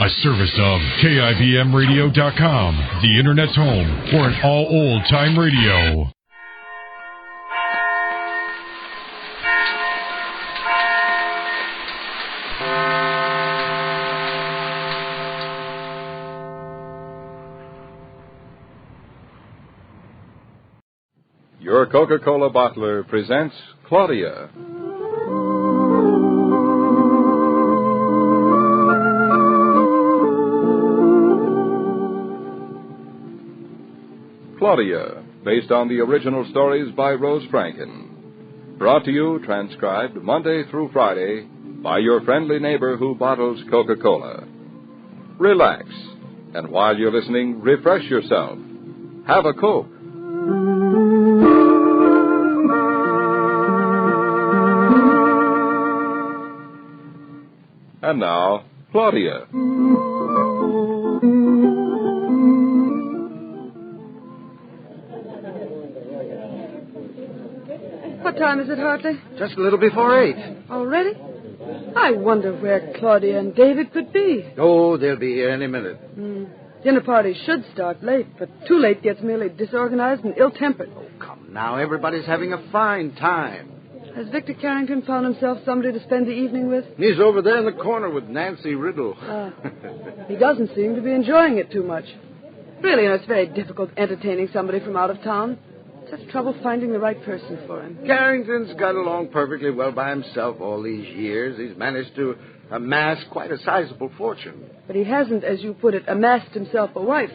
A service of KIBMradio.com, the Internet's home for an all old-time radio. Your Coca-Cola bottler presents Claudia. Claudia, based on the original stories by Rose Franken. Brought to you, transcribed Monday through Friday, by your friendly neighbor who bottles Coca-Cola. Relax, and while you're listening, refresh yourself. Have a Coke. And now, Claudia. What time is it, Hartley? Just a little before 8. Already? I wonder where Claudia and David could be. Oh, they'll be here any minute. Dinner party should start late, but too late gets merely disorganized and ill-tempered. Oh, come now. Everybody's having a fine time. Has Victor Carrington found himself somebody to spend the evening with? He's over there in the corner with Nancy Riddle. He doesn't seem to be enjoying it too much. Really, it's very difficult entertaining somebody from out of town. Such trouble finding the right person for him. Carrington's got along perfectly well by himself all these years. He's managed to amass quite a sizable fortune. But he hasn't, as you put it, amassed himself a wife.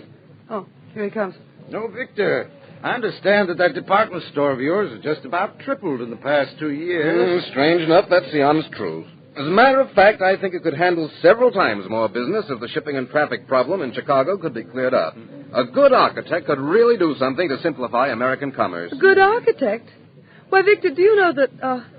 Oh, here he comes. No, Victor. I understand that department store of yours has just about tripled in the past 2 years. Strange enough, that's the honest truth. As a matter of fact, I think it could handle several times more business if the shipping and traffic problem in Chicago could be cleared up. A good architect could really do something to simplify American commerce. A good architect? Why, Victor, do you know that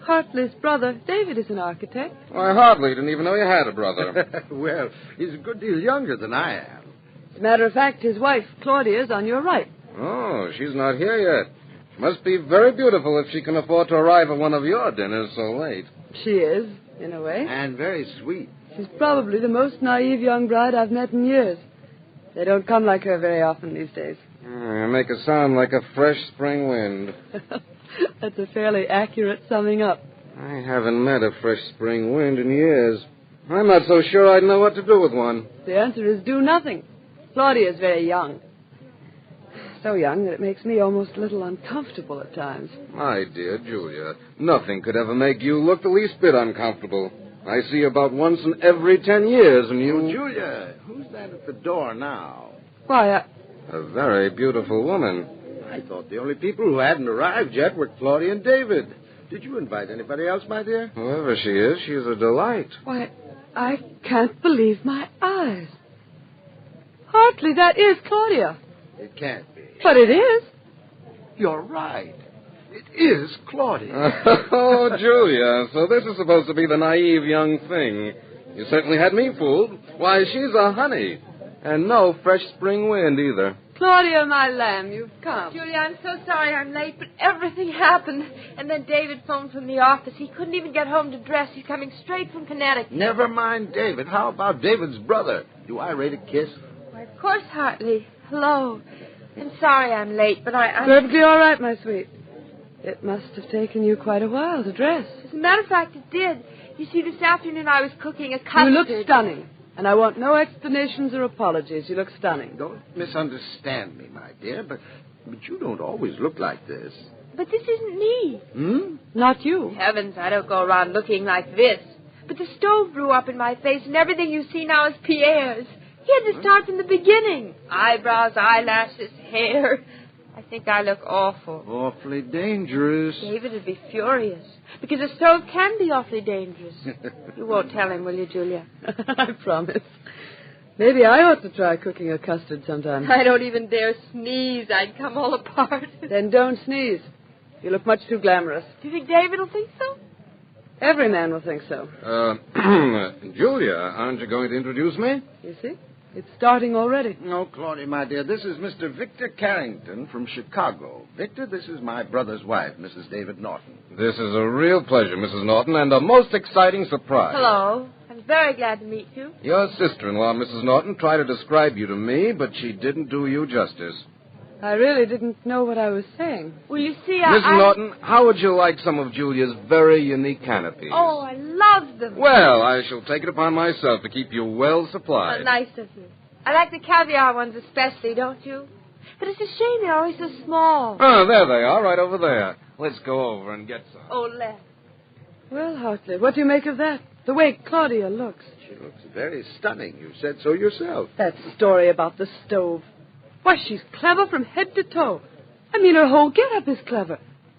Hartley's brother, David, is an architect? I hardly didn't even know you had a brother. Well, he's a good deal younger than I am. As a matter of fact, his wife, Claudia, is on your right. Oh, she's not here yet. She must be very beautiful if she can afford to arrive at one of your dinners so late. She is, in a way. And very sweet. She's probably the most naive young bride I've met in years. They don't come like her very often these days. You make it sound like a fresh spring wind. That's a fairly accurate summing up. I haven't met a fresh spring wind in years. I'm not so sure I'd know what to do with one. The answer is do nothing. Claudia is very young. So young that it makes me almost a little uncomfortable at times. My dear Julia, nothing could ever make you look the least bit uncomfortable. I see you about once in every 10 years, and you... Oh, Julia, who's that at the door now? Why, A very beautiful woman. I thought the only people who hadn't arrived yet were Claudia and David. Did you invite anybody else, my dear? Whoever she is, she's a delight. Why, I can't believe my eyes. Hartley, that is Claudia. It can't be. But it is. You're right. It is Claudia. Oh, Julia, so this is supposed to be the naive young thing. You certainly had me fooled. Why, she's a honey. And no fresh spring wind, either. Claudia, my lamb, you've come. Julia, I'm so sorry I'm late, but everything happened. And then David phoned from the office. He couldn't even get home to dress. He's coming straight from Connecticut. Never mind David. How about David's brother? Do I rate a kiss? Why, of course, Hartley. Hello. I'm sorry I'm late, but I... Perfectly all right, my sweet. It must have taken you quite a while to dress. As a matter of fact, it did. You see, this afternoon I was cooking a custard. You look stunning. And I want no explanations or apologies. You look stunning. Don't misunderstand me, my dear, but you don't always look like this. But this isn't me. Not you. Heavens, I don't go around looking like this. But the stove blew up in my face, and everything you see now is Pierre's. He had to start from the beginning. Eyebrows, eyelashes, hair. I think I look awful. Awfully dangerous. David would be furious, because a stove can be awfully dangerous. You won't tell him, will you, Julia? I promise. Maybe I ought to try cooking a custard sometime. I don't even dare sneeze. I'd come all apart. Then don't sneeze. You look much too glamorous. Do you think David will think so? Every man will think so. Julia, aren't you going to introduce me? You see? It's starting already. No, Claudia, my dear, this is Mr. Victor Carrington from Chicago. Victor, this is my brother's wife, Mrs. David Norton. This is a real pleasure, Mrs. Norton, and a most exciting surprise. Hello. I'm very glad to meet you. Your sister-in-law, Mrs. Norton, tried to describe you to me, but she didn't do you justice. I really didn't know what I was saying. Well, you see, Mrs. Norton, how would you like some of Julia's very unique canopies? Oh, I love them. Well, I shall take it upon myself to keep you well supplied. Oh, nice of you. I like the caviar ones especially, don't you? But it's a shame they're always so small. Oh, there they are, right over there. Let's go over and get some. Oh, Les. Well, Hartley, what do you make of that? The way Claudia looks. She looks very stunning. You said so yourself. That story about the stove. Why, she's clever from head to toe. I mean, her whole get-up is clever.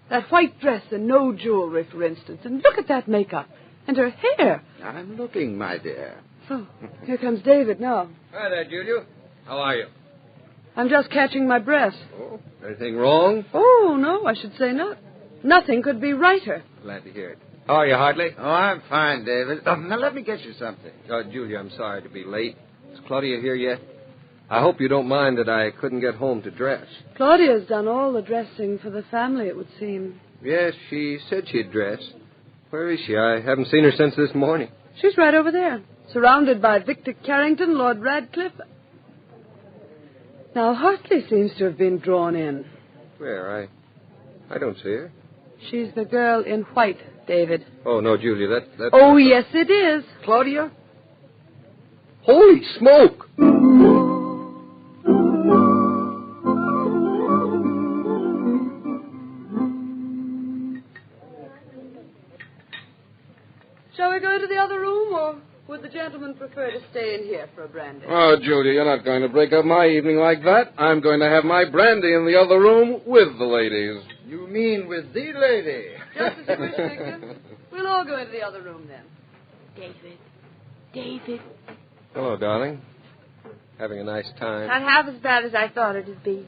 That white dress and no jewelry, for instance. And look at that makeup. And her hair. I'm looking, my dear. Oh, here comes David now. Hi there, Julia. How are you? I'm just catching my breath. Oh, anything wrong? Oh, no, I should say not. Nothing could be righter. Glad to hear it. How are you, Hartley? Oh, I'm fine, David. Now, let me get you something. Julia, I'm sorry to be late. Is Claudia here yet? I hope you don't mind that I couldn't get home to dress. Claudia's done all the dressing for the family, it would seem. Yes, she said she'd dress. Where is she? I haven't seen her since this morning. She's right over there, surrounded by Victor Carrington, Lord Radcliffe. Now, Hartley seems to have been drawn in. Where? I don't see her. She's the girl in white, David. Oh, no, Julia, that's... Oh, yes, it is. Claudia? Holy smoke! Shall we go into the other room, or would the gentleman prefer to stay in here for a brandy? Oh, Julia, you're not going to break up my evening like that. I'm going to have my brandy in the other room with the ladies. You mean with the lady? Just as you wish, Victor. We'll all go into the other room, then. David. Hello, darling. Having a nice time? Not half as bad as I thought it'd be.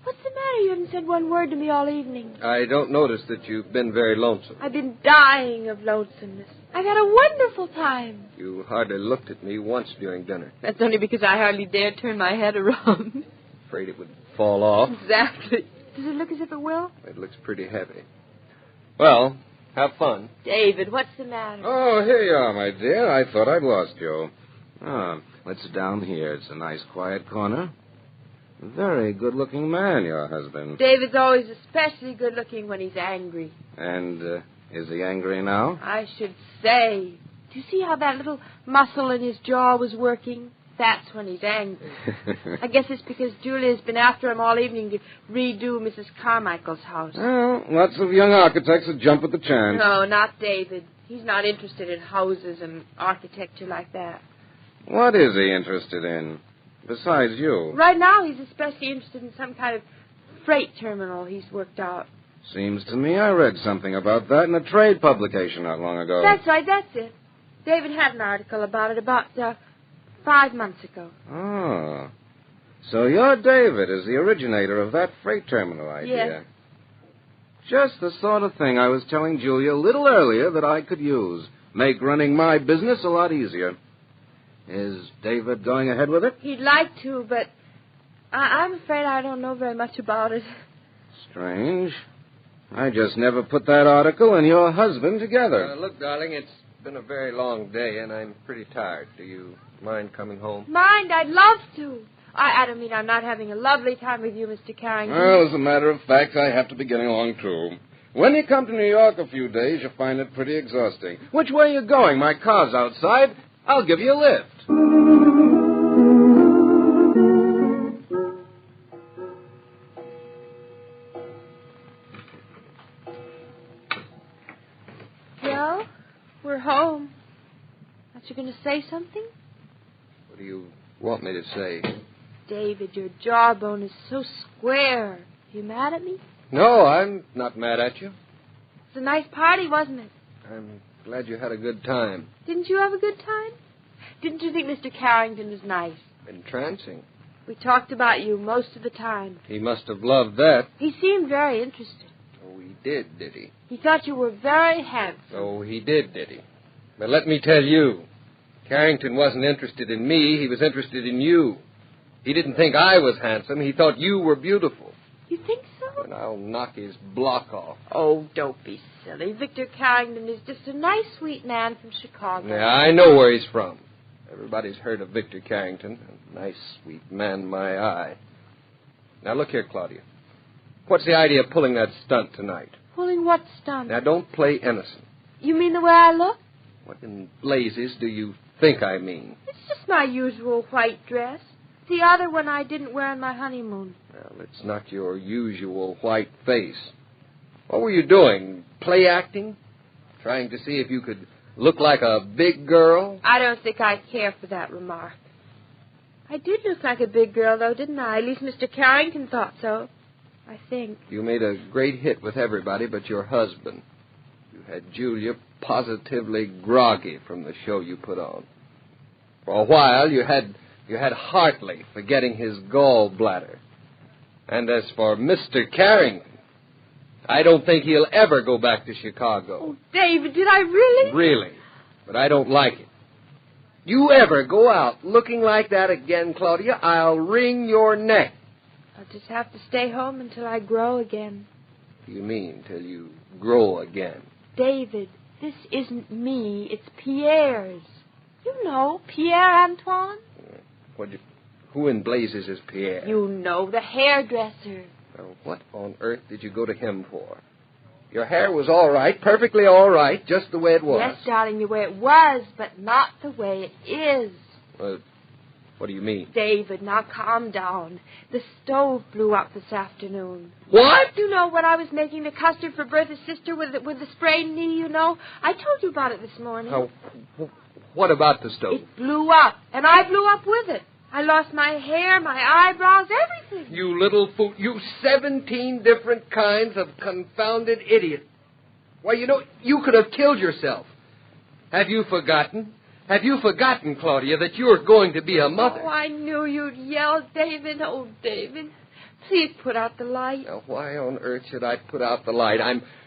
What's the matter? You haven't said one word to me all evening. I don't notice that you've been very lonesome. I've been dying of lonesomeness. I've had a wonderful time. You hardly looked at me once during dinner. That's only because I hardly dared turn my head around. Afraid it would fall off. Exactly. Does it look as if it will? It looks pretty heavy. Well, have fun. David, what's the matter? Oh, here you are, my dear. I thought I'd lost you. Let's sit down here. It's a nice, quiet corner. Very good-looking man, your husband. David's always especially good-looking when he's angry. And is he angry now? I should say. Do you see how that little muscle in his jaw was working? That's when he's angry. I guess it's because Julia's been after him all evening to redo Mrs. Carmichael's house. Well, lots of young architects would jump at the chance. No, not David. He's not interested in houses and architecture like that. What is he interested in, besides you? Right now, he's especially interested in some kind of freight terminal he's worked out. Seems to me I read something about that in a trade publication not long ago. That's right, that's it. David had an article about it about 5 months ago. Oh. So your David is the originator of that freight terminal idea. Yes. Just the sort of thing I was telling Julia a little earlier that I could use. Make running my business a lot easier. Is David going ahead with it? He'd like to, but I'm afraid I don't know very much about it. Strange. I just never put that article and your husband together. Look, darling, it's been a very long day, and I'm pretty tired. Do you mind coming home? Mind? I'd love to. I don't mean I'm not having a lovely time with you, Mr. Carrington. Well, as a matter of fact, I have to be getting along, too. When you come to New York a few days, you'll find it pretty exhausting. Which way are you going? My car's outside. I'll give you a lift. Well, we're home. Aren't you going to say something? What do you want me to say? David, your jawbone is so square. Are you mad at me? No, I'm not mad at you. It's a nice party, wasn't it? I'm glad you had a good time. Didn't you have a good time? Didn't you think Mr. Carrington was nice? Entrancing. We talked about you most of the time. He must have loved that. He seemed very interested. Oh, he did he? He thought you were very handsome. Oh, he did he? But let me tell you, Carrington wasn't interested in me. He was interested in you. He didn't think I was handsome. He thought you were beautiful. You think so? and I'll knock his block off. Oh, don't be silly. Victor Carrington is just a nice, sweet man from Chicago. Yeah, I know where he's from. Everybody's heard of Victor Carrington. A nice, sweet man in my eye. Now, look here, Claudia. What's the idea of pulling that stunt tonight? Pulling what stunt? Now, don't play innocent. You mean the way I look? What in blazes do you think I mean? It's just my usual white dress. The other one I didn't wear on my honeymoon. Well, it's not your usual white face. What were you doing? Play acting? Trying to see if you could look like a big girl? I don't think I care for that remark. I did look like a big girl, though, didn't I? At least Mr. Carrington thought so. I think. You made a great hit with everybody but your husband. You had Julia positively groggy from the show you put on. For a while, you had Hartley forgetting his gallbladder. And as for Mr. Carrington, I don't think he'll ever go back to Chicago. Oh, David, did I really? Really. But I don't like it. You ever go out looking like that again, Claudia, I'll wring your neck. I'll just have to stay home until I grow again. What do you mean, till you grow again? David, this isn't me. It's Pierre's. You know, Pierre Antoine. Who in blazes is Pierre? You know, the hairdresser. Well, what on earth did you go to him for? Your hair was all right, perfectly all right, just the way it was. Yes, darling, the way it was, but not the way it is. What do you mean? David, now calm down. The stove blew up this afternoon. What? You know, when I was making the custard for Bertha's sister with the sprained knee, you know? I told you about it this morning. What about the stove? It blew up, and I blew up with it. I lost my hair, my eyebrows, everything. You little fool. You 17 different kinds of confounded idiot. Why, you know, you could have killed yourself. Have you forgotten? Have you forgotten, Claudia, that you're going to be a mother? Oh, I knew you'd yell, David. Oh, David, please put out the light. Now, why on earth should I put out the light?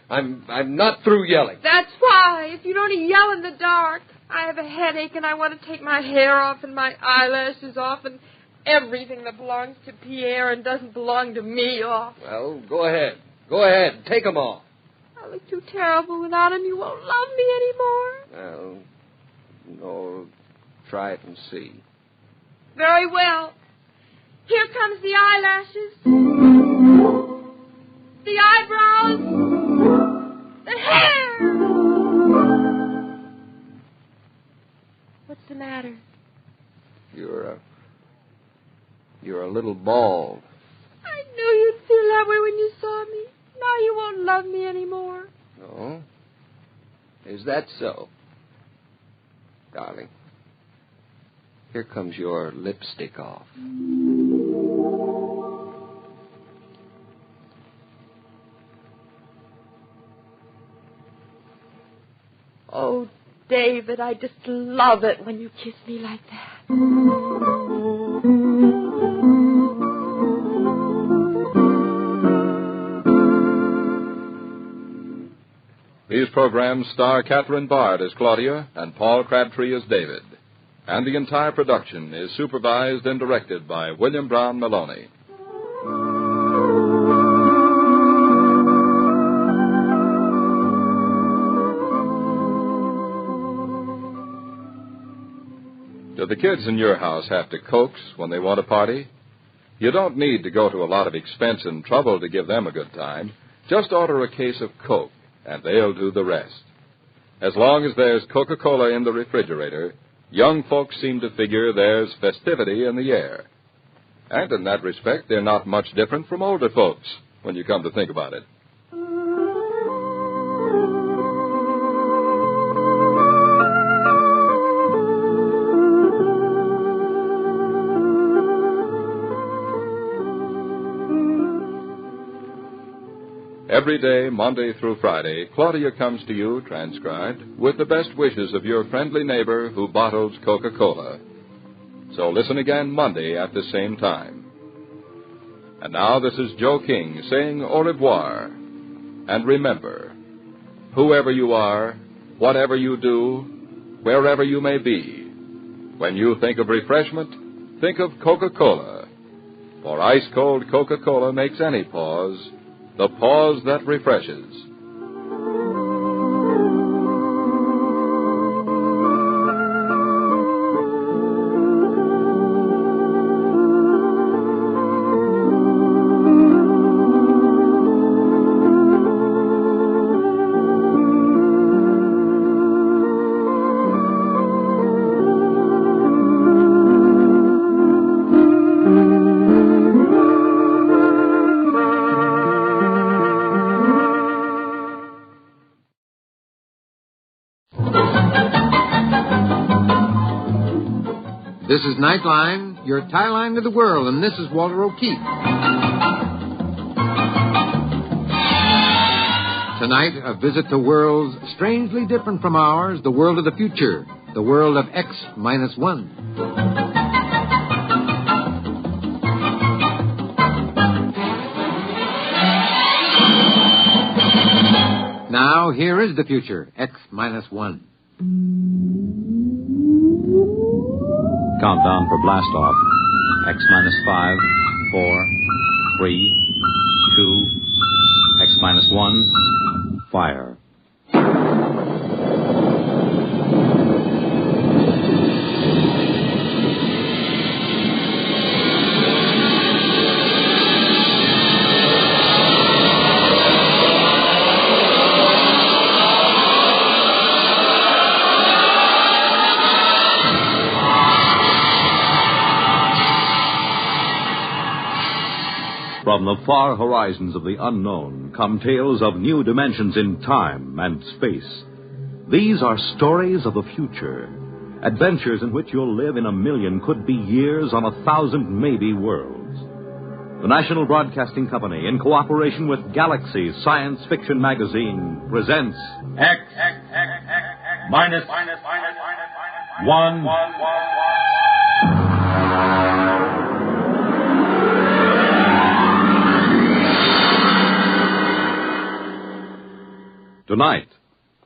I'm not through yelling. That's why. If you'd only yell in the dark. I have a headache, and I want to take my hair off and my eyelashes off and everything that belongs to Pierre and doesn't belong to me off. Well, go ahead. Go ahead. Take them off. I look too terrible without him. You won't love me anymore. Well, no, try it and see. Very well. Here comes the eyelashes, the eyebrows, the hair. What's the matter? You're a little bald. I knew you'd feel that way when you saw me. Now you won't love me anymore. No? Is that so? Darling, here comes your lipstick off. Oh, David, I just love it when you kiss me like that. These programs star Catherine Bard as Claudia and Paul Crabtree as David. And the entire production is supervised and directed by William Brown Maloney. Do the kids in your house have to coax when they want a party? You don't need to go to a lot of expense and trouble to give them a good time. Just order a case of Coke, and they'll do the rest. As long as there's Coca-Cola in the refrigerator, young folks seem to figure there's festivity in the air. And in that respect, they're not much different from older folks, when you come to think about it. Every day, Monday through Friday, Claudia comes to you, transcribed, with the best wishes of your friendly neighbor who bottles Coca-Cola. So listen again Monday at the same time. And now this is Joe King saying au revoir. And remember, whoever you are, whatever you do, wherever you may be, when you think of refreshment, think of Coca-Cola. For ice-cold Coca-Cola makes any pause the pause that refreshes. This is Nightline, your tie line to the world, and this is Walter O'Keefe. Tonight, a visit to worlds strangely different from ours, the world of the future, the world of X-1. Now, here is the future, X-1. Countdown for blast-off. X-5, 4, 3, 2, X-1, fire. From the far horizons of the unknown come tales of new dimensions in time and space. These are stories of the future, adventures in which you'll live in a million, could be years, on 1,000 maybe worlds. The National Broadcasting Company, in cooperation with Galaxy Science Fiction Magazine, presents X-1. Tonight,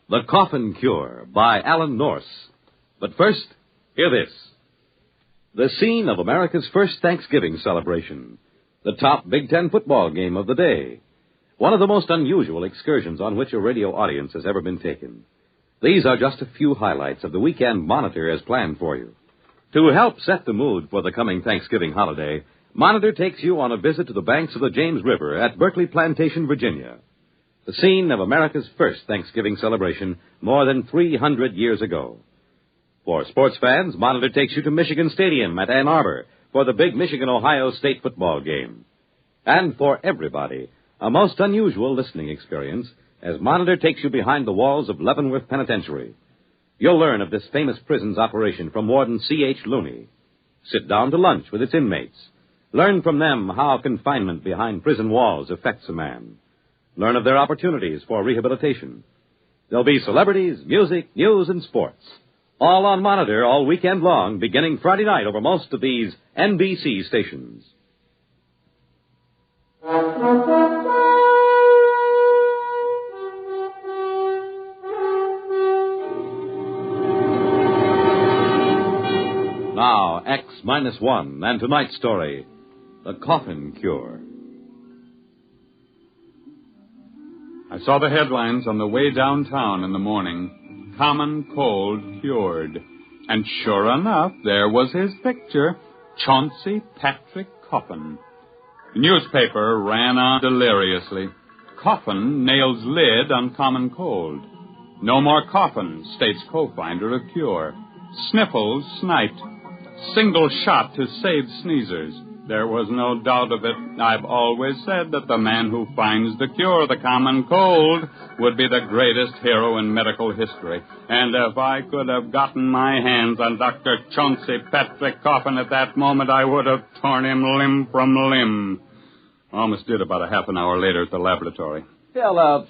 The Coffin Cure by Alan Norse. But first, hear this. The scene of America's first Thanksgiving celebration. The top Big Ten football game of the day. One of the most unusual excursions on which a radio audience has ever been taken. These are just a few highlights of the weekend Monitor has planned for you. To help set the mood for the coming Thanksgiving holiday, Monitor takes you on a visit to the banks of the James River at Berkeley Plantation, Virginia. The scene of America's first Thanksgiving celebration more than 300 years ago. For sports fans, Monitor takes you to Michigan Stadium at Ann Arbor for the big Michigan-Ohio State football game. And for everybody, a most unusual listening experience as Monitor takes you behind the walls of Leavenworth Penitentiary. You'll learn of this famous prison's operation from Warden C.H. Looney. Sit down to lunch with its inmates. Learn from them how confinement behind prison walls affects a man. Learn of their opportunities for rehabilitation. There'll be celebrities, music, news, and sports. All on Monitor all weekend long, beginning Friday night over most of these NBC stations. Now, X-1, and tonight's story, The Coffin Cure. I saw the headlines on the way downtown in the morning. Common cold cured. And sure enough, there was his picture, Chauncey Patrick Coffin. The newspaper ran on deliriously. Coffin nails lid on common cold. No more coffin, states co-finder of cure. Sniffles sniped. Single shot to save sneezers. There was no doubt of it. I've always said that the man who finds the cure of the common cold would be the greatest hero in medical history. And if I could have gotten my hands on Dr. Chauncey Patrick Coffin at that moment, I would have torn him limb from limb. Almost did about a half an hour later at the laboratory. Philip,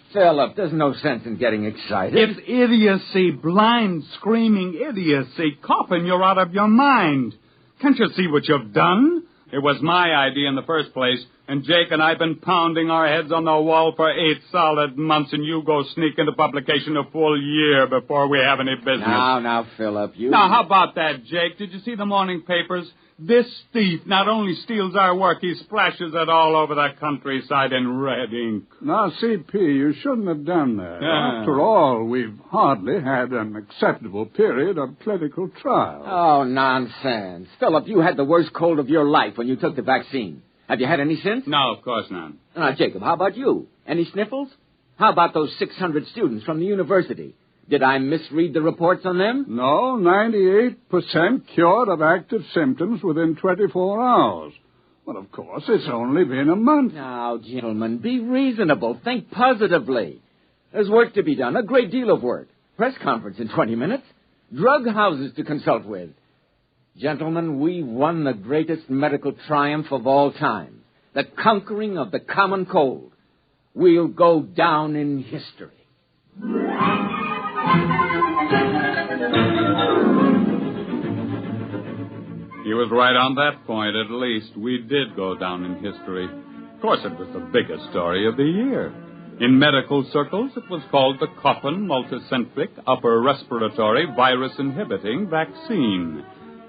there's no sense in getting excited. It's idiocy, blind, screaming idiocy. Coffin, you're out of your mind. Can't you see what you've done? It was my idea in the first place And Jake and I have been pounding our heads on the wall for 8 solid months, and you go sneak into publication a full year before we have any business. Now, Philip, you... Now, how about that, Jake? Did you see the morning papers? This thief not only steals our work, he splashes it all over the countryside in red ink. Now, CP, you shouldn't have done that. Yeah. After all, we've hardly had an acceptable period of clinical trial. Oh, nonsense. Philip, you had the worst cold of your life when you took the vaccine. Have you had any since? No, of course not. Now, Jacob, how about you? Any sniffles? How about those 600 students from the university? Did I misread the reports on them? No, 98% cured of active symptoms within 24 hours. Well, of course, it's only been a month. Now, gentlemen, be reasonable. Think positively. There's work to be done, a great deal of work. Press conference in 20 minutes. Drug houses to consult with. Gentlemen, we won the greatest medical triumph of all time. The conquering of the common cold. We'll go down in history. He was right on that point, at least. We did go down in history. Of course, it was the biggest story of the year. In medical circles, it was called the Coffin Multicentric Upper Respiratory Virus Inhibiting Vaccine.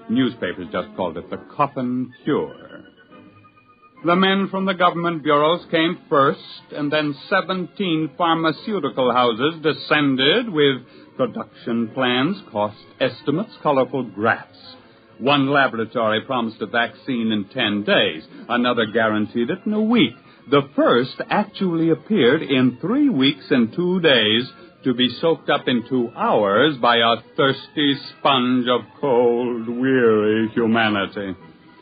Newspapers just called it the Coffin Cure. The men from the government bureaus came first, and then 17 pharmaceutical houses descended with production plans, cost estimates, colorful graphs. One laboratory promised a vaccine in 10 days. Another guaranteed it in a week. The first actually appeared in 3 weeks and 2 days to be soaked up in 2 hours by a thirsty sponge of cold, weary humanity.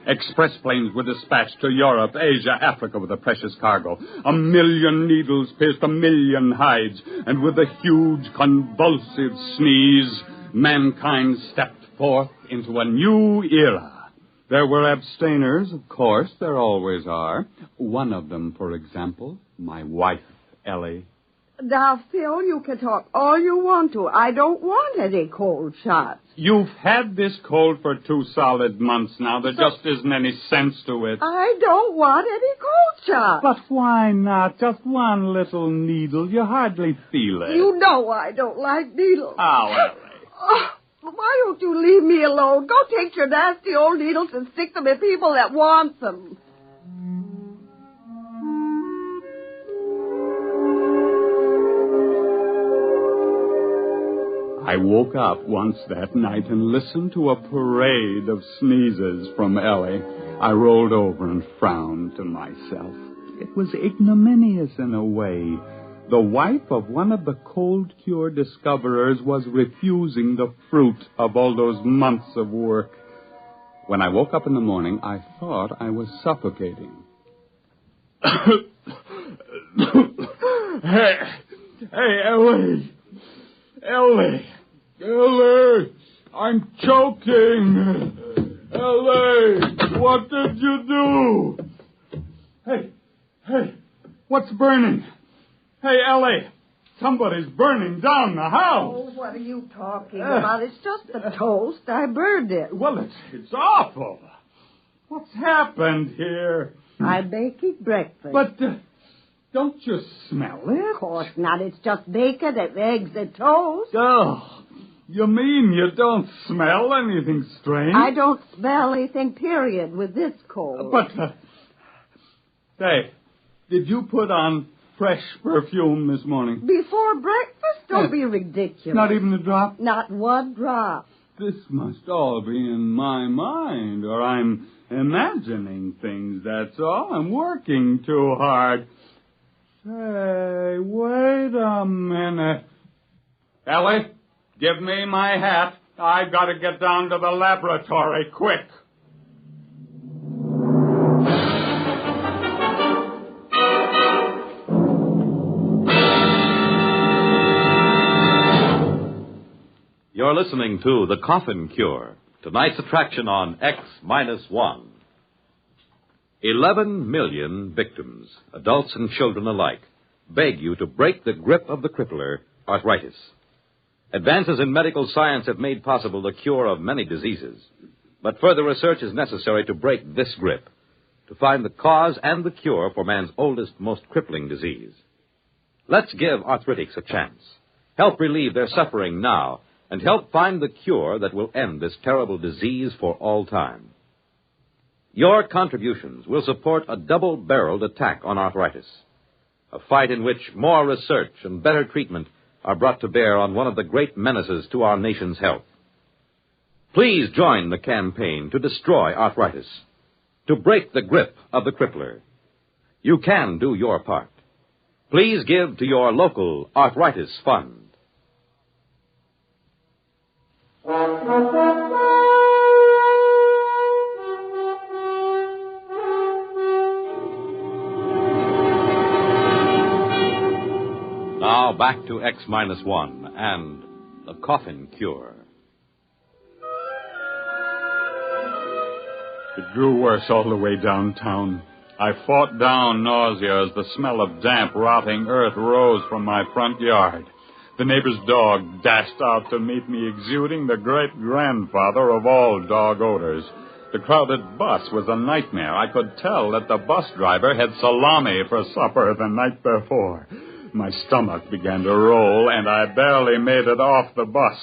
Express planes were dispatched to Europe, Asia, Africa with a precious cargo. 1 million needles pierced 1 million hides, and with a huge convulsive sneeze, mankind stepped forth into a new era. There were abstainers, of course, there always are. One of them, for example, my wife, Ellie. Now, Phil, you can talk all you want to. I don't want any cold shots. You've had this cold for 2 solid months now. There just isn't any sense to it. I don't want any cold shots. But why not? Just one little needle. You hardly feel it. You know I don't like needles. Oh, Ellie. Oh, why don't you leave me alone? Go take your nasty old needles and stick them in people that want them. I woke up once that night and listened to a parade of sneezes from Ellie. I rolled over and frowned to myself. It was ignominious in a way. The wife of one of the cold cure discoverers was refusing the fruit of all those months of work. When I woke up in the morning, I thought I was suffocating. Hey, Ellie! Ellie! I'm choking! Ellie! What did you do? Hey! What's burning? Hey, Ellie! Somebody's burning down the house! Oh, what are you talking about? It's just the toast. I burned it. Well, it's awful. What's happened here? I'm baking breakfast. But don't you smell it? Of course not. It's just bacon and eggs and toast. Oh, you mean you don't smell anything strange? I don't smell anything, period, with this cold. But, say, did you put on fresh perfume this morning? Before breakfast? Don't be ridiculous. Not even a drop? Not one drop. This must all be in my mind, or I'm imagining things, that's all. I'm working too hard. Say, wait a minute. Ellie, give me my hat. I've got to get down to the laboratory, quick. You're listening to The Coffin Cure, tonight's attraction on X-1. 11 million victims, adults and children alike, beg you to break the grip of the crippler, arthritis. Advances in medical science have made possible the cure of many diseases, but further research is necessary to break this grip, to find the cause and the cure for man's oldest, most crippling disease. Let's give arthritics a chance. Help relieve their suffering now, and help find the cure that will end this terrible disease for all time. Your contributions will support a double-barreled attack on arthritis, a fight in which more research and better treatment are brought to bear on one of the great menaces to our nation's health. Please join the campaign to destroy arthritis, to break the grip of the crippler. You can do your part. Please give to your local arthritis fund. Now back to X-1 and the Coffin Cure. It grew worse all the way downtown. I fought down nausea as the smell of damp, rotting earth rose from my front yard. The neighbor's dog dashed out to meet me, exuding the great-grandfather of all dog odors. The crowded bus was a nightmare. I could tell that the bus driver had salami for supper the night before. My stomach began to roll, and I barely made it off the bus.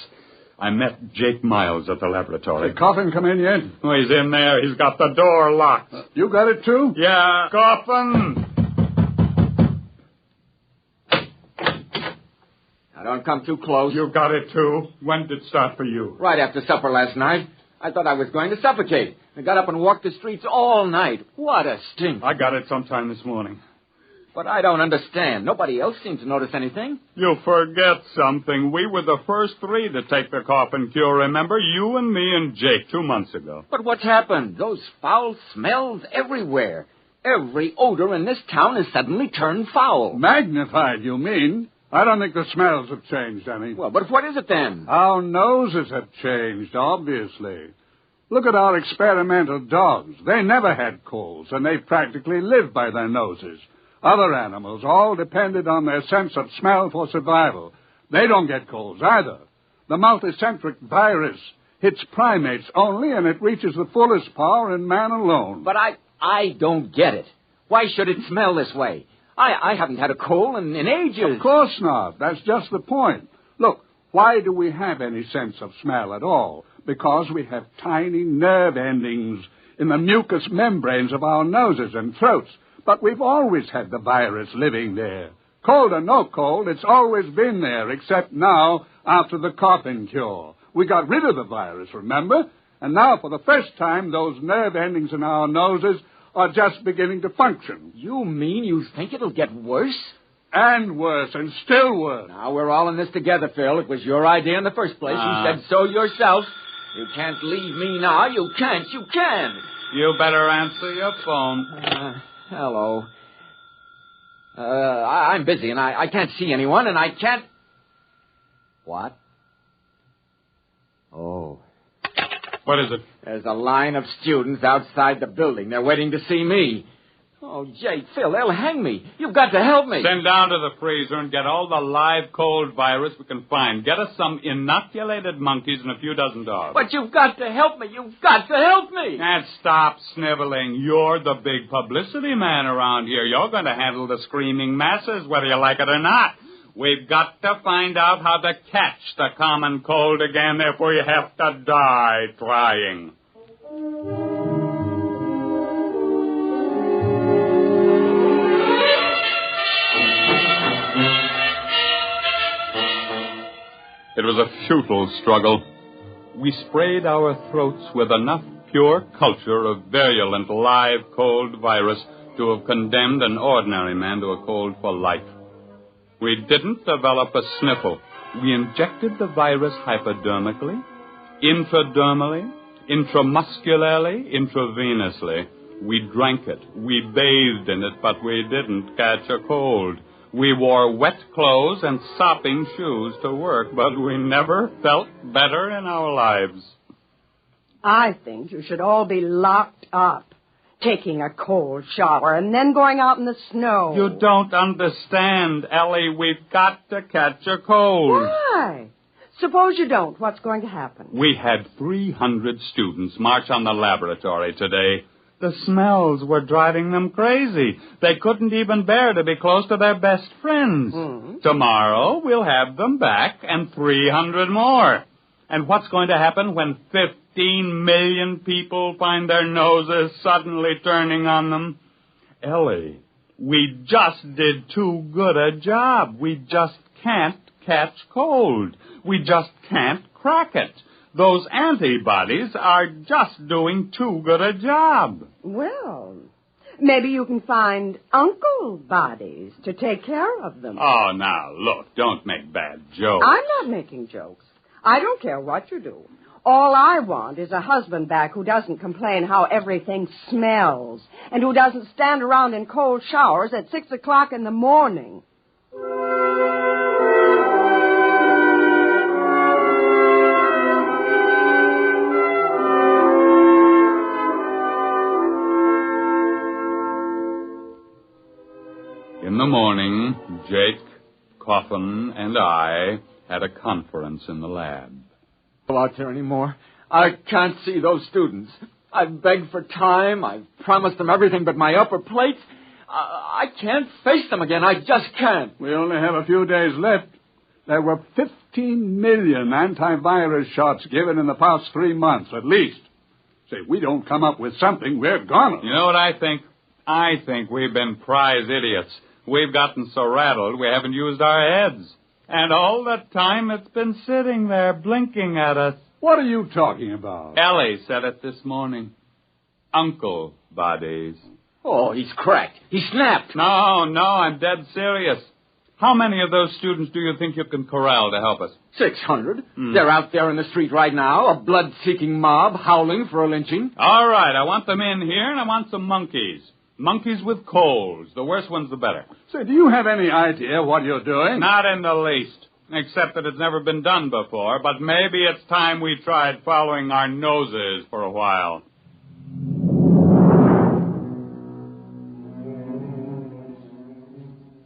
I met Jake Miles at the laboratory. Did Coffin come in yet? Oh, he's in there. He's got the door locked. You got it, too? Yeah. Coffin! Now, don't come too close. You got it, too? When did it start for you? Right after supper last night. I thought I was going to suffocate. I got up and walked the streets all night. What a stink. I got it sometime this morning. But I don't understand. Nobody else seemed to notice anything. You forget something. We were the first three to take the Coffin Cure, remember? You and me and Jake 2 months ago. But what's happened? Those foul smells everywhere. Every odor in this town has suddenly turned foul. Magnified, you mean? I don't think the smells have changed any. Well, but what is it then? Our noses have changed, obviously. Look at our experimental dogs. They never had colds, and they practically lived by their noses. Other animals all depended on their sense of smell for survival. They don't get colds either. The multicentric virus hits primates only, and it reaches the fullest power in man alone. But I don't get it. Why should it smell this way? I haven't had a cold in ages. Of course not. That's just the point. Look, why do we have any sense of smell at all? Because we have tiny nerve endings in the mucous membranes of our noses and throats. But we've always had the virus living there. Cold or no cold, it's always been there, except now, after the Coffin Cure. We got rid of the virus, remember? And now, for the first time, those nerve endings in our noses are just beginning to function. You mean you think it'll get worse? And worse, and still worse. Now, we're all in this together, Phil. It was your idea in the first place. You said so yourself. You can't leave me now. You can't. You can. You better answer your phone. Hello. I'm busy, and I can't see anyone, and I can't... What? Oh. What is it? There's a line of students outside the building. They're waiting to see me. Oh, Jake, Phil, they'll hang me. You've got to help me. Send down to the freezer and get all the live cold virus we can find. Get us some inoculated monkeys and a few dozen dogs. But you've got to help me. You've got to help me. And stop sniveling. You're the big publicity man around here. You're going to handle the screaming masses, whether you like it or not. We've got to find out how to catch the common cold again, therefore you have to die trying. It was a futile struggle. We sprayed our throats with enough pure culture of virulent live cold virus to have condemned an ordinary man to a cold for life. We didn't develop a sniffle. We injected the virus hypodermically, intradermally, intramuscularly, intravenously. We drank it. We bathed in it, but we didn't catch a cold. We wore wet clothes and sopping shoes to work, but we never felt better in our lives. I think you should all be locked up, taking a cold shower and then going out in the snow. You don't understand, Ellie. We've got to catch a cold. Why? Suppose you don't. What's going to happen? We had 300 students march on the laboratory today. The smells were driving them crazy. They couldn't even bear to be close to their best friends. Tomorrow, we'll have them back and 300 more. And what's going to happen when 15 million people find their noses suddenly turning on them? Ellie, we just did too good a job. We just can't catch cold. We just can't crack it. Those antibodies are just doing too good a job. Well, maybe you can find uncle bodies to take care of them. Oh, now, look, don't make bad jokes. I'm not making jokes. I don't care what you do. All I want is a husband back who doesn't complain how everything smells and who doesn't stand around in cold showers at 6 o'clock in the morning. In the morning, Jake, Coffin, and I had a conference in the lab. Go out there anymore. I can't see those students. I've begged for time. I've promised them everything but my upper plates. I can't face them again. I just can't. We only have a few days left. There were 15 million antivirus shots given in the past 3 months, at least. Say, if we don't come up with something, we're gonna. You know what I think? I think we've been prize idiots. We've gotten so rattled we haven't used our heads. And all the time it's been sitting there blinking at us. What are you talking about? Ellie said it this morning. Uncle bodies. Oh, he's cracked. He snapped. No, I'm dead serious. How many of those students do you think you can corral to help us? 600. They're out there in the street right now, a blood-seeking mob howling for a lynching. All right, I want them in here, and I want some monkeys. Monkeys with colds. The worse ones, the better. Say, do you have any idea what you're doing? Not in the least, except that it's never been done before, but maybe it's time we tried following our noses for a while.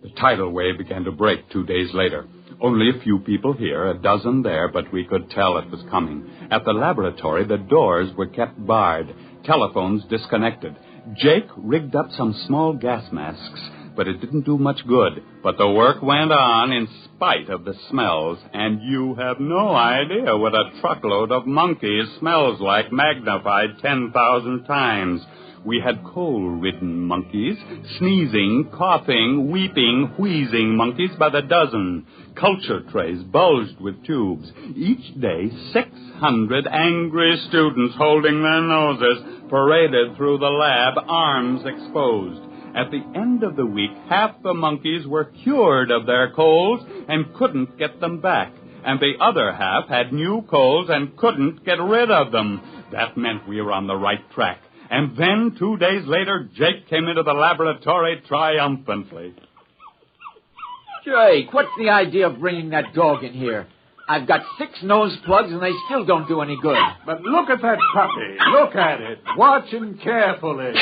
The tidal wave began to break 2 days later. Only a few people here, a dozen there, but we could tell it was coming. At the laboratory, the doors were kept barred, telephones disconnected. Jake rigged up some small gas masks, but it didn't do much good. But the work went on in spite of the smells, and you have no idea what a truckload of monkeys smells like, magnified 10,000 times. We had coal-ridden monkeys, sneezing, coughing, weeping, wheezing monkeys by the dozen. Culture trays bulged with tubes. Each day, 600 angry students holding their noses paraded through the lab, arms exposed. At the end of the week, half the monkeys were cured of their colds and couldn't get them back. And the other half had new colds and couldn't get rid of them. That meant we were on the right track. And then, 2 days later, Jake came into the laboratory triumphantly. Jake, what's the idea of bringing that dog in here? I've got 6 nose plugs, and they still don't do any good. But look at that puppy. Look at it. Watch him carefully.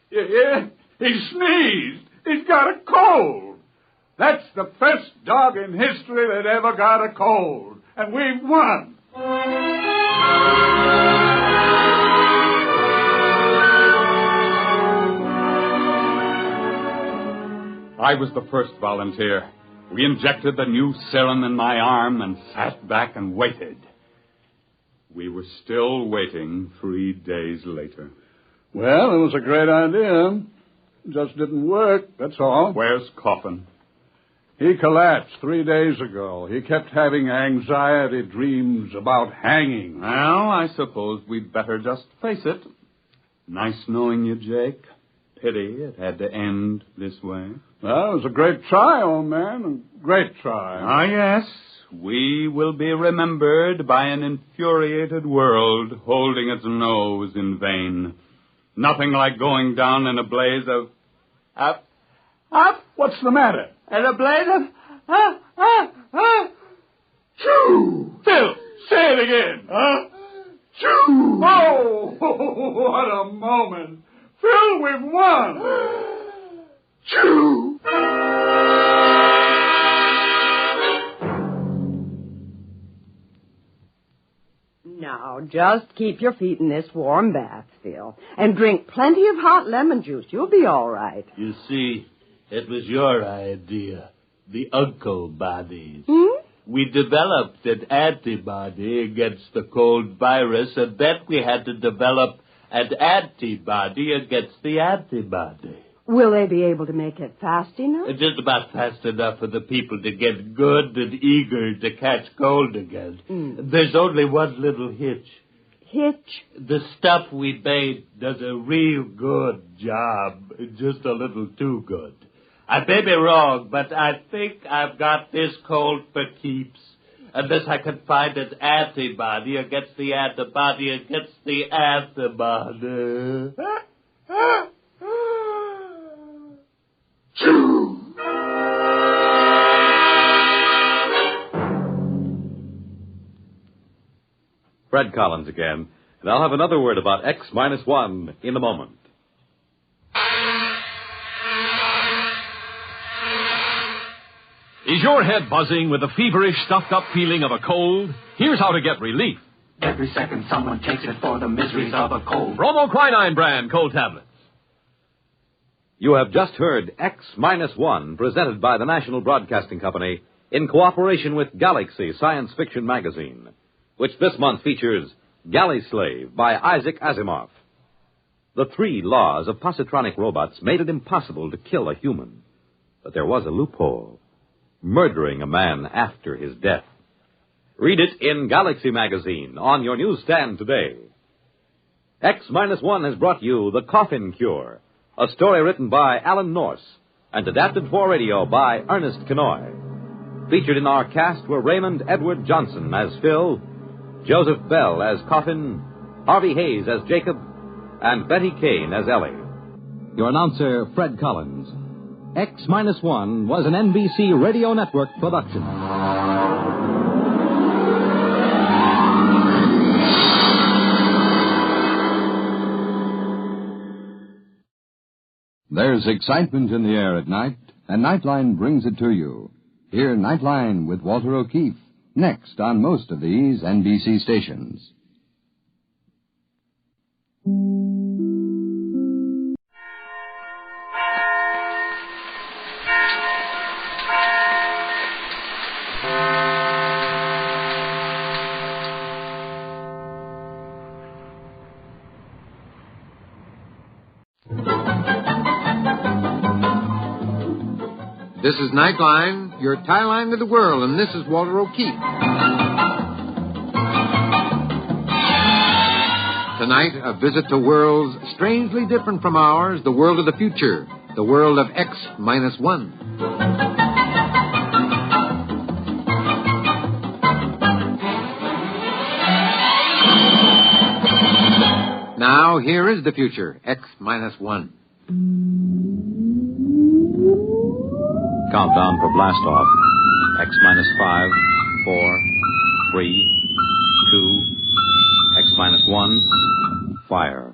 You hear? He sneezed. He's got a cold. That's the first dog in history that ever got a cold. And we've won. I was the first volunteer. We injected the new serum in my arm and sat back and waited. We were still waiting 3 days later. Well, it was a great idea. It just didn't work, that's all. Where's Coffin? He collapsed 3 days ago. He kept having anxiety dreams about hanging. Well, I suppose we'd better just face it. Nice knowing you, Jake. Pity it had to end this way. Well, it was a great try, old man. A great try. Ah, yes. We will be remembered by an infuriated world holding its nose in vain. Nothing like going down in a blaze of... Up? What's the matter? In a blaze of... Choo! Phil, say it again. Choo! Oh, what a moment. Phil, we've won. Choo! now. Just keep your feet in this warm bath, Phil. And drink plenty of hot lemon juice. You'll be all right. You see, it was your idea. The uncle bodies. We developed an antibody against the cold virus, and then we had to develop an antibody against the antibody. Will they be able to make it fast enough? Just about fast enough for the people to get good and eager to catch cold again. There's only one little hitch. Hitch? The stuff we made does a real good job, just a little too good. I may be wrong, but I think I've got this cold for keeps, unless I can find an antibody against the antibody against the antibody. Fred Collins again, and I'll have another word about X-1 in a moment. Is your head buzzing with the feverish, stuffed-up feeling of a cold? Here's how to get relief. Every second someone takes it for the miseries of a cold. Bromoquinine brand cold tablets. You have just heard X-1, presented by the National Broadcasting Company in cooperation with Galaxy Science Fiction Magazine, which this month features Galley Slave by Isaac Asimov. The 3 laws of positronic robots made it impossible to kill a human, but there was a loophole: murdering a man after his death. Read it in Galaxy Magazine on your newsstand today. X-1 has brought you The Coffin Cure, a story written by Alan Norse and adapted for radio by Ernest Kenoy. Featured in our cast were Raymond Edward Johnson as Phil, Joseph Bell as Coffin, Harvey Hayes as Jacob, and Betty Kane as Ellie. Your announcer, Fred Collins. X-1 was an NBC Radio Network production. There's excitement in the air at night, and Nightline brings it to you. Hear Nightline with Walter O'Keefe, next on most of these NBC stations. This is Nightline, your tie line to the world, and this is Walter O'Keefe. Tonight, a visit to worlds strangely different from ours, the world of the future, the world of X-1. Now, here is the future, X-1. Countdown for blast-off. X-5, 4, 3, 2, X-1, fire.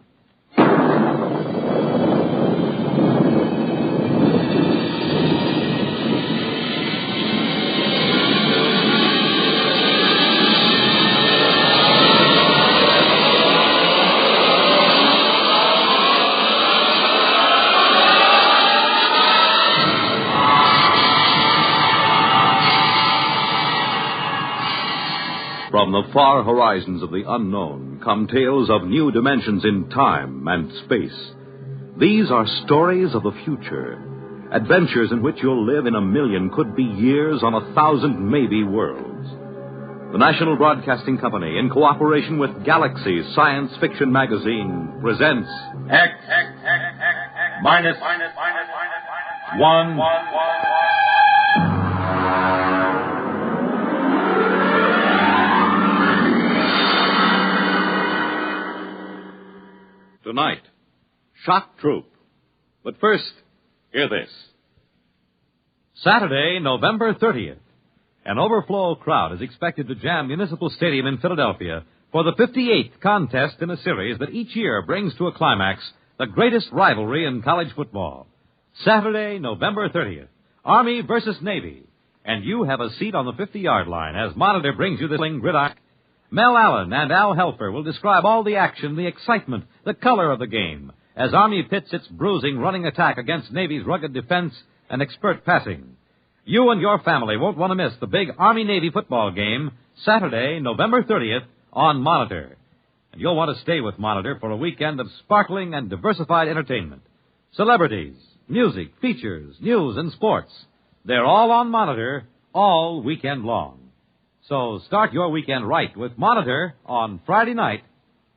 From the far horizons of the unknown come tales of new dimensions in time and space. These are stories of the future, adventures in which you'll live in a million, could be years, on 1,000 maybe worlds. The National Broadcasting Company, in cooperation with Galaxy Science Fiction Magazine, presents X-1. Tonight, Shock Troop. But first, hear this. Saturday, November 30th, an overflow crowd is expected to jam Municipal Stadium in Philadelphia for the 58th contest in a series that each year brings to a climax the greatest rivalry in college football. Saturday, November 30th, Army versus Navy. And you have a seat on the 50-yard line as Monitor brings you the gridiron. Mel Allen and Al Helfer will describe all the action, the excitement, the color of the game, as Army pits its bruising running attack against Navy's rugged defense and expert passing. You and your family won't want to miss the big Army-Navy football game, Saturday, November 30th, on Monitor. And you'll want to stay with Monitor for a weekend of sparkling and diversified entertainment. Celebrities, music, features, news, and sports. They're all on Monitor all weekend long. So start your weekend right with Monitor on Friday night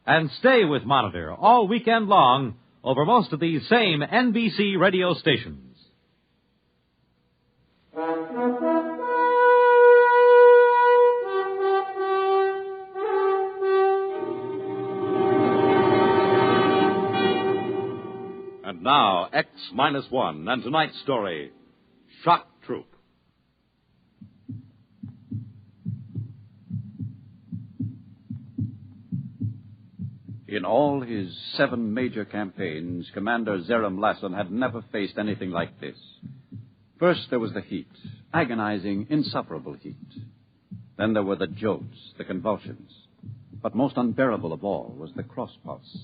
and stay with Monitor all weekend long over most of these same NBC radio stations. And now, X-1 and tonight's story, Shock Troop. In all his 7 major campaigns, Commander Zeram Lassen had never faced anything like this. First, there was the heat, agonizing, insufferable heat. Then there were the jolts, the convulsions. But most unbearable of all was the cross pulse,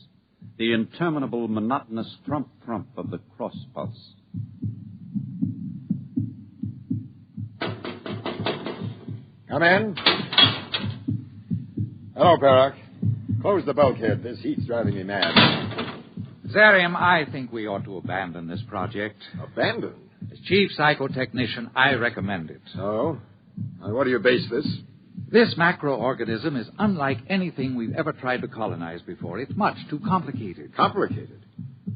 the interminable, monotonous thump-thump of the cross pulse. Come in. Hello, Perak. Close the bulkhead. This heat's driving me mad. Zeram, I think we ought to abandon this project. Abandon? As chief psychotechnician, I recommend it. Oh? On what do you base this? This macroorganism is unlike anything we've ever tried to colonize before. It's much too complicated. Complicated?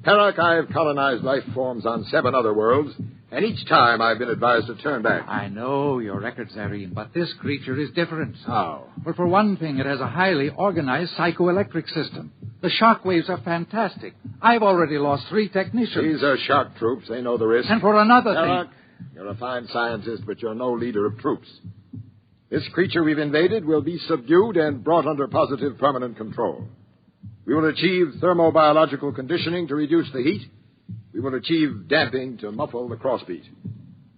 Perak, I have colonized life forms on 7 other worlds, and each time I've been advised to turn back. I know your record, Zeram, but this creature is different. How? Well, for one thing, it has a highly organized psychoelectric system. The shock waves are fantastic. I've already lost 3 technicians. These are shock troops. They know the risk. And for another Perak, thing... You're a fine scientist, but you're no leader of troops. This creature we've invaded will be subdued and brought under positive permanent control. We will achieve thermobiological conditioning to reduce the heat. We will achieve damping to muffle the crossbeat.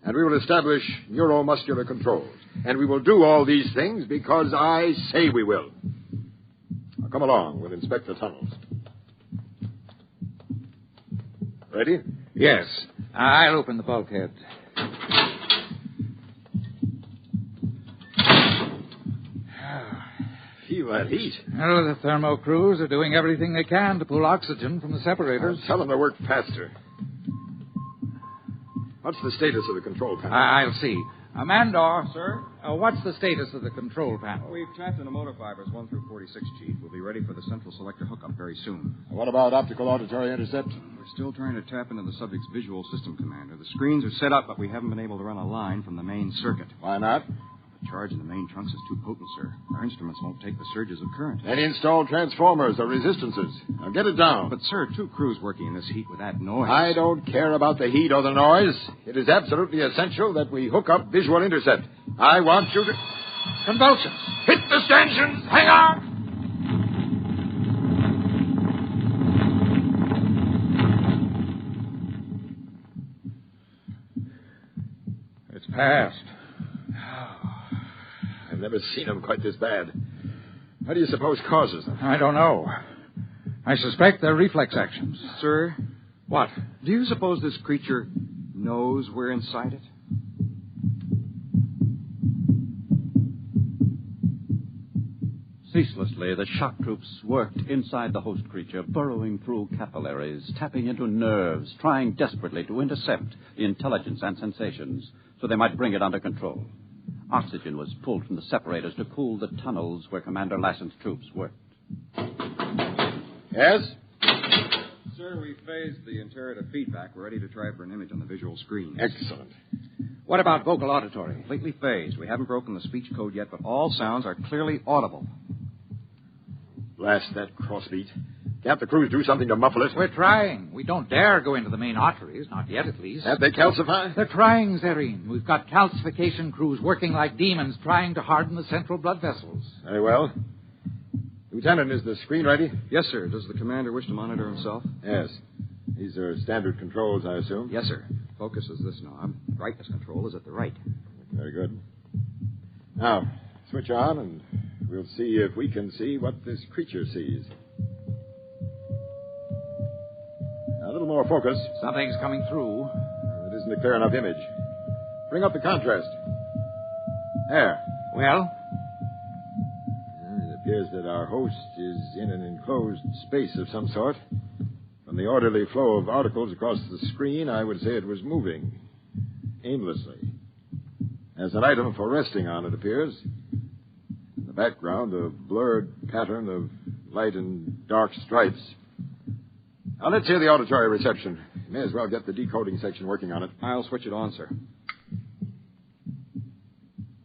And we will establish neuromuscular controls. And we will do all these things because I say we will. Now come along. We'll inspect the tunnels. Ready? Yes. I'll open the bulkhead. Feel that heat. Well, the thermo crews are doing everything they can to pull oxygen from the separators. Tell them to work faster. What's the status of the control panel? I'll see. Mandor. Sir? What's the status of the control panel? We've tapped into motor fibers 1 through 46, Chief. We'll be ready for the central selector hookup very soon. What about optical auditory intercept? We're still trying to tap into the subject's visual system, Commander. The screens are set up, but we haven't been able to run a line from the main circuit. Why not? The charge in the main trunks is too potent, sir. Our instruments won't take the surges of current. Then install transformers or resistances. Now get it down. But, sir, 2 crews working in this heat with that noise. I don't care about the heat or the noise. It is absolutely essential that we hook up visual intercept. I want you to... Convulsions. Hit the stanchions. Hang on. It's past. I've never seen them quite this bad. What do you suppose causes them? I don't know. I suspect they're reflex actions. Sir? What? Do you suppose this creature knows we're inside it? Ceaselessly, the shock troops worked inside the host creature, burrowing through capillaries, tapping into nerves, trying desperately to intercept the intelligence and sensations so they might bring it under control. Oxygen was pulled from the separators to cool the tunnels where Commander Lassen's troops worked. Yes? Sir, we phased the interior to feedback. We're ready to try for an image on the visual screen. Excellent. What about vocal auditory? Completely phased. We haven't broken the speech code yet, but all sounds are clearly audible. Blast that crossbeat. Can't the crews do something to muffle it? We're trying. We don't dare go into the main arteries, not yet at least. Have they calcified? They're trying, Zeram. We've got calcification crews working like demons trying to harden the central blood vessels. Very well. Lieutenant, is the screen ready? Yes, sir. Does the commander wish to monitor himself? Yes. These are standard controls, I assume? Yes, sir. Focus is this knob. Brightness control is at the right. Very good. Now, switch on and We'll see if we can see what this creature sees. A little more focus. Something's coming through. It isn't a clear enough image. Bring up the contrast. There. Well? It appears that our host is in an enclosed space of some sort. From the orderly flow of articles across the screen, I would say it was moving aimlessly. As an item for resting on, it appears. In the background, a blurred pattern of light and dark stripes. Now, let's hear the auditory reception. You may as well get the decoding section working on it. I'll switch it on, sir.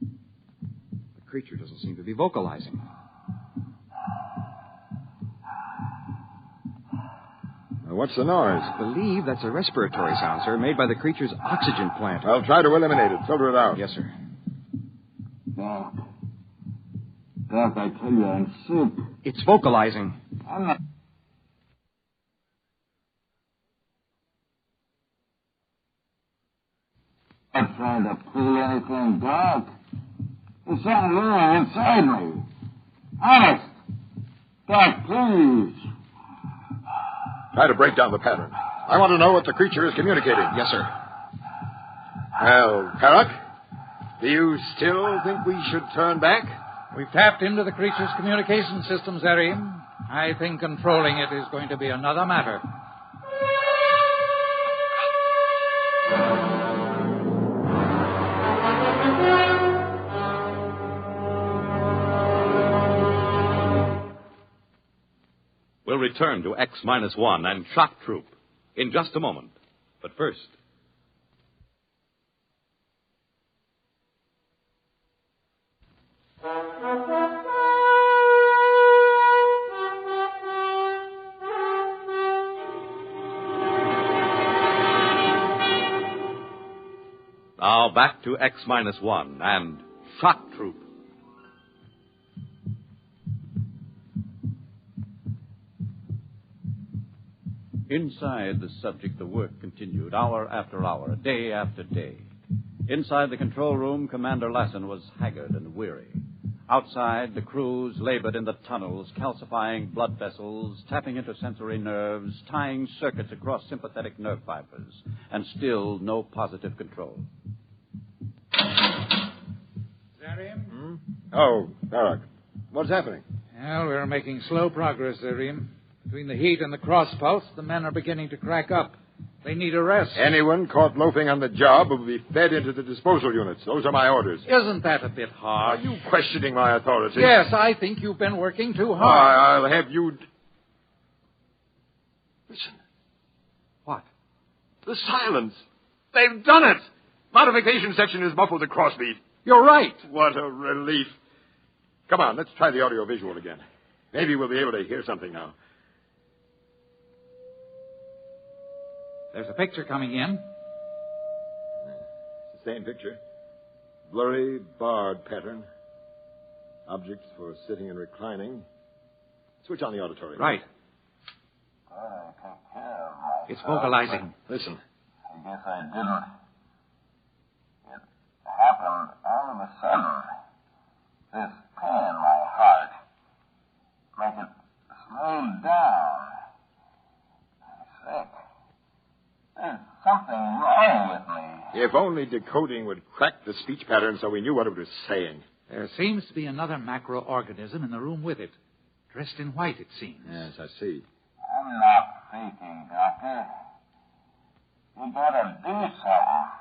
The creature doesn't seem to be vocalizing. Now, what's the noise? I believe that's a respiratory sound, sir, made by the creature's oxygen plant. I'll try to eliminate it. Filter it out. Yes, sir. Doc, I tell you, I'm sick. It's vocalizing. I'm not... I'm not trying to pull anything, Doc. There's something wrong inside me. Honest. Doc, please. Try to break down the pattern. I want to know what the creature is communicating. Yes, sir. Well, Perrock, do you still think we should turn back? We've tapped into the creature's communication system, Zerim. I think controlling it is going to be another matter. We'll return to X-1 and Shock Troop in just a moment. But first... Now back to X-1 and Shock Troop. Inside the subject, the work continued hour after hour, day after day. Inside the control room, Commander Lassen was haggard and weary. Outside, the crews labored in the tunnels, calcifying blood vessels, tapping into sensory nerves, tying circuits across sympathetic nerve fibers, and still no positive control. Zerim? Oh, Perrock. What's happening? Well, we're making slow progress, Zerim. Between the heat and the cross pulse, the men are beginning to crack up. They need a rest. Anyone caught loafing on the job will be fed into the disposal units. Those are my orders. Isn't that a bit harsh? Are you questioning my authority? Yes, I think you've been working too hard. I'll have you... Listen. What? The silence. They've done it. Modification section is muffled to crossbeat. You're right. What a relief. Come on, let's try the audio-visual again. Maybe we'll be able to hear something now. There's a picture coming in. It's the same picture. Blurry, barred pattern. Objects for sitting and reclining. Switch on the auditory. Right. It's vocalizing. Listen. I guess I didn't. It happened all of a sudden. This pain in my heart. Like it slowed down. I'm sick. There's something wrong with me. If only decoding would crack the speech pattern so we knew what it was saying. There seems to be another macroorganism in the room with it. Dressed in white, it seems. Yes, I see. I'm not faking, Doctor. You gotta do something.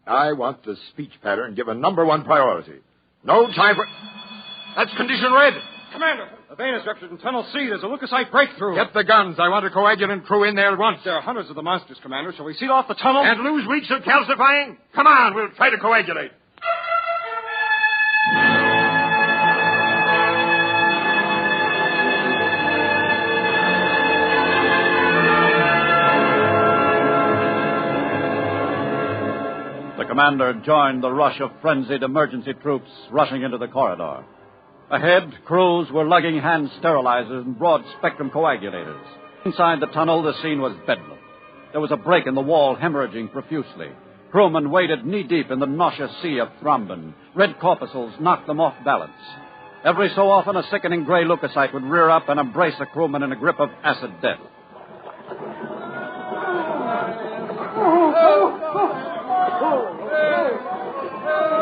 I want the speech pattern given number one priority. No time for... That's condition red. Commander, the Venus ruptured in Tunnel C. There's a leukocyte breakthrough. Get the guns. I want a coagulant crew in there at once. There are hundreds of the monsters, Commander. Shall we seal off the tunnel? And lose weeks of calcifying? Come on, we'll try to coagulate. The commander joined the rush of frenzied emergency troops rushing into the corridor. Ahead, crews were lugging hand sterilizers and broad-spectrum coagulators. Inside the tunnel, the scene was bedlam. There was a break in the wall, hemorrhaging profusely. Crewmen waded knee-deep in the nauseous sea of thrombin. Red corpuscles knocked them off balance. Every so often, a sickening gray leukocyte would rear up and embrace a crewman in a grip of acid death.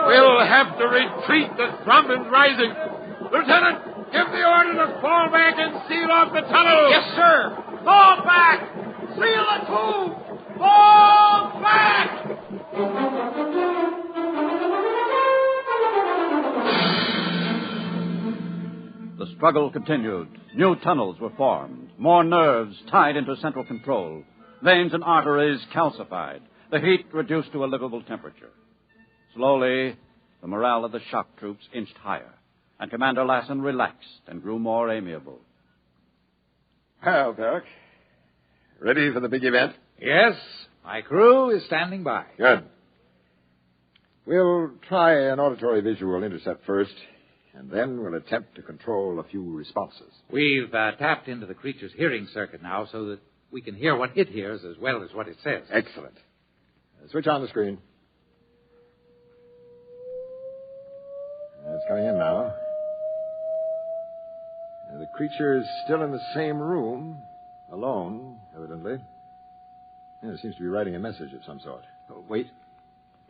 We'll have to retreat. The thrombin's rising. Lieutenant, give the order to fall back and seal off the tunnel. Yes, sir. Fall back. Seal the tube. Fall back. The struggle continued. New tunnels were formed. More nerves tied into central control. Veins and arteries calcified. The heat reduced to a livable temperature. Slowly, the morale of the shock troops inched higher, and Commander Lassen relaxed and grew more amiable. Well, Derek, ready for the big event? Yes, my crew is standing by. Good. We'll try an auditory visual intercept first, and then we'll attempt to control a few responses. We've tapped into the creature's hearing circuit now so that we can hear what it hears as well as what it says. Excellent. Switch on the screen. It's coming in now. The creature is still in the same room, alone, evidently. It seems to be writing a message of some sort. Oh, wait.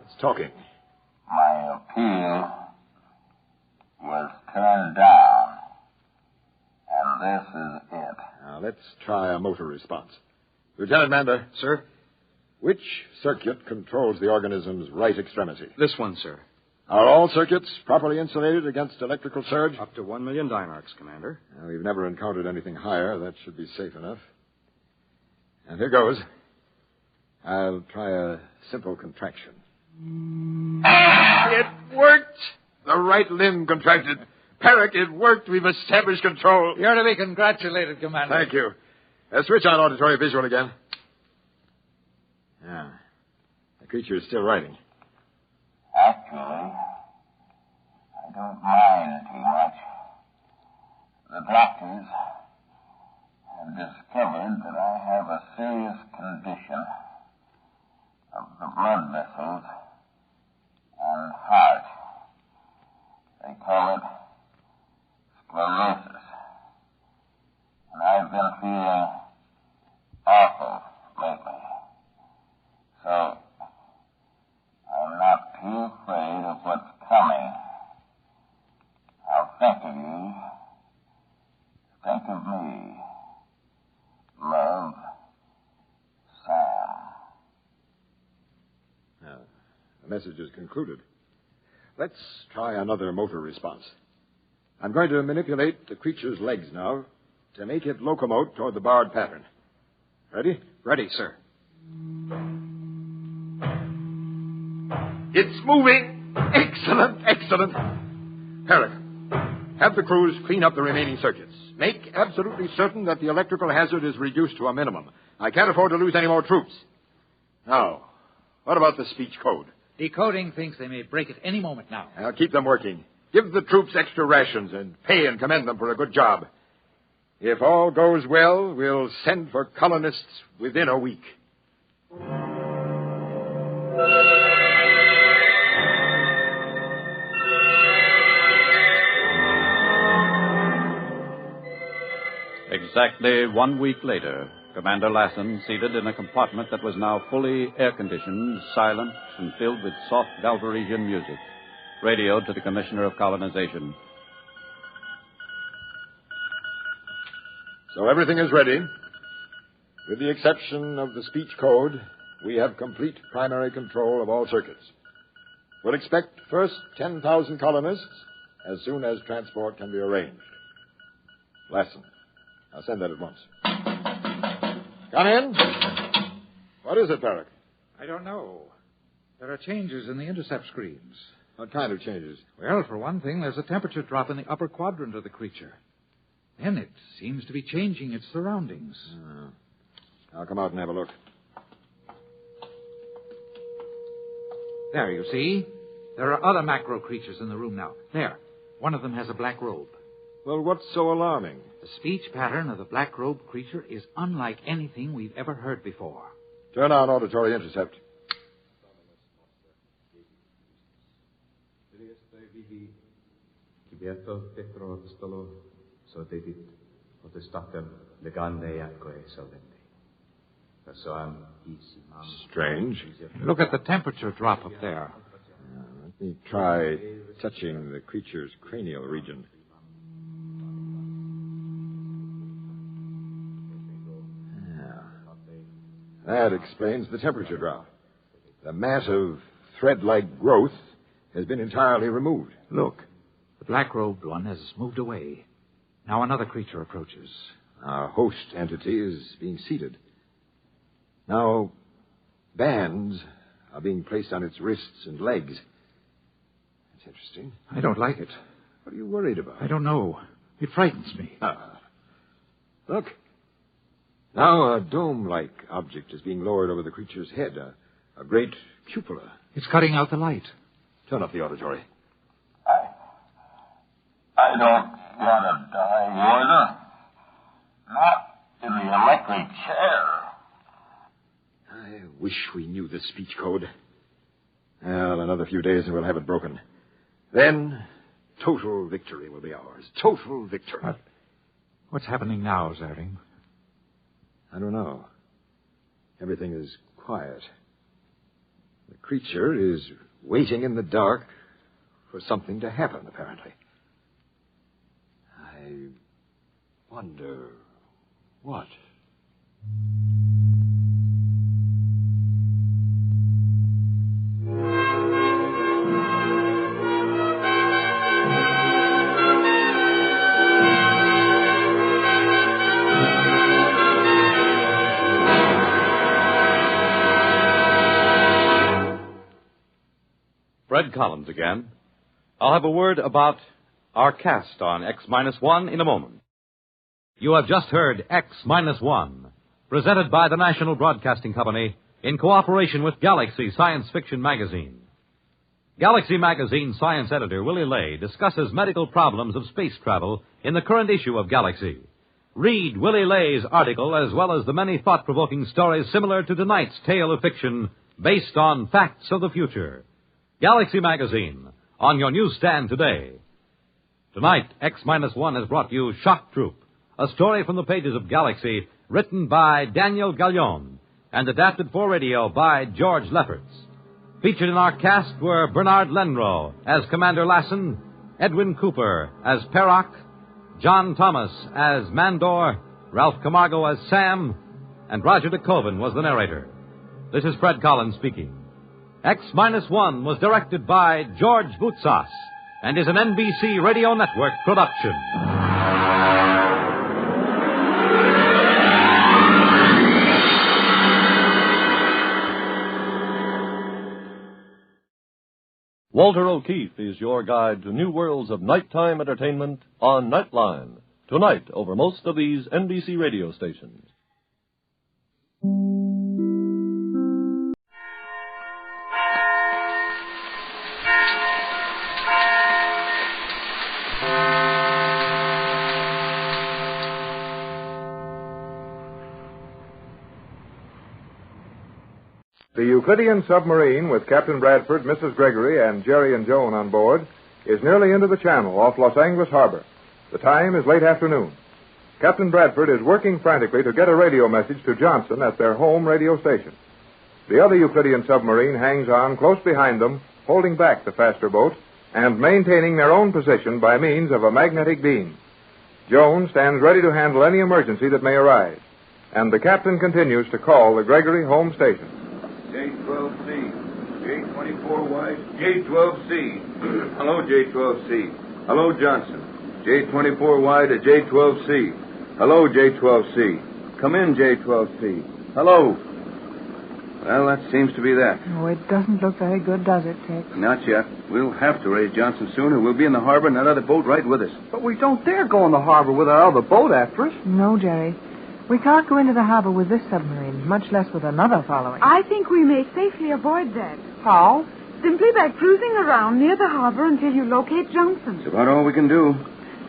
It's talking. My appeal was turned down, and this is it. Now, let's try a motor response. Lieutenant Mander. Sir? Which circuit controls the organism's right extremity? This one, sir. Are all circuits properly insulated against electrical surge? Up to 1 million dymarks, Commander. Well, we've never encountered anything higher. That should be safe enough. And here goes. I'll try a simple contraction. It worked! The right limb contracted. Perrick, it worked. We've established control. You're to be congratulated, Commander. Thank you. Switch on auditory visual again. Yeah. The creature is still writing. Actually, I don't mind too much. The doctors have discovered that I have a serious condition of the blood vessels and heart. They call it sclerosis. And I've been feeling awful lately. So I'm not too afraid of what's coming. I'll think of you. Think of me. Love, Sam. Now, the message is concluded. Let's try another motor response. I'm going to manipulate the creature's legs now to make it locomote toward the barred pattern. Ready? Ready, sir. It's moving. Excellent, excellent. Perrick, have the crews clean up the remaining circuits. Make absolutely certain that the electrical hazard is reduced to a minimum. I can't afford to lose any more troops. Now, what about the speech code? Decoding thinks they may break it any moment now. I'll keep them working. Give the troops extra rations and pay and commend them for a good job. If all goes well, we'll send for colonists within a week. Exactly 1 week later, Commander Lassen, seated in a compartment that was now fully air-conditioned, silent, and filled with soft Galvaresian music, radioed to the Commissioner of Colonization. So everything is ready. With the exception of the speech code, we have complete primary control of all circuits. We'll expect first 10,000 colonists as soon as transport can be arranged. Lassen, I'll send that at once. Come in. What is it, Perrick? I don't know. There are changes in the intercept screens. What kind of changes? Well, for one thing, there's a temperature drop in the upper quadrant of the creature. Then it seems to be changing its surroundings. I'll come out and have a look. There, you see? There are other macro creatures in the room now. There. One of them has a black robe. Well, what's so alarming? The speech pattern of the black robe creature is unlike anything we've ever heard before. Turn on auditory intercept. Vieto Petro Apostolo, so dedit, potestatem legande atque solvendi. Strange. Look at the temperature drop up there. Let me try touching the creature's cranial region. That explains the temperature drop. The massive thread-like growth has been entirely removed. Look, the black-robed one has moved away. Now another creature approaches. Our host entity is being seated. Now, bands are being placed on its wrists and legs. That's interesting. I don't like it. What are you worried about? I don't know. It frightens me. Look. Now a dome-like object is being lowered over the creature's head. A great cupola. It's cutting out the light. Turn up the auditory. I don't want to die, Warden. Not in the electric chair. I wish we knew the speech code. Well, another few days and we'll have it broken. Then, total victory will be ours. Total victory. What's happening now, Zaring? I don't know. Everything is quiet. The creature is waiting in the dark for something to happen, apparently. I wonder what. Fred Collins again. I'll have a word about our cast on X-1 in a moment. You have just heard X-1, presented by the National Broadcasting Company in cooperation with Galaxy Science Fiction Magazine. Galaxy Magazine science editor Willie Lay discusses medical problems of space travel in the current issue of Galaxy. Read Willie Lay's article as well as the many thought-provoking stories similar to tonight's tale of fiction based on facts of the future. Galaxy Magazine, on your newsstand today. Tonight, X-1 has brought you Shock Troop, a story from the pages of Galaxy, written by Daniel Gallion and adapted for radio by George Lefferts. Featured in our cast were Bernard Lenrow as Commander Lassen, Edwin Cooper as Perrock, John Thomas as Mandor, Ralph Camargo as Sam, and Roger DeKoven was the narrator. This is Fred Collins speaking. X-1 was directed by George Boutsas and is an NBC Radio Network production. Walter O'Keefe is your guide to new worlds of nighttime entertainment on Nightline, tonight over most of these NBC radio stations. The Euclidean submarine with Captain Bradford, Mrs. Gregory, and Jerry and Joan on board is nearly into the channel off Los Angeles Harbor. The time is late afternoon. Captain Bradford is working frantically to get a radio message to Johnson at their home radio station. The other Euclidean submarine hangs on close behind them, holding back the faster boat and maintaining their own position by means of a magnetic beam. Joan stands ready to handle any emergency that may arise, and the captain continues to call the Gregory home station. J-12C, J-24Y, J-12C. Hello, J-12C. Hello, Johnson. J-24Y to J-12C. Hello, J-12C. Come in, J-12C. Hello. Well, that seems to be that. Oh, it doesn't look very good, does it, Tex? Not yet. We'll have to raise Johnson soon, or we'll be in the harbor and that other boat right with us. But we don't dare go in the harbor with our other boat after us. No, Jerry. We can't go into the harbor with this submarine, much less with another following. I think we may safely avoid that. How? Simply by cruising around near the harbor until you locate Johnson. It's about all we can do.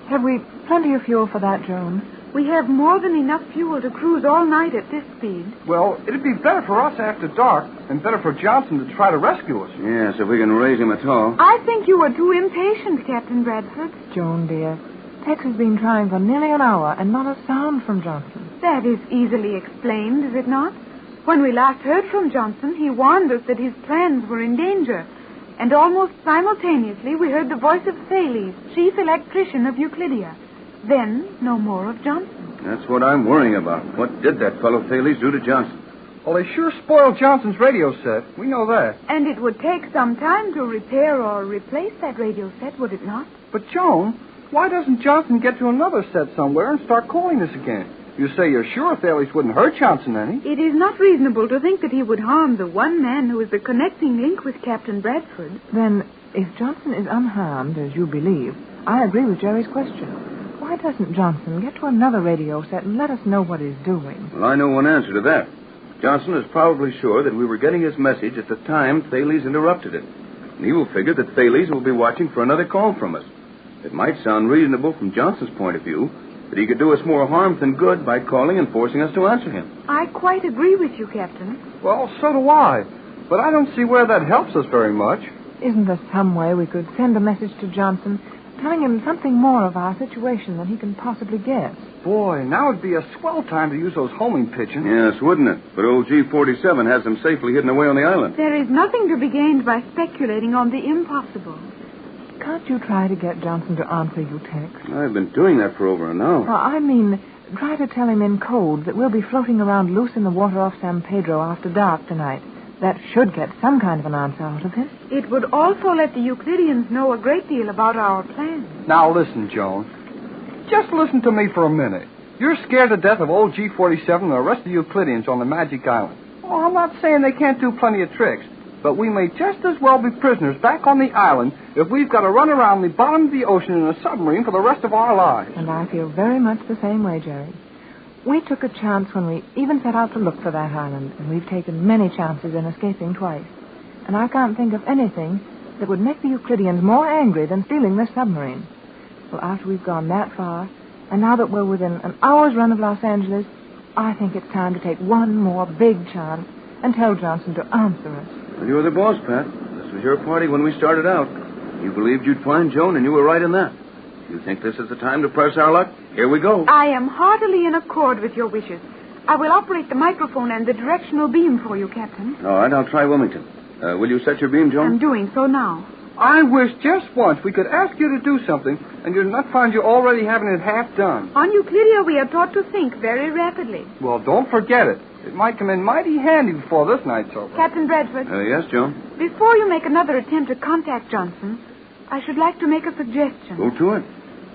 Have we plenty of fuel for that, Joan? We have more than enough fuel to cruise all night at this speed. Well, it'd be better for us after dark and better for Johnson to try to rescue us. Yes, if we can raise him at all. I think you are too impatient, Captain Bradford. Joan, dear, Tex has been trying for nearly an hour and not a sound from Johnson. That is easily explained, is it not? When we last heard from Johnson, he warned us that his plans were in danger. And almost simultaneously, we heard the voice of Thales, chief electrician of Euclidia. Then, no more of Johnson. That's what I'm worrying about. What did that fellow Thales do to Johnson? Well, they sure spoiled Johnson's radio set. We know that. And it would take some time to repair or replace that radio set, would it not? But, Joan, why doesn't Johnson get to another set somewhere and start calling us again? You say you're sure Thales wouldn't hurt Johnson any. It is not reasonable to think that he would harm the one man who is the connecting link with Captain Bradford. Then, if Johnson is unharmed, as you believe, I agree with Jerry's question. Why doesn't Johnson get to another radio set and let us know what he's doing? Well, I know one answer to that. Johnson is probably sure that we were getting his message at the time Thales interrupted it. And he will figure that Thales will be watching for another call from us. It might sound reasonable from Johnson's point of view that he could do us more harm than good by calling and forcing us to answer him. I quite agree with you, Captain. Well, so do I. But I don't see where that helps us very much. Isn't there some way we could send a message to Johnson telling him something more of our situation than he can possibly guess? Boy, now would be a swell time to use those homing pigeons. Yes, wouldn't it? But old G-47 has them safely hidden away on the island. There is nothing to be gained by speculating on the impossible. Can't you try to get Johnson to answer you, Tex? I've been doing that for over an hour. Well, I mean, try to tell him in code that we'll be floating around loose in the water off San Pedro after dark tonight. That should get some kind of an answer out of him. It would also let the Euclideans know a great deal about our plans. Now listen, Joan. Just listen to me for a minute. You're scared to death of old G-47 and the rest of the Euclideans on the Magic Island. Oh, I'm not saying they can't do plenty of tricks, but we may just as well be prisoners back on the island if we've got to run around the bottom of the ocean in a submarine for the rest of our lives. And I feel very much the same way, Jerry. We took a chance when we even set out to look for that island, and we've taken many chances in escaping twice. And I can't think of anything that would make the Euclideans more angry than stealing this submarine. Well, after we've gone that far, and now that we're within an hour's run of Los Angeles, I think it's time to take one more big chance and tell Johnson to answer us. Well, you were the boss, Pat. This was your party when we started out. You believed you'd find Joan, and you were right in that. You think this is the time to press our luck? Here we go. I am heartily in accord with your wishes. I will operate the microphone and the directional beam for you, Captain. All right, I'll try Wilmington. Will you set your beam, Joan? I'm doing so now. I wish just once we could ask you to do something and you'd not find you already having it half done. On Euclidia, we are taught to think very rapidly. Well, don't forget it. It might come in mighty handy before this night's over. Captain Bradford. Yes, Joan? Before you make another attempt to contact Johnson, I should like to make a suggestion. Go to it.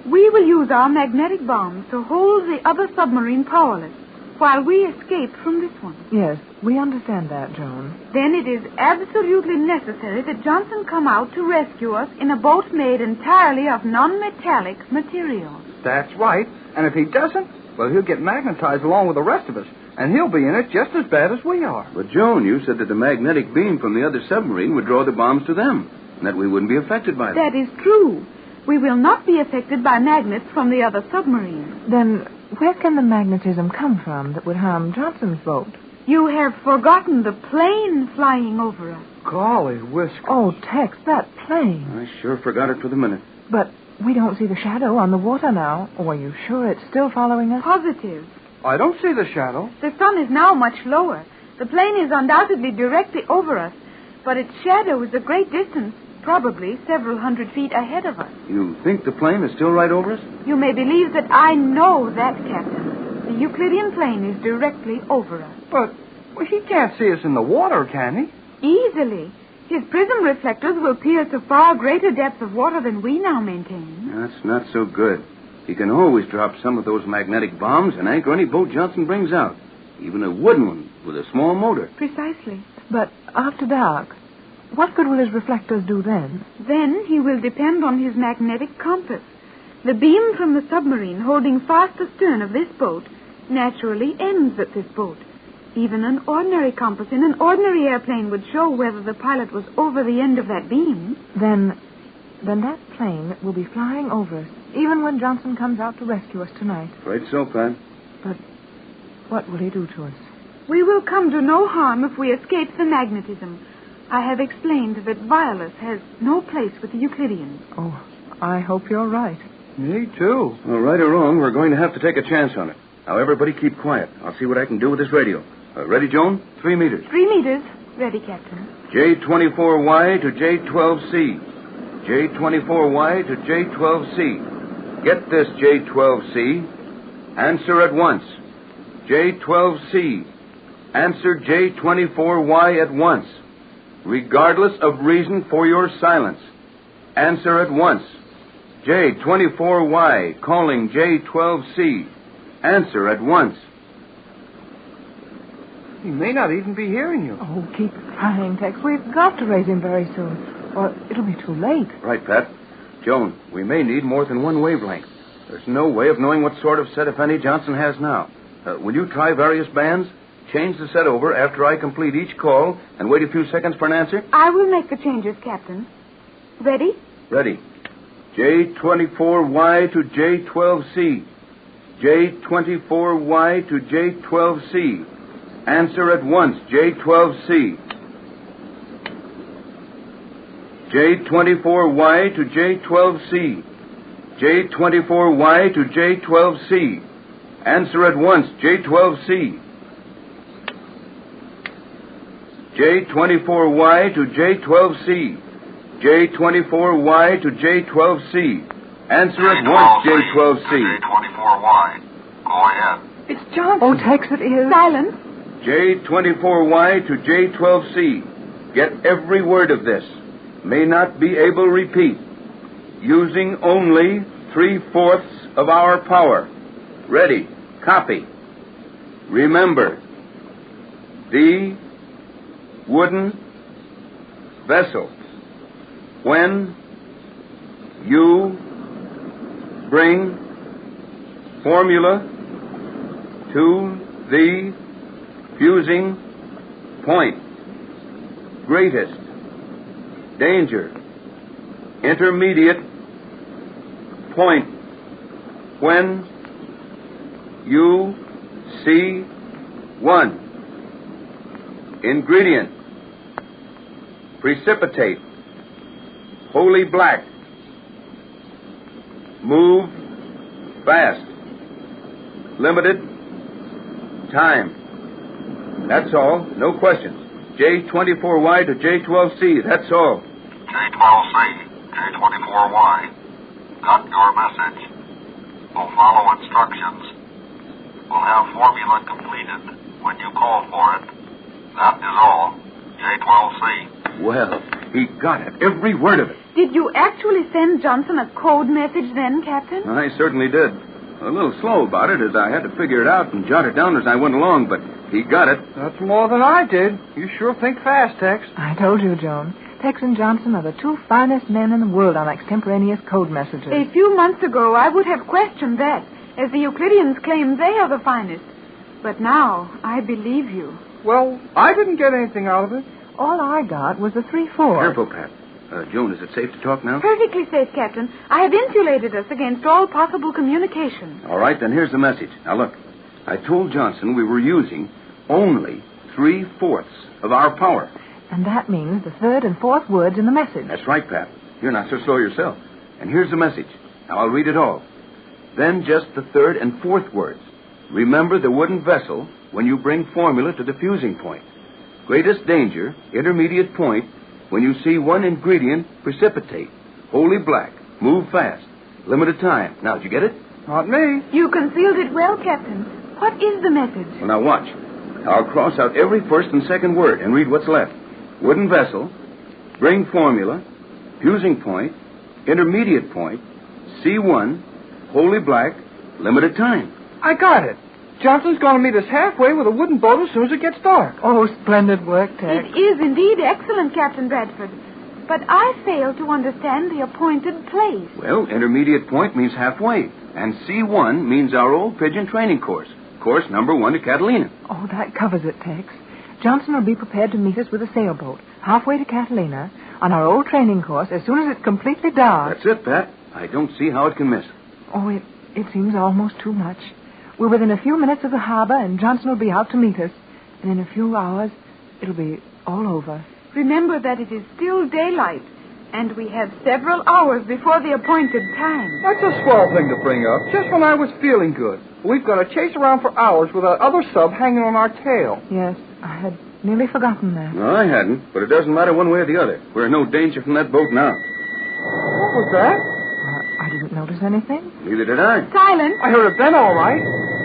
We will use our magnetic bombs to hold the other submarine powerless while we escape from this one. Yes, we understand that, Joan. Then it is absolutely necessary that Johnson come out to rescue us in a boat made entirely of non-metallic materials. That's right. And if he doesn't, well, he'll get magnetized along with the rest of us, and he'll be in it just as bad as we are. But, Joan, you said that the magnetic beam from the other submarine would draw the bombs to them, and that we wouldn't be affected by them. That is true. We will not be affected by magnets from the other submarine. Then where can the magnetism come from that would harm Johnson's boat? You have forgotten the plane flying over us. Golly whiskers. Oh, Tex, that plane. I sure forgot it for the minute. But we don't see the shadow on the water now. Oh, are you sure it's still following us? Positive. I don't see the shadow. The sun is now much lower. The plane is undoubtedly directly over us, but its shadow is a great distance. Probably several hundred feet ahead of us. You think the plane is still right over us? You may believe that I know that, Captain. The Euclidean plane is directly over us. But he can't see us in the water, can he? Easily. His prism reflectors will pierce a far greater depth of water than we now maintain. That's not so good. He can always drop some of those magnetic bombs and anchor any boat Johnson brings out, even a wooden one with a small motor. Precisely. But after dark, what good will his reflectors do then? Then he will depend on his magnetic compass. The beam from the submarine holding fast astern of this boat naturally ends at this boat. Even an ordinary compass in an ordinary airplane would show whether the pilot was over the end of that beam. Then that plane will be flying over us even when Johnson comes out to rescue us tonight. Afraid so, Pat. But what will he do to us? We will come to no harm if we escape the magnetism. I have explained that Violus has no place with the Euclideans. Oh, I hope you're right. Me too. Well, right or wrong, we're going to have to take a chance on it. Now, everybody keep quiet. I'll see what I can do with this radio. Ready, Joan? 3 meters. 3 meters. Ready, Captain. J24Y to J12C. J24Y to J12C. Get this, J12C. Answer at once. J12C. Answer J24Y at once. Regardless of reason for your silence. Answer at once. J24Y calling J12C. Answer at once. He may not even be hearing you. Oh, keep trying, Tex. We've got to raise him very soon, or it'll be too late. Right, Pat. Joan, we may need more than one wavelength. There's no way of knowing what sort of set, if any, Johnson has now. Will you try various bands? Change the set over after I complete each call and wait a few seconds for an answer? I will make the changes, Captain. Ready? Ready. J24Y to J12C. J24Y to J12C. Answer at once, J12C. J24Y to J12C. J24Y to J12C. Answer at once, J12C. J24Y to J12C. J24Y to J12C. Answer at once, J12C. J24Y. Go ahead. It's Johnson. Oh, Tex, it is. Silence. J24Y to J12C. Get every word of this. May not be able to repeat. Using only 3/4 of our power. Ready. Copy. Remember. The wooden vessel. When you bring formula to the fusing point. Greatest danger. Intermediate point. When you see one. Ingredient. Precipitate. Wholly black. Move fast. Limited time. That's all. No questions. J24Y to J12C. That's all. J12C, J24Y. Got your message. We'll follow instructions. We'll have formula completed when you call for it. That is all. J12C. Well, he got it. Every word of it. Did you actually send Johnson a code message then, Captain? I certainly did. A little slow about it, as I had to figure it out and jot it down as I went along, but he got it. That's more than I did. You sure think fast, Tex. I told you, Joan. Tex and Johnson are the 2 finest men in the world on extemporaneous code messages. A few months ago, I would have questioned that, as the Euclideans claim they are the finest. But now, I believe you. Well, I didn't get anything out of it. All I got was a 3/4. Careful, Pat. Joan, is it safe to talk now? Perfectly safe, Captain. I have insulated us against all possible communication. All right, then here's the message. Now, look. I told Johnson we were using only 3/4 of our power. And that means the 3rd and 4th words in the message. That's right, Pat. You're not so slow yourself. And here's the message. Now, I'll read it all. Then just the 3rd and 4th words. Remember the wooden vessel when you bring formula to the fusing point. Greatest danger, intermediate point, when you see one ingredient precipitate. Wholly black. Move fast. Limited time. Now, did you get it? Not me. You concealed it well, Captain. What is the message? Well, now watch. I'll cross out every first and second word and read what's left. Wooden vessel, bring formula, fusing point, intermediate point, C1, wholly black, limited time. I got it. Johnson's going to meet us halfway with a wooden boat as soon as it gets dark. Oh, splendid work, Tex. It is indeed excellent, Captain Bradford. But I fail to understand the appointed place. Well, intermediate point means halfway, and C1 means our old pigeon training course. Course number 1 to Catalina. Oh, that covers it, Tex. Johnson will be prepared to meet us with a sailboat halfway to Catalina on our old training course as soon as it's completely dark. That's it, Pat. I don't see how it can miss. Oh, it seems almost too much. We're within a few minutes of the harbor, and Johnson will be out to meet us. And in a few hours, it'll be all over. Remember that it is still daylight, and we have several hours before the appointed time. That's a swell thing to bring up, just when I was feeling good. We've got to chase around for hours with that other sub hanging on our tail. Yes, I had nearly forgotten that. No, I hadn't, but it doesn't matter one way or the other. We're in no danger from that boat now. What was that? I didn't notice anything. Neither did I. Silence. I heard it then, all right.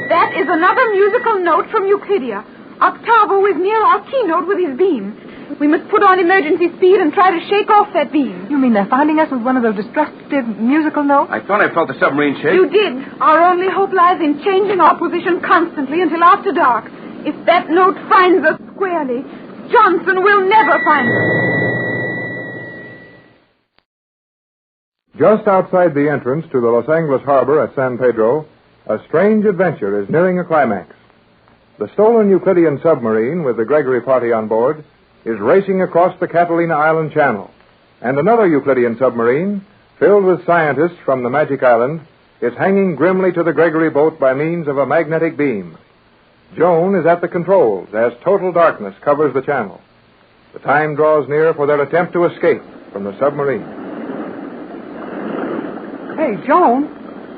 That is another musical note from Euclidia. Octavo is near our keynote with his beam. We must put on emergency speed and try to shake off that beam. You mean they're finding us with one of those destructive musical notes? I thought I felt the submarine shake. You did. Our only hope lies in changing our position constantly until after dark. If that note finds us squarely, Johnson will never find us. Just outside the entrance to the Los Angeles harbor at San Pedro, a strange adventure is nearing a climax. The stolen Euclidean submarine with the Gregory party on board is racing across the Catalina Island Channel, and another Euclidean submarine, filled with scientists from the Magic Island, is hanging grimly to the Gregory boat by means of a magnetic beam. Joan is at the controls as total darkness covers the channel. The time draws near for their attempt to escape from the submarine. Hey, Joan,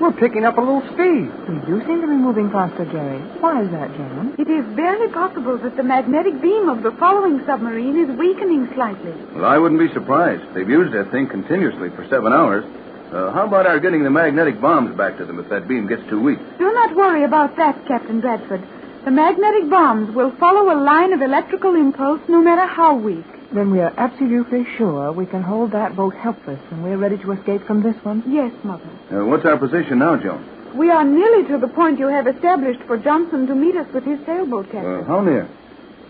we're picking up a little speed. We do seem to be moving faster, Jerry. Why is that, Joan? It is barely possible that the magnetic beam of the following submarine is weakening slightly. Well, I wouldn't be surprised. They've used that thing continuously for 7 hours. How about our getting the magnetic bombs back to them if that beam gets too weak? Do not worry about that, Captain Bradford. The magnetic bombs will follow a line of electrical impulse no matter how weak. Then we are absolutely sure we can hold that boat helpless, and we're ready to escape from this one? Yes, Mother. What's our position now, Joan? We are nearly to the point you have established for Johnson to meet us with his sailboat, Captain. How near?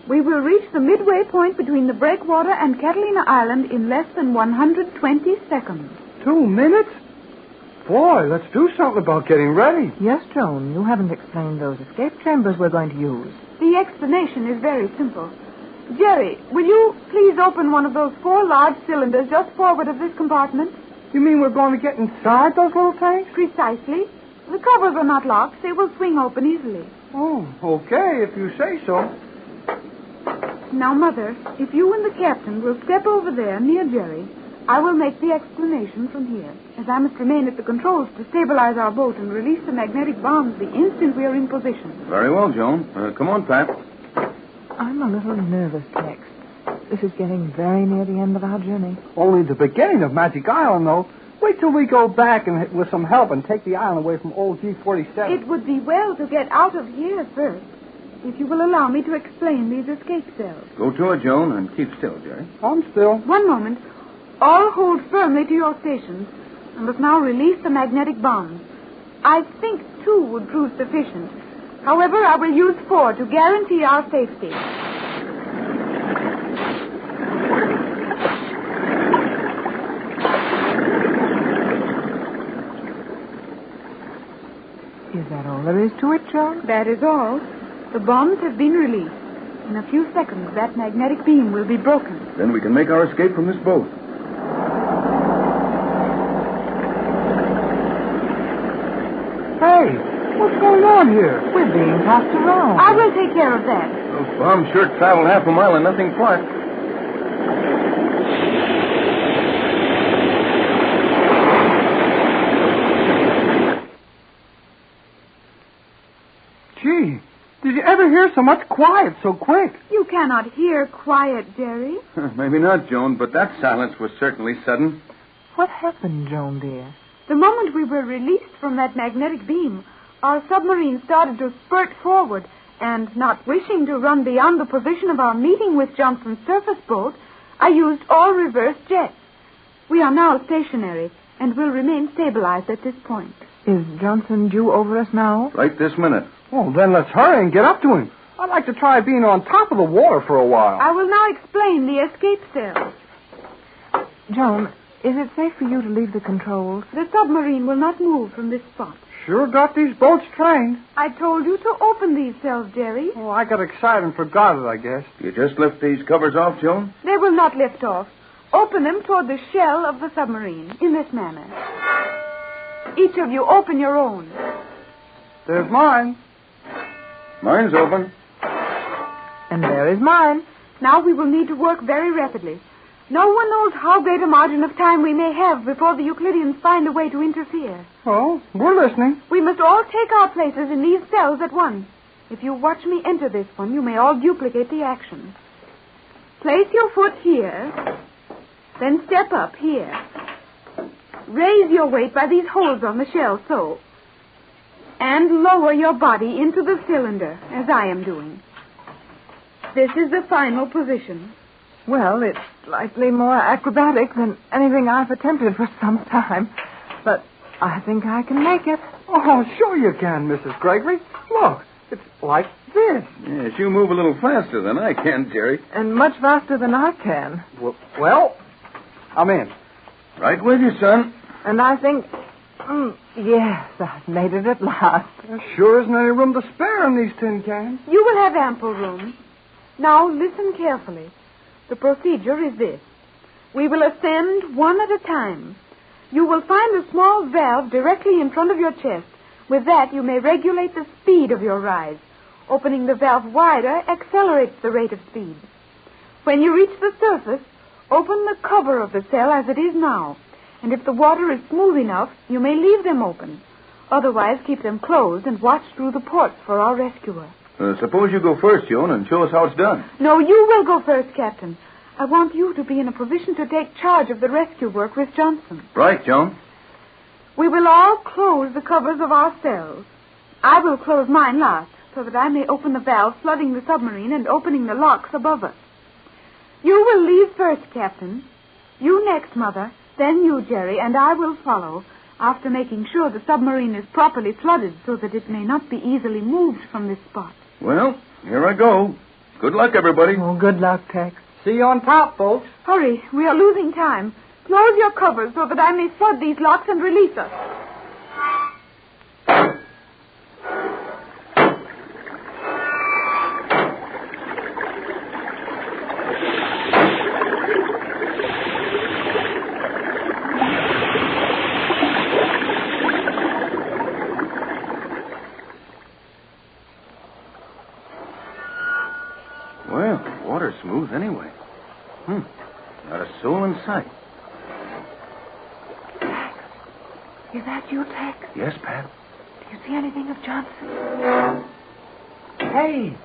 We will reach the midway point between the breakwater and Catalina Island in less than 120 seconds. 2 minutes? Boy, let's do something about getting ready. Yes, Joan. You haven't explained those escape chambers we're going to use. The explanation is very simple. Jerry, will you please open one of those 4 large cylinders just forward of this compartment? You mean we're going to get inside those little tanks? Precisely. The covers are not locked. They will swing open easily. Oh, okay, if you say so. Now, Mother, if you and the captain will step over there near Jerry, I will make the explanation from here, as I must remain at the controls to stabilize our boat and release the magnetic bombs the instant we are in position. Very well, Joan. Come on, Pat. I'm a little nervous, Tex. This is getting very near the end of our journey. Only the beginning of Magic Island, though. Wait till we go back and with some help and take the island away from old G47. It would be well to get out of here first, if you will allow me to explain these escape cells. Go to it, Joan, and keep still, Jerry. I'm still. One moment. All hold firmly to your stations, and must now release the magnetic bombs. I think 2 would prove sufficient. However, I will use 4 to guarantee our safety. Is that all there is to it, Joan? That is all. The bombs have been released. In a few seconds, that magnetic beam will be broken. Then we can make our escape from this boat. Hey, what's going on here? We're being tossed around. I will take care of that. Those bombs sure traveled half a mile and nothing but. Gee, did you ever hear so much quiet so quick? You cannot hear quiet, Jerry. Maybe not, Joan, but that silence was certainly sudden. What happened, Joan, dear? The moment we were released from that magnetic beam, our submarine started to spurt forward, and not wishing to run beyond the position of our meeting with Johnson's surface boat, I used all reverse jets. We are now stationary and will remain stabilized at this point. Is Johnson due over us now? Right this minute. Well, then let's hurry and get up to him. I'd like to try being on top of the water for a while. I will now explain the escape cells. Joan, is it safe for you to leave the controls? The submarine will not move from this spot. Sure got these boats trained. I told you to open these cells, Jerry. Oh, I got excited and forgot it, I guess. You just lift these covers off, Joan? They will not lift off. Open them toward the shell of the submarine in this manner. Each of you open your own. There's mine. Mine's open. And there is mine. Now we will need to work very rapidly. No one knows how great a margin of time we may have before the Euclideans find a way to interfere. Oh, we're listening. We must all take our places in these cells at once. If you watch me enter this one, you may all duplicate the action. Place your foot here, then step up here. Raise your weight by these holes on the shell, so. And lower your body into the cylinder, as I am doing. This is the final position. Well, it's slightly more acrobatic than anything I've attempted for some time. But I think I can make it. Oh, sure you can, Mrs. Gregory. Look, it's like this. Yes, you move a little faster than I can, Jerry. And much faster than I can. Well, I'm in. Right with you, son. And I think, yes, I've made it at last. There sure isn't any room to spare in these tin cans. You will have ample room. Now, listen carefully. The procedure is this. We will ascend one at a time. You will find a small valve directly in front of your chest. With that, you may regulate the speed of your rise. Opening the valve wider accelerates the rate of speed. When you reach the surface, open the cover of the cell as it is now. And if the water is smooth enough, you may leave them open. Otherwise, keep them closed and watch through the ports for our rescuer. Suppose you go first, Joan, and show us how it's done. No, you will go first, Captain. I want you to be in a position to take charge of the rescue work with Johnson. Right, Joan. We will all close the covers of our cells. I will close mine last, so that I may open the valve flooding the submarine and opening the locks above us. You will leave first, Captain. You next, Mother. Then you, Jerry, and I will follow, after making sure the submarine is properly flooded so that it may not be easily moved from this spot. Well, here I go. Good luck, everybody. Oh, good luck, Tex. See you on top, folks. Hurry, we are losing time. Close your covers so that I may flood these locks and release us. Well, the water's smooth anyway. Not a soul in sight. Is that you, Tex? Yes, Pat. Do you see anything of Johnson? Hey,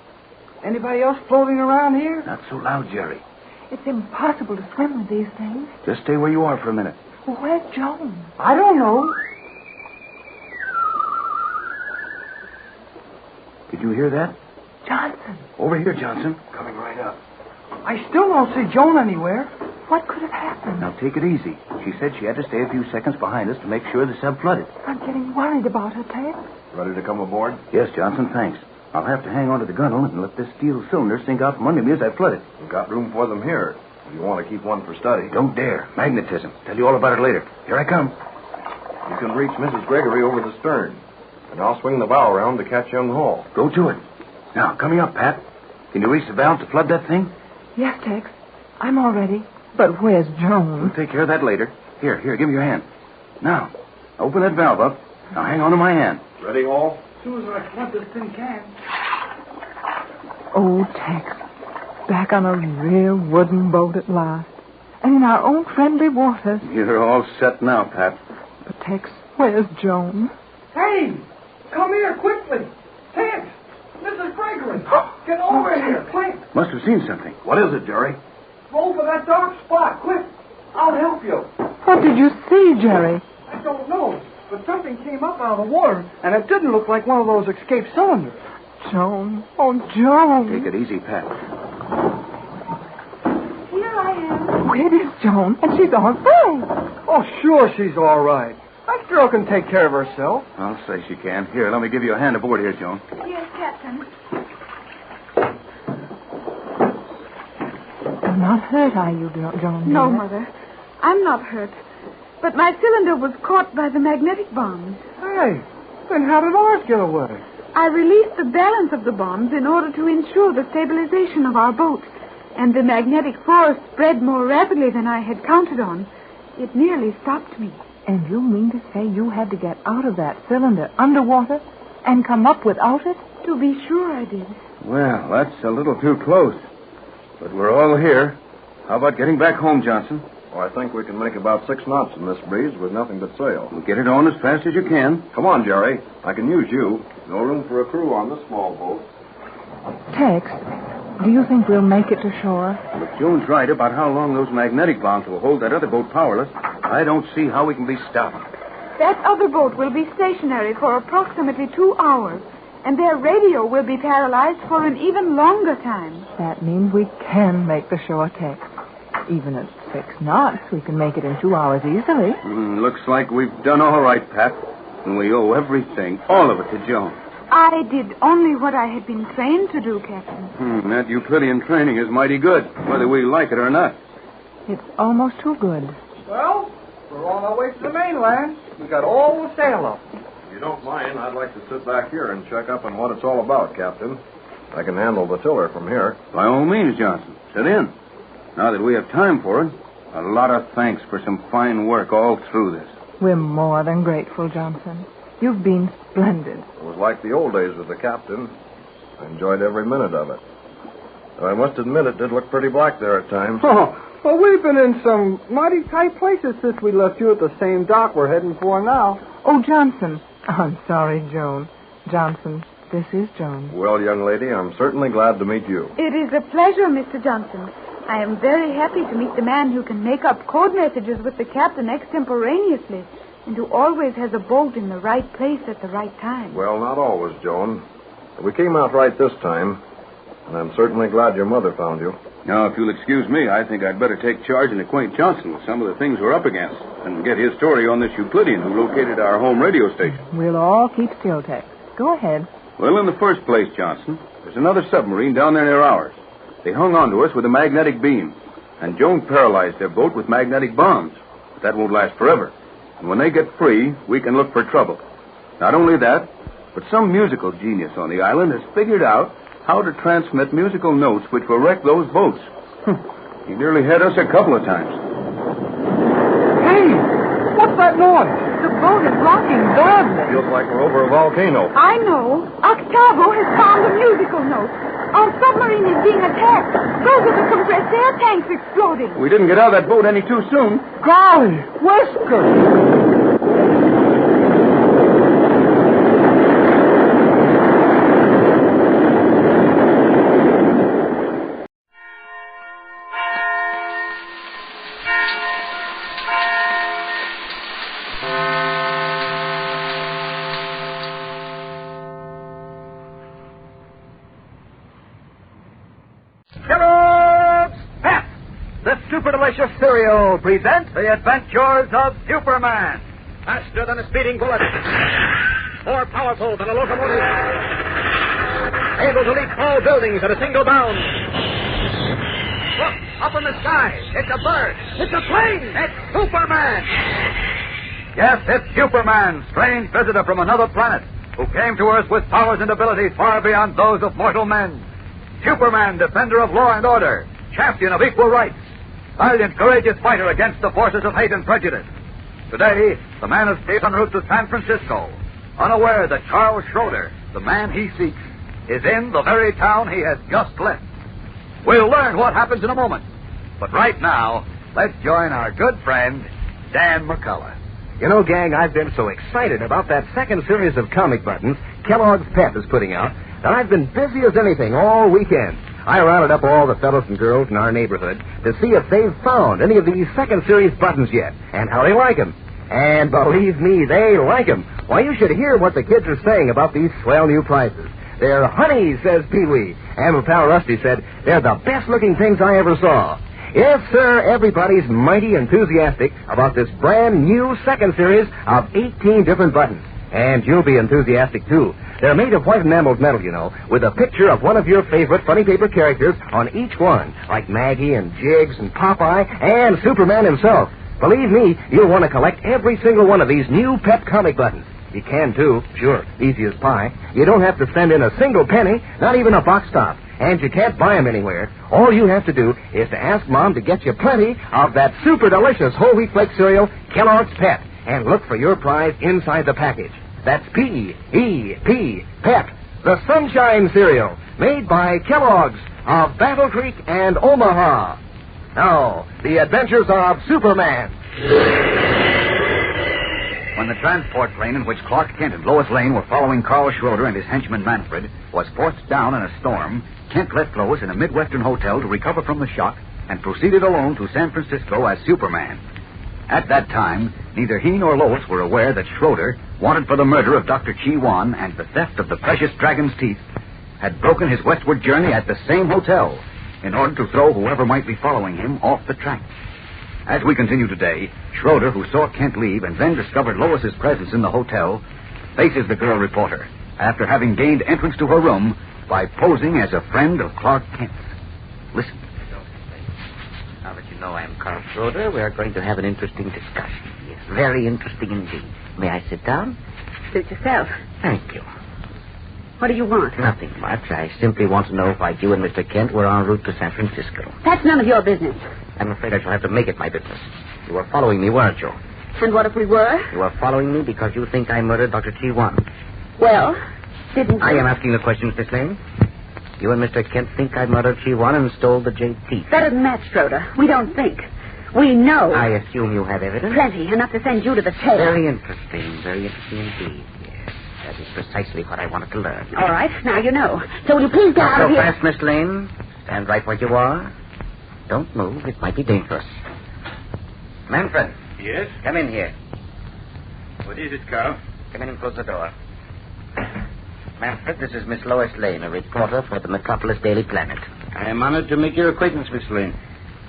anybody else floating around here? Not so loud, Jerry. It's impossible to swim with these things. Just stay where you are for a minute. Well, where's Joan? I don't know. Did you hear that? Johnson. Over here, Johnson. Coming right up. I still don't see Joan anywhere. What could have happened? Now, take it easy. She said she had to stay a few seconds behind us to make sure the sub flooded. I'm getting worried about her, Tex. Ready to come aboard? Yes, Johnson, thanks. I'll have to hang onto the gunwale and let this steel cylinder sink out from under me as I flood it. We've got room for them here. If you want to keep one for study. Don't dare. Magnetism. Tell you all about it later. Here I come. You can reach Mrs. Gregory over the stern. And I'll swing the bow around to catch young Hall. Go to it. Now, coming up, Pat. Can you reach the valve to flood that thing? Yes, Tex. I'm all ready. But where's Joan? We'll take care of that later. Here, give me your hand. Now, open that valve up. Now, hang on to my hand. Ready, Hall? As soon as I flood this tin can. Oh, Tex. Back on a real wooden boat at last. And in our own friendly waters. You're all set now, Pat. But, Tex, where's Joan? Hey, come here quickly. Tex, Mrs. Gregory, get over here, quick. Must have seen something. What is it, Jerry? Go for that dark spot, quick. I'll help you. What did you see, Jerry? I don't know, but something came up out of the water, and it didn't look like one of those escape cylinders. Joan. Oh, Joan. Take it easy, Pat. Here I am. Where is Joan? And she's all right. Oh, sure she's all right. That girl can take care of herself. I'll say she can. Here, let me give you a hand aboard here, Joan. Yes, Captain. You're not hurt, are you, Joan? No, Mother. I'm not hurt. But my cylinder was caught by the magnetic bombs. Hey, then how did ours get away? I released the balance of the bombs in order to ensure the stabilization of our boat. And the magnetic force spread more rapidly than I had counted on. It nearly stopped me. And you mean to say you had to get out of that cylinder underwater and come up without it? To be sure I did. Well, that's a little too close. But we're all here. How about getting back home, Johnson? Well, I think we can make about 6 knots in this breeze with nothing but sail. Well, get it on as fast as you can. Come on, Jerry. I can use you. No room for a crew on this small boat. Tex, do you think we'll make it to shore? Well, if Joan's right about how long those magnetic bombs will hold that other boat powerless, I don't see how we can be stopped. That other boat will be stationary for approximately 2 hours, and their radio will be paralyzed for an even longer time. That means we can make the shore, Tex. Even at 6 knots, we can make it in 2 hours easily. Looks like we've done all right, Pat. And we owe everything, all of it, to Joan. I did only what I had been trained to do, Captain. That Euclidean training is mighty good, whether we like it or not. It's almost too good. Well, we're on our way to the mainland. We got all the sail up. If you don't mind, I'd like to sit back here and check up on what it's all about, Captain. I can handle the tiller from here. By all means, Johnson. Sit in. Now that we have time for it, a lot of thanks for some fine work all through this. We're more than grateful, Johnson. You've been splendid. It was like the old days with the captain. I enjoyed every minute of it. Though I must admit it did look pretty black there at times. Oh, well, we've been in some mighty tight places since we left you at the same dock we're heading for now. Oh, Johnson. I'm sorry, Joan. Johnson, this is Joan. Well, young lady, I'm certainly glad to meet you. It is a pleasure, Mr. Johnson. I am very happy to meet the man who can make up code messages with the captain extemporaneously and who always has a boat in the right place at the right time. Well, not always, Joan. We came out right this time, and I'm certainly glad your mother found you. Now, if you'll excuse me, I think I'd better take charge and acquaint Johnson with some of the things we're up against and get his story on this Euclidean who located our home radio station. We'll all keep still, Tex. Go ahead. Well, in the first place, Johnson, there's another submarine down there near ours. They hung on to us with a magnetic beam, and Joan paralyzed their boat with magnetic bombs. But that won't last forever. And when they get free, we can look for trouble. Not only that, but some musical genius on the island has figured out how to transmit musical notes which will wreck those boats. He nearly had us a couple of times. Hey, what's that noise? The boat is rocking badly. Feels like we're over a volcano. I know. Octavo has found a musical note. Our submarine is being attacked. Those are the compressed air tanks exploding. We didn't get out of that boat any too soon. Golly, Whiskers! Kellogg's Pep, the super delicious cereal, presents the adventures of Superman. Faster than a speeding bullet, more powerful than a locomotive, able to leap tall buildings at a single bound. Look, up in the sky, it's a bird, it's a plane, it's Superman. Yes, it's Superman, strange visitor from another planet, who came to Earth with powers and abilities far beyond those of mortal men. Superman, defender of law and order, champion of equal rights, valiant, courageous fighter against the forces of hate and prejudice. Today, the man escapes en route to San Francisco, unaware that Charles Schroeder, the man he seeks, is in the very town he has just left. We'll learn what happens in a moment. But right now, let's join our good friend, Dan McCullough. You know, gang, I've been so excited about that second series of comic buttons Kellogg's Pep is putting out that I've been busy as anything all weekend. I rounded up all the fellows and girls in our neighborhood to see if they've found any of these second series buttons yet and how they like them. And believe me, they like them. Why, you should hear what the kids are saying about these swell new prices. They're honeys, says Pee-wee. And my pal Rusty said they're the best-looking things I ever saw. Yes, sir, everybody's mighty enthusiastic about this brand new second series of 18 different buttons. And you'll be enthusiastic, too. They're made of white enameled metal, you know, with a picture of one of your favorite funny paper characters on each one, like Maggie and Jiggs and Popeye and Superman himself. Believe me, you'll want to collect every single one of these new Pep comic buttons. You can, too. Sure, easy as pie. You don't have to send in a single penny, not even a box top. And you can't buy them anywhere. All you have to do is to ask Mom to get you plenty of that super delicious whole wheat flake cereal, Kellogg's Pep. and look for your prize inside the package. That's P-E-P, Pep, the Sunshine Cereal, made by Kellogg's of Battle Creek and Omaha. Now, the adventures of Superman. When the transport plane in which Clark Kent and Lois Lane were following Carl Schroeder and his henchman Manfred was forced down in a storm, Kent left Lois in a Midwestern hotel to recover from the shock and proceeded alone to San Francisco as Superman. At that time, neither he nor Lois were aware that Schroeder, wanted for the murder of Dr. Chi Wan and the theft of the precious dragon's teeth, had broken his westward journey at the same hotel in order to throw whoever might be following him off the track. As we continue today, Schroeder, who saw Kent leave and then discovered Lois's presence in the hotel, faces the girl reporter after having gained entrance to her room by posing as a friend of Clark Kent's. Listen. Now that you know I'm Carl Schroeder, we are going to have an interesting discussion. Yes, very interesting indeed. May I sit down? Suit yourself. Thank you. What do you want? Nothing much. I simply want to know why you and Mr. Kent were en route to San Francisco. That's none of your business. I'm afraid I shall have to make it my business. You were following me, weren't you? And what if we were? You were following me because you think I murdered Dr. Chi Wan. Well, didn't you? I am asking the questions, Miss Lane. You and Mr. Kent think I murdered Chi Wan and stole the jade teeth. Better than that, Schroeder. We don't think. We know. I assume you have evidence? Plenty. Enough to send you to the tail. Very interesting. Very interesting indeed. Yes, that is precisely what I wanted to learn. All right. Now you know. So will you please get out of so here? Fast, Miss Lane. Stand right where you are. Don't move. It might be dangerous. Manfred. Yes? Come in here. What is it, Carl? Come in and close the door. Manfred, this is Miss Lois Lane, a reporter for the Metropolis Daily Planet. I am honored to make your acquaintance, Miss Lane.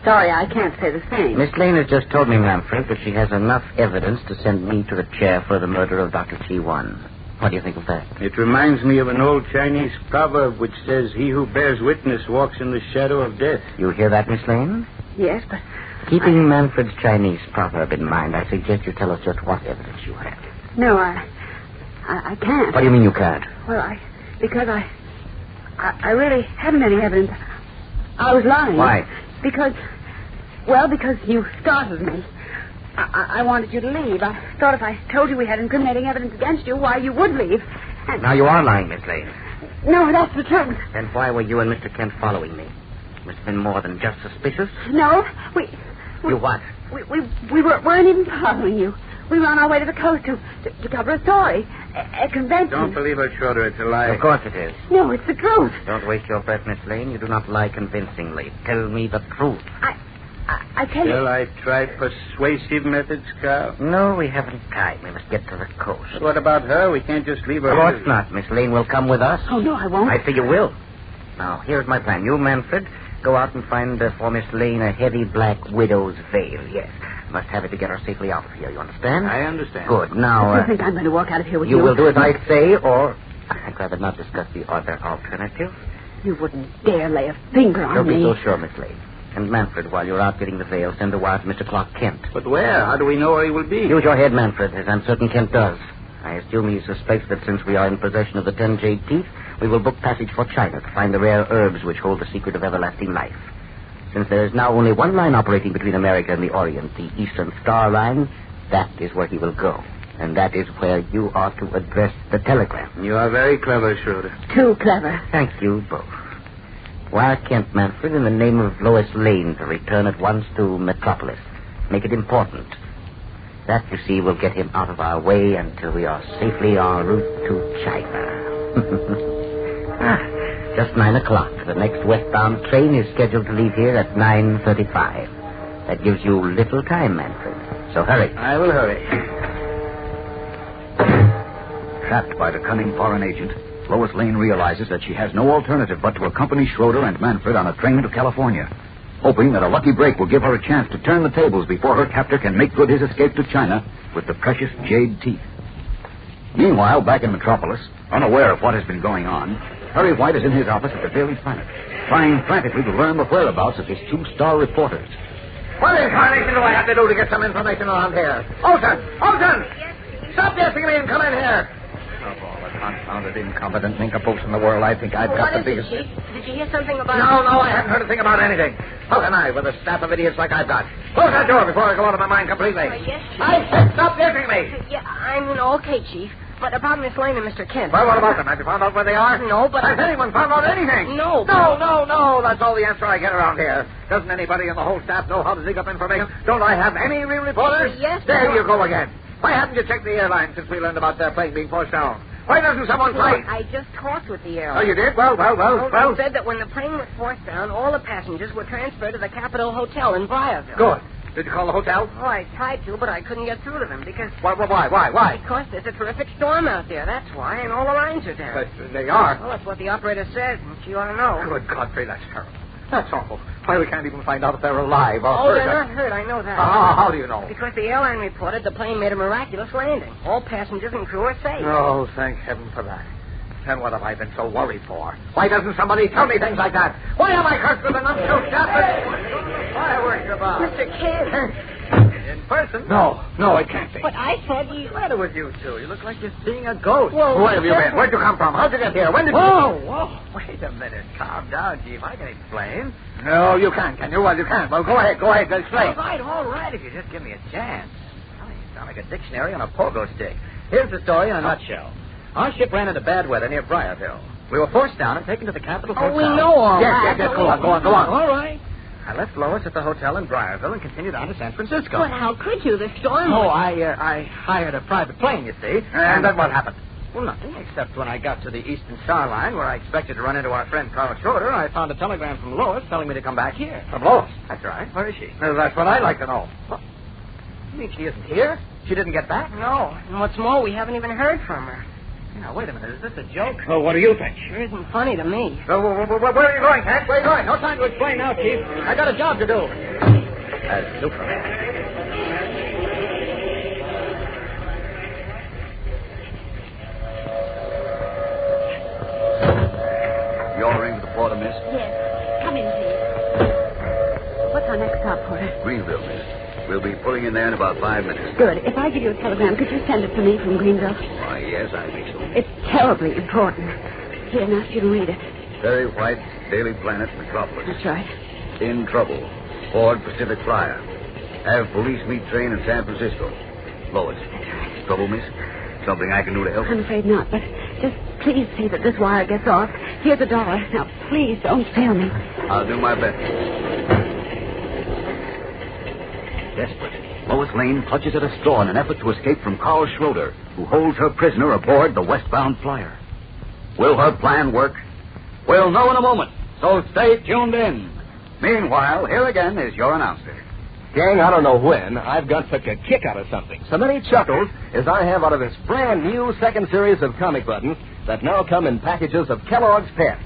Sorry, I can't say the same. Miss Lane has just told me, Manfred, that she has enough evidence to send me to the chair for the murder of Dr. Chi Wan. What do you think of that? It reminds me of an old Chinese proverb which says, "He who bears witness walks in the shadow of death." You hear that, Miss Lane? Yes, but... Keeping Manfred's Chinese proverb in mind, I suggest you tell us just what evidence you have. No, I can't. What do you mean you can't? Well, because I really haven't any evidence. I was lying. Why? Because you startled me. I wanted you to leave. I thought if I told you we had incriminating evidence against you, why, you would leave. And... Now you are lying, Miss Lane. No, that's the truth. Then why were you and Mr. Kent following me? Must have been more than just suspicious. No, we You what? We weren't even following you. We were on our way to the coast to cover a story, a convention. Don't believe her, Schroeder. It's a lie. Of course it is. No, it's the truth. Don't waste your breath, Miss Lane. You do not lie convincingly. Tell me the truth. I tell you... Shall I try persuasive methods, Carl? No, we haven't time. We must get to the coast. But what about her? We can't just leave her. Of course not. Miss Lane will come with us. Oh, no, I won't. I say you will. Now, here's my plan. You, Manfred, go out and find for Miss Lane a heavy black widow's veil. Yes. Must have it to get her safely out of here. You understand? I understand. Good. Now, you think I'm going to walk out of here with you? You will do as I say, or I'd rather not discuss the other alternative. You wouldn't dare lay a finger on me. Don't be so sure, Miss Lane. And Manfred, while you're out getting the veil, send a wire to Mr. Clark Kent. But where? How do we know where he will be? Use your head, Manfred, as I'm certain Kent does. I assume he suspects that since we are in possession of the 10 jade teeth, we will book passage for China to find the rare herbs which hold the secret of everlasting life. Since there is now only one line operating between America and the Orient, the Eastern Star Line, that is where he will go. And that is where you are to address the telegram. You are very clever, Schroeder. Too clever. Thank you both. Wire Kent, Manfred, in the name of Lois Lane, to return at once to Metropolis. Make it important. That, you see, will get him out of our way until we are safely en route to China. Just 9 o'clock. The next westbound train is scheduled to leave here at 9:35. That gives you little time, Manfred. So hurry. I will hurry. Trapped by the cunning foreign agent, Lois Lane realizes that she has no alternative but to accompany Schroeder and Manfred on a train to California, hoping that a lucky break will give her a chance to turn the tables before her captor can make good his escape to China with the precious jade teeth. Meanwhile, back in Metropolis, unaware of what has been going on, Harry White is in his office at the Daily Planet, trying frantically to learn the whereabouts of his 2 star reporters. What incarnation do I have to do to get some information around here? Olson! Olson! Stop guessing me and come in here. Of all the confounded incompetent nincompoops in the world, I think I've got the biggest... Did you hear something about... No, I haven't heard a thing about anything. How can I, with a staff of idiots like I've got? Close that door before I go out of my mind completely. Yes, Chief. I said stop dissing me. Yeah, I'm okay, Chief. But about Miss Lane and Mr. Kent. Well, what about them? Have you found out where they are? No, but... Has anyone found out anything? No. No. That's all the answer I get around here. Doesn't anybody in the whole staff know how to dig up information? Don't I have any real reporters? Yes, There you go again. Why haven't you checked the airline since we learned about their plane being forced down? Why doesn't someone fly? I just talked with the airline. Oh, you did? Well. They said that when the plane was forced down, all the passengers were transferred to the Capitol Hotel in Briarville. Good. Did you call the hotel? Oh, I tried to, but I couldn't get through to them because... Why? Because there's a terrific storm out there, that's why, and all the lines are down. But they are. Well, that's what the operator said, and she ought to know. Good Godfrey, that's terrible. That's awful. Why, we can't even find out if they're alive or Oh, hurt. they're not hurt, I know that. How do you know? Because the airline reported the plane made a miraculous landing. All passengers and crew are safe. Oh, thank heaven for that. Then what have I been so worried for? Why doesn't somebody tell me things like that? Why am I cursed with an until chapter? Fireworks about. Mr. Kent. In person? No, it can't be. But I thought you... What's the matter with you two? You look like you're seeing a ghost. Whoa, where have you been? Where'd you come from? How'd you get here? When did Whoa. Wait a minute. Calm down, Chief. I can explain. No, you can't, can you? Well, you can't. Well, go ahead. Explain. All right, if you just give me a chance. Well, you sound like a dictionary on a pogo stick. Here's the story in a nutshell. Our ship ran into bad weather near Briarville. We were forced down and taken to the Capitol Hotel. Oh, we know all that. Yes, go on. All right. I left Lois at the hotel in Briarville and continued on to San Francisco. But how could you? The storm... Oh, I hired a private plane, you see. And then what happened? Well, nothing, except when I got to the Eastern Star Line, where I expected to run into our friend Carl Schroeder, I found a telegram from Lois telling me to come back here. From Lois? That's right. Where is she? Well, that's what I'd like to know. What? You mean she isn't here? She didn't get back? No. And what's more, we haven't even heard from her. Now, wait a minute. Is this a joke? Well, what do you think? Sure isn't funny to me. Where are you going, Hank? Where are you going? No time to explain now, Chief. I got a job to do. As Superman. Your ring to the porter, miss? Yes. Come in, please. What's our next stop, Porter? Greenville, miss. We'll be pulling in there in about 5 minutes. Good. If I give you a telegram, could you send it to me from Greenville? Why, yes, I think so. It's terribly important. Here, now, you can read it. Terry White, Daily Planet, Metropolis. That's right. In trouble. Ford Pacific Flyer. Have police meet train in San Francisco. Lois. That's right. Trouble, miss? Something I can do to help? I'm afraid not, but just please see that this wire gets off. Here's $1. Now, please don't fail me. I'll do my best. Desperate, Lois Lane clutches at a straw in an effort to escape from Carl Schroeder, who holds her prisoner aboard the westbound flyer. Will her plan work? We'll know in a moment, so stay tuned in. Meanwhile, here again is your announcer. Gang, I don't know when, I've got such a kick out of something. So many chuckles as I have out of this brand new second series of comic buttons that now come in packages of Kellogg's Pet.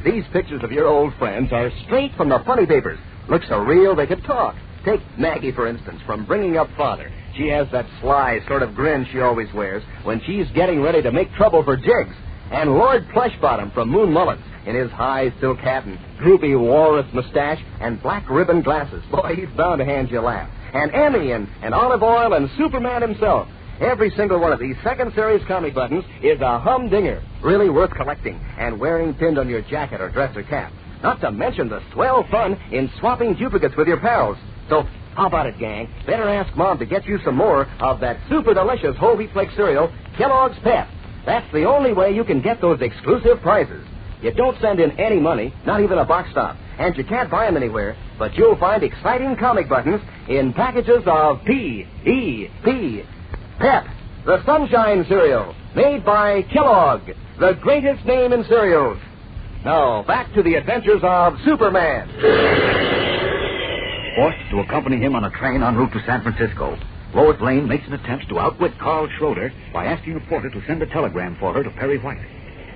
These pictures of your old friends are straight from the funny papers. Look so real they could talk. Take Maggie, for instance, from Bringing Up Father. She has that sly sort of grin she always wears when she's getting ready to make trouble for Jiggs. And Lord Fleshbottom from Moon Mullins in his high silk hat and droopy walrus mustache and black ribbon glasses. Boy, he's bound to hand you a laugh. And Emmy and Olive Oil and Superman himself. Every single one of these second series comic buttons is a humdinger, really worth collecting and wearing pinned on your jacket or dress or cap. Not to mention the swell fun in swapping duplicates with your pals. So, how about it, gang? Better ask Mom to get you some more of that super delicious whole wheat flake cereal, Kellogg's Pet. That's the only way you can get those exclusive prizes. You don't send in any money, not even a box stop, and you can't buy them anywhere, but you'll find exciting comic buttons in packages of P.E.P. Pep, the Sunshine Cereal, made by Kellogg, the greatest name in cereals. Now, back to the adventures of Superman. Forced to accompany him on a train en route to San Francisco, Lois Lane makes an attempt to outwit Carl Schroeder by asking a porter to send a telegram for her to Perry White.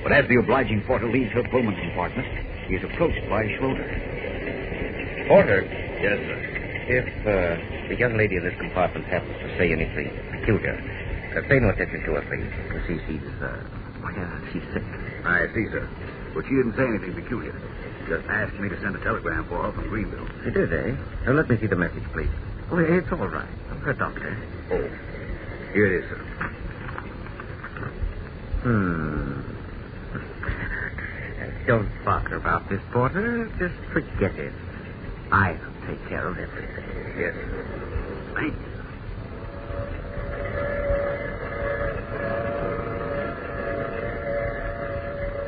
But as the obliging porter leaves her Pullman compartment, he is approached by Schroeder. Porter? Yes, sir. If the young lady in this compartment happens to say anything peculiar, pay no attention to her, please. She's sick. I see, sir. But she didn't say anything peculiar. Just asked me to send a telegram for her from Greenville. She did, eh? Now, let me see the message, please. Oh, it's all right. I'm her doctor. Oh, here it is, sir. Don't bother about this, Porter. Just forget it. I'll take care of everything. Yes. Thank you.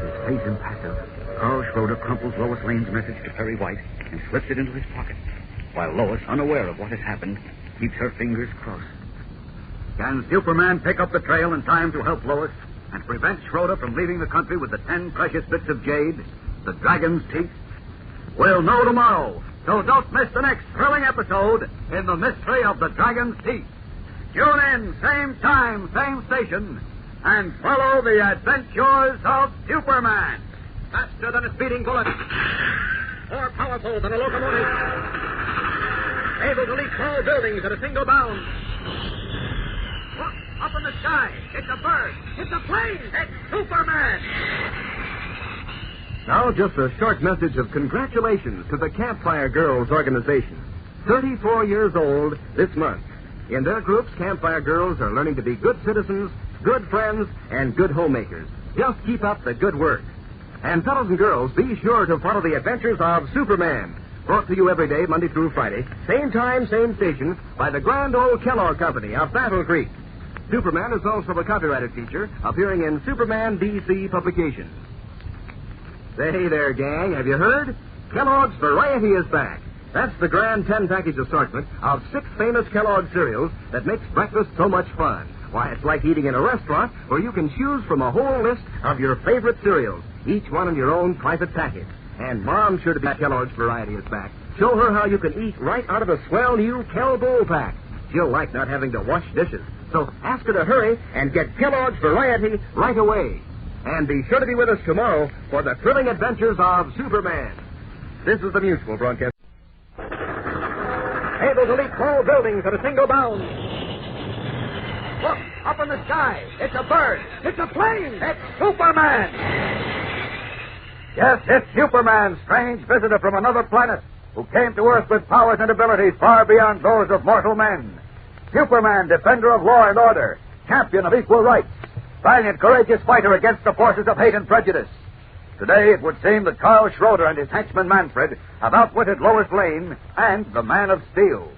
His face impassive, Carl Schroeder crumples Lois Lane's message to Perry White and slips it into his pocket, while Lois, unaware of what has happened, keeps her fingers crossed. Can Superman pick up the trail in time to help Lois and prevent Schroeder from leaving the country with the 10 precious bits of jade, the dragon's teeth? We'll know tomorrow, so don't miss the next thrilling episode in The Mystery of the Dragon's Teeth. Tune in, same time, same station, and follow the adventures of Superman. Faster than a speeding bullet, more powerful than a locomotive, able to leap tall buildings at a single bound. Look, up in the sky, it's a bird, it's a plane, it's Superman! Now, just a short message of congratulations to the Campfire Girls organization. 34 years old this month. In their groups, Campfire Girls are learning to be good citizens, good friends, and good homemakers. Just keep up the good work. And fellows and girls, be sure to follow the adventures of Superman. Brought to you every day, Monday through Friday. Same time, same station, by the grand old Kellogg Company of Battle Creek. Superman is also a copyrighted feature appearing in Superman DC publications. Say there, gang, have you heard? Kellogg's Variety is back. That's the grand 10-package assortment of 6 famous Kellogg cereals that makes breakfast so much fun. Why, it's like eating in a restaurant where you can choose from a whole list of your favorite cereals, each one in your own private package. And Mom's sure to be Kellogg's Variety is back. Show her how you can eat right out of a swell new Kell Bowl pack. She'll like not having to wash dishes. So ask her to hurry and get Kellogg's Variety right away. And be sure to be with us tomorrow for the thrilling adventures of Superman. This is the Mutual Broadcast. Able to leap tall buildings at a single bound. Look, up in the sky. It's a bird. It's a plane. It's Superman. Yes, it's Superman, strange visitor from another planet, who came to Earth with powers and abilities far beyond those of mortal men. Superman, defender of law and order, champion of equal rights, valiant, courageous fighter against the forces of hate and prejudice. Today, it would seem that Carl Schroeder and his henchman Manfred have outwitted Lois Lane and the Man of Steel.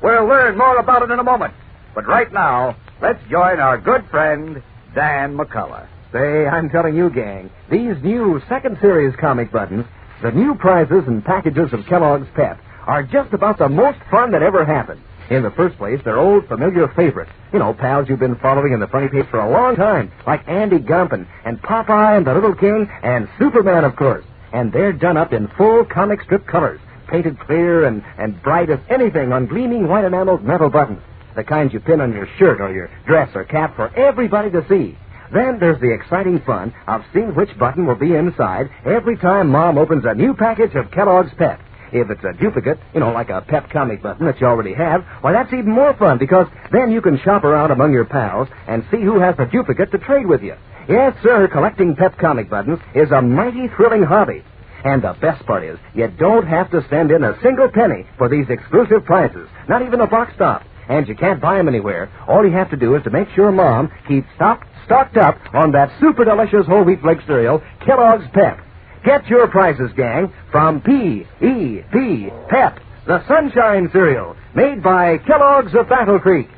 We'll learn more about it in a moment. But right now, let's join our good friend, Dan McCullough. Say, I'm telling you, gang, these new second series comic buttons, the new prizes and packages of Kellogg's Pep, are just about the most fun that ever happened. In the first place, they're old familiar favorites. You know, pals you've been following in the funny page for a long time, like Andy Gump and Popeye and the Little King and Superman, of course. And they're done up in full comic strip colors, painted clear and bright as anything on gleaming white enameled metal buttons, the kinds you pin on your shirt or your dress or cap for everybody to see. Then there's the exciting fun of seeing which button will be inside every time Mom opens a new package of Kellogg's Pep. If it's a duplicate, you know, like a Pep comic button that you already have, why, that's even more fun, because then you can shop around among your pals and see who has the duplicate to trade with you. Yes, sir, collecting Pep comic buttons is a mighty thrilling hobby. And the best part is, you don't have to send in a single penny for these exclusive prizes, not even a box top. And you can't buy them anywhere. All you have to do is to make sure Mom keeps stocked up on that super delicious whole wheat flake cereal, Kellogg's Pep. Get your prizes, gang, from P.E.P. Pep, the Sunshine Cereal, made by Kellogg's of Battle Creek.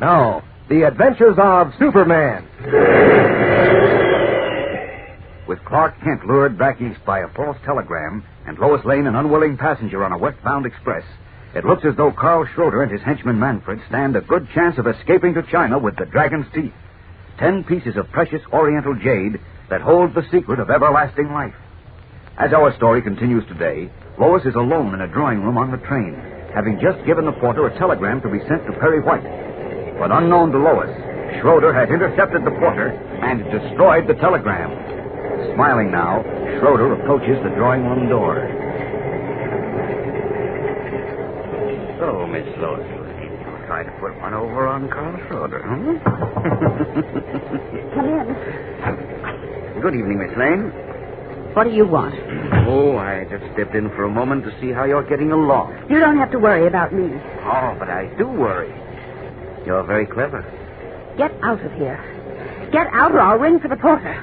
Now, the adventures of Superman. With Clark Kent lured back east by a false telegram and Lois Lane an unwilling passenger on a westbound express, it looks as though Carl Schroeder and his henchman Manfred stand a good chance of escaping to China with the dragon's teeth, 10 pieces of precious oriental jade that hold the secret of everlasting life. As our story continues today, Lois is alone in a drawing room on the train, having just given the porter a telegram to be sent to Perry White. But unknown to Lois, Schroeder had intercepted the porter and destroyed the telegram. Smiling now, Schroeder approaches the drawing room door. So, Miss Lois, you'll try to put one over on Carl Schroeder, huh? Come in. Good evening, Miss Lane. What do you want? Oh, I just stepped in for a moment to see how you're getting along. You don't have to worry about me. Oh, but I do worry. You're very clever. Get out of here. Get out or I'll ring for the porter.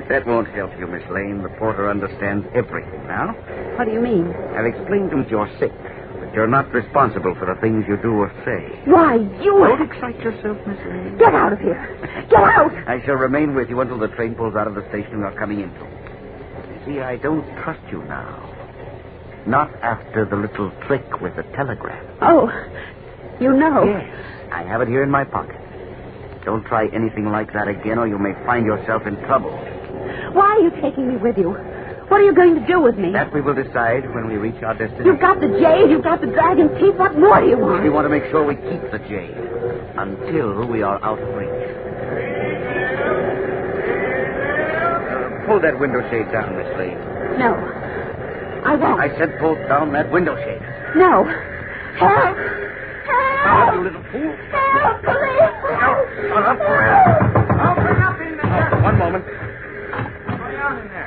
That won't help you, Miss Lane. The porter understands everything now. What do you mean? I've explained to him that you're sick, but you're not responsible for the things you do or say. Why, you... Don't excite yourself, Miss Lane. Get out of here. Get out! I shall remain with you until the train pulls out of the station you're coming into. You see, I don't trust you now. Not after the little trick with the telegram. Oh, you know. Yes, I have it here in my pocket. Don't try anything like that again, or you may find yourself in trouble. Why are you taking me with you? What are you going to do with me? That we will decide when we reach our destination. You've got the jade, you've got the dragon's teeth. What more do you want? We want to make sure we keep the jade until we are out of reach. Pull that window shade down, Miss Lane. No, I won't. I said pull down that window shade. No. Help! Help, you little fool. Help, police! Open up in there. One moment.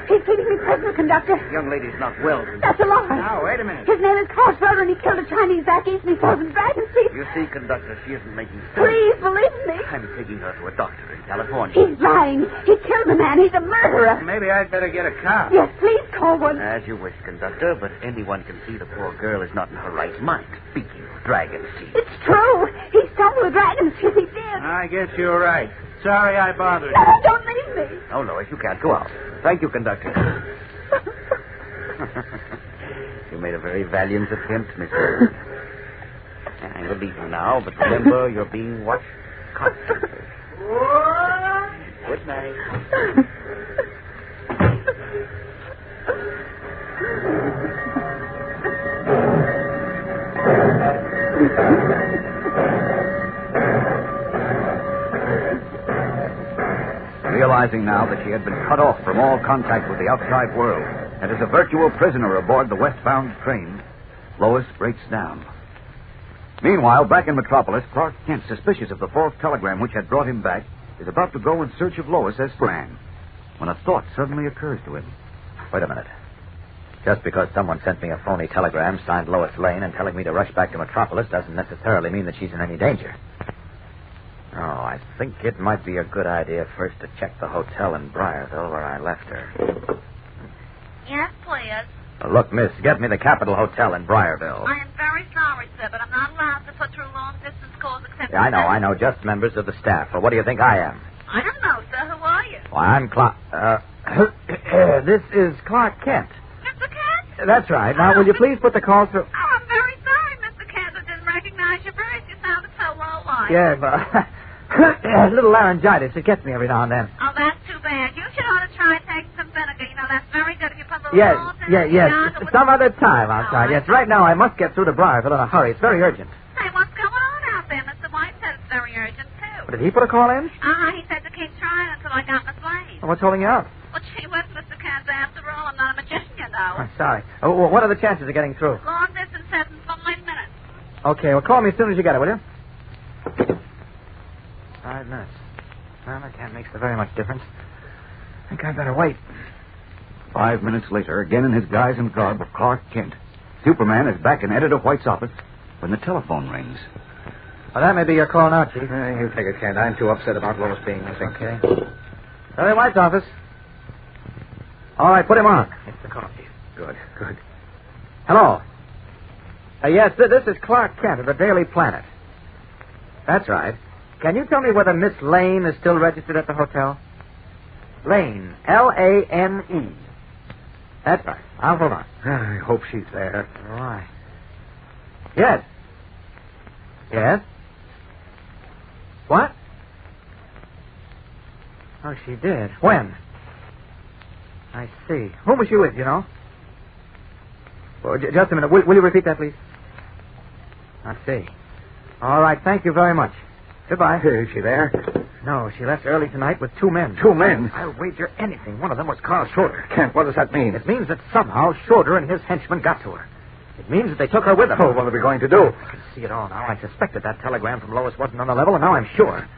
He's keeping me prisoner, conductor. The young lady's not well. That's a lie. Now, wait a minute. His name is Klaus Schroeder, and he killed a Chinese back east, and he frozen dragon's teeth. You see, conductor, she isn't making sense. Please believe me. I'm taking her to a doctor in California. He's lying. He killed the man. He's a murderer. Maybe I'd better get a car. Yes, please call one. As you wish, conductor, but anyone can see the poor girl is not in her right mind. Speaking of dragon's teeth. It's true. He stole the dragon's teeth. He did. I guess you're right. Sorry I bothered you. No, don't leave me. Oh, Lois, you can't go out. Thank you, conductor. You made a very valiant attempt, Miss Lane. I will leave you now, but remember, you're being watched constantly. Good night. Realizing now that she had been cut off from all contact with the outside world, and is a virtual prisoner aboard the westbound train, Lois breaks down. Meanwhile, back in Metropolis, Clark Kent, suspicious of the false telegram which had brought him back, is about to go in search of Lois as planned, when a thought suddenly occurs to him. Wait a minute. Just because someone sent me a phony telegram signed Lois Lane and telling me to rush back to Metropolis doesn't necessarily mean that she's in any danger. Oh, I think it might be a good idea first to check the hotel in Briarville where I left her. Yes, please. Look, miss, get me the Capitol Hotel in Briarville. I am very sorry, sir, but I'm not allowed to put through long-distance calls except... Yeah, I know. Just members of the staff. Well, what do you think I am? I don't know, sir. Who are you? Well, I'm this is Clark Kent. Mr. Kent? That's right. Now, will you please put the call through... Oh, I'm very sorry, Mr. Kent. I didn't recognize your voice. You sounded so low-lying. Yeah, but... a little laryngitis. It gets me every now and then. Oh, that's too bad. You should ought to try taking some vinegar. You know, that's very good if you put a little Yes. salt in it. Some other time I'll try. Yes, right now I must get through to Briarville in a hurry. It's very urgent. Hey, what's going on out there? Mr. White said it's very urgent, too. Did he put a call in? He said to keep trying until I got Miss Lane. Well, what's holding you up? Well, gee whiz, Mr. Kent, after all, I'm not a magician, you know. I'm sorry. Oh, what are the chances of getting through? Long distance says in 5 minutes. Okay, well, call me as soon as you get it, will you? 5 minutes. Well, that can't make so very much difference. I think I'd better wait. 5 minutes later, again in his guise and garb of Clark Kent, Superman is back in Editor White's office when the telephone rings. Well, that may be your call now, Chief. You take it, Kent. I'm too upset about Lois being missing. Okay. Editor White's office. All right, put him on. It's the call, Chief. Good. Hello. Yes, this is Clark Kent of the Daily Planet. That's right. Can you tell me whether Miss Lane is still registered at the hotel? Lane. Lane. That's right. I'll hold on. I hope she's there. All right. Yes. What? Oh, she did. When? I see. Whom was she with, you know? Well, just a minute. Will you repeat that, please? I see. All right. Thank you very much. Goodbye. Is she there? No, she left early tonight with 2 men. 2 men? I'll wager anything one of them was Carl Schroeder. Kent, what does that mean? It means that somehow Schroeder and his henchmen got to her. It means that they took her with them. Oh, what are we going to do? I can see it all now. I suspected that telegram from Lois wasn't on the level, and now I'm sure.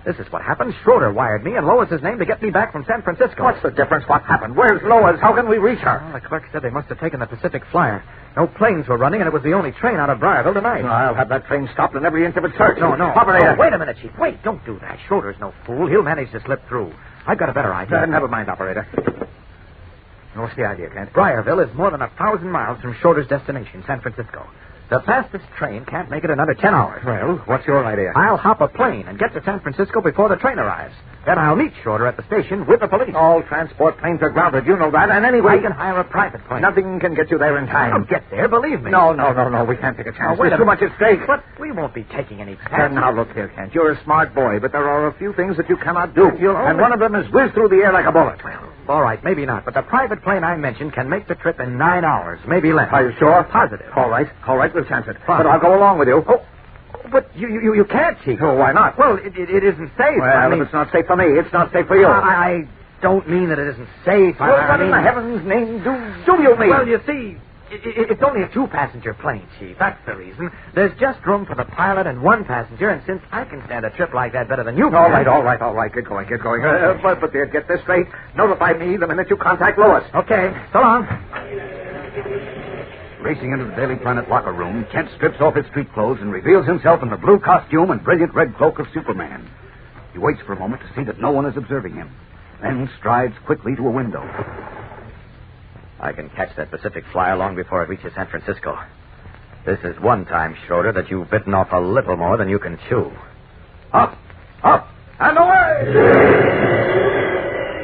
This is what happened. Schroeder wired me and Lois's name to get me back from San Francisco. What's the difference? What happened? Where's Lois? How can we reach her? Well, the clerk said they must have taken the Pacific Flyer. No planes were running, and it was the only train out of Briarville tonight. Well, I'll have that train stopped and every inch of it searched. No. Operator. Wait a minute, Chief. Wait, don't do that. Schroeder's no fool. He'll manage to slip through. I've got a better idea. Never mind, operator. What's the idea, Kent? Briarville is more than 1,000 miles from Schroeder's destination, San Francisco. The fastest train can't make it in under 10 hours. Well, what's your idea? I'll hop a plane and get to San Francisco before the train arrives. Then I'll meet Schroeder at the station with the police. All transport planes are grounded. You know that. And anyway... I can hire a private plane. Nothing can get you there in time. I'll get there, believe me. No. We can't take a chance. There's too much at stake. But we won't be taking any chances. Now, look here, Kent. You're a smart boy, but there are a few things that you cannot do. You'll And one of them is whiz through the air like a bullet. Well, all right, maybe not. But the private plane I mentioned can make the trip in 9 hours, maybe less. Are you sure? Positive. All right, we'll chance it. Fine. But I'll go along with you. Oh, but you can't, Chief. Oh, why not? Well, it isn't safe. Well, if it's not safe for me, it's not safe for you. I don't mean that it isn't safe. Well, what in the heaven's name do you mean? Well, you see, it's only a 2-passenger plane, Chief. That's the reason. There's just room for the pilot and 1 passenger, and since I can stand a trip like that better than you can... All right. Get going. But get this straight. Notify me the minute you contact Lois. Okay. So long. Racing into the Daily Planet locker room, Kent strips off his street clothes and reveals himself in the blue costume and brilliant red cloak of Superman. He waits for a moment to see that no one is observing him, then strides quickly to a window. I can catch that Pacific Flyer long before it reaches San Francisco. This is one time, Schroeder, that you've bitten off a little more than you can chew. Up, and away!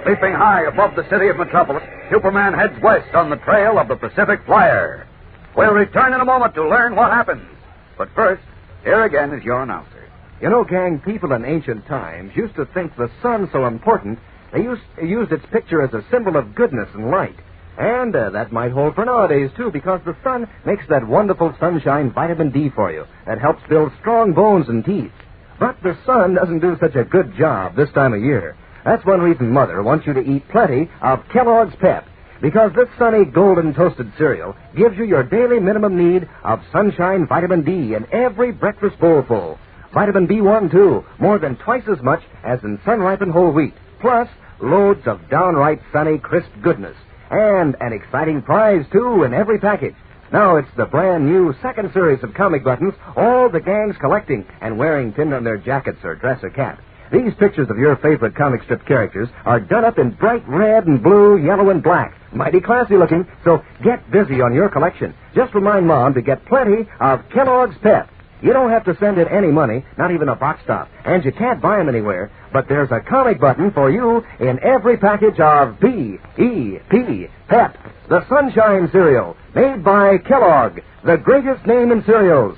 Leaping high above the city of Metropolis, Superman heads west on the trail of the Pacific Flyer. We'll return in a moment to learn what happens. But first, here again is your announcer. You know, gang, people in ancient times used to think the sun so important, they used its picture as a symbol of goodness and light. And that might hold for nowadays, too, because the sun makes that wonderful sunshine vitamin D for you that helps build strong bones and teeth. But the sun doesn't do such a good job this time of year. That's one reason Mother wants you to eat plenty of Kellogg's Pep, because this sunny golden toasted cereal gives you your daily minimum need of sunshine vitamin D in every breakfast bowlful. Vitamin B1, too, more than twice as much as in sun-ripened whole wheat, plus loads of downright sunny, crisp goodness. And an exciting prize, too, in every package. Now it's the brand new second series of comic buttons all the gang's collecting and wearing pinned on their jackets or dress or cap. These pictures of your favorite comic strip characters are done up in bright red and blue, yellow and black. Mighty classy looking, so get busy on your collection. Just remind Mom to get plenty of Kellogg's Pep. You don't have to send in any money, not even a box top, and you can't buy them anywhere. But there's a comic button for you in every package of P.E.P. Pep, the Sunshine Cereal, made by Kellogg, the greatest name in cereals.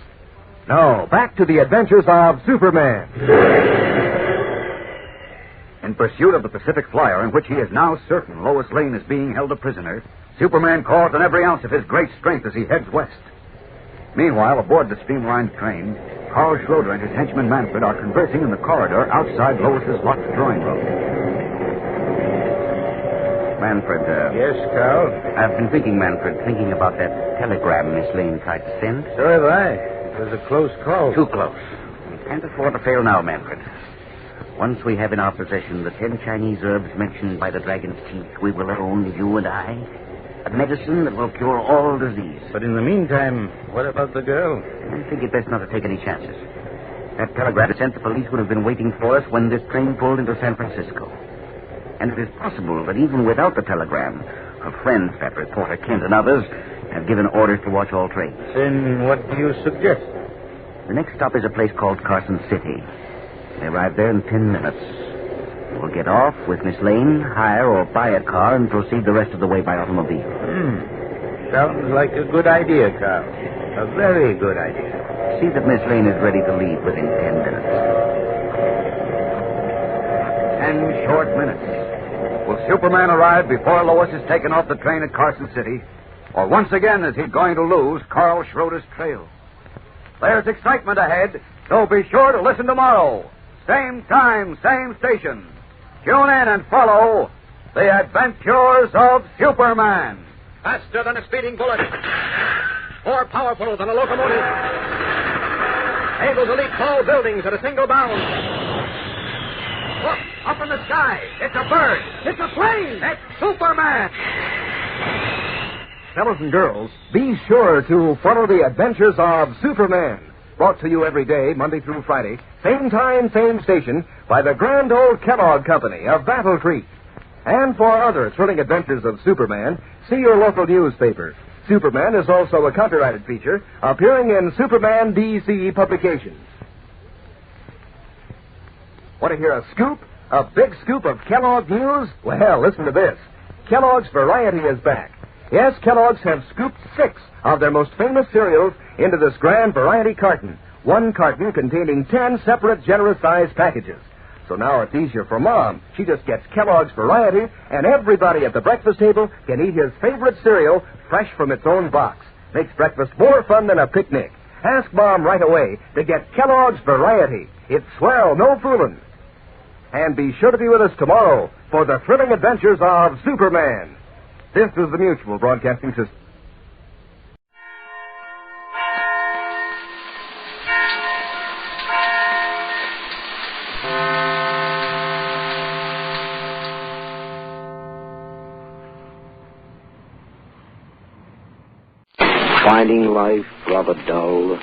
Now, back to the adventures of Superman. In pursuit of the Pacific Flyer, in which he is now certain Lois Lane is being held a prisoner, Superman calls on every ounce of his great strength as he heads west. Meanwhile, aboard the streamlined train, Carl Schroeder and his henchman Manfred are conversing in the corridor outside Lois's locked drawing room. Manfred, Yes, Carl? I've been thinking about that telegram Miss Lane tried to send. So have I. It was a close call. Too close. We can't afford to fail now, Manfred. Once we have in our possession the 10 Chinese herbs mentioned by the dragon's teeth, we will own, you and I, a medicine that will cure all disease. But in the meantime, what about the girl? I think it best not to take any chances. That telegram sent the police would have been waiting for us when this train pulled into San Francisco. And it is possible that even without the telegram, her friends, that reporter Kent and others, have given orders to watch all trains. Then what do you suggest? The next stop is a place called Carson City. They arrive there in 10 minutes. We'll get off with Miss Lane, hire or buy a car, and proceed the rest of the way by automobile. Sounds like a good idea, Carl. A very good idea. See that Miss Lane is ready to leave within 10 minutes. 10 short minutes. Will Superman arrive before Lois is taken off the train at Carson City? Or once again is he going to lose Carl Schroeder's trail? There's excitement ahead, so be sure to listen tomorrow. Same time, same station. Tune in and follow The Adventures of Superman. Faster than a speeding bullet. More powerful than a locomotive. Able to leap tall buildings at a single bound. Look, up in the sky. It's a bird. It's a plane. It's Superman. Fellows and girls, be sure to follow the adventures of Superman. brought to you every day, Monday through Friday, same time, same station, by the grand old Kellogg Company of Battle Creek. And for other thrilling adventures of Superman, see your local newspaper. Superman is also a copyrighted feature appearing in Superman DC publications. Want to hear a scoop? A big scoop of Kellogg news? Well, listen to this. Kellogg's Variety is back. Yes, Kellogg's have scooped 6 of their most famous cereals into this grand variety carton. One carton containing 10 separate generous-sized packages. So now it's easier for Mom. She just gets Kellogg's Variety, and everybody at the breakfast table can eat his favorite cereal fresh from its own box. Makes breakfast more fun than a picnic. Ask Mom right away to get Kellogg's Variety. It's swell, no fooling. And be sure to be with us tomorrow for the thrilling adventures of Superman. This is the Mutual Broadcasting System. Finding life rather dull,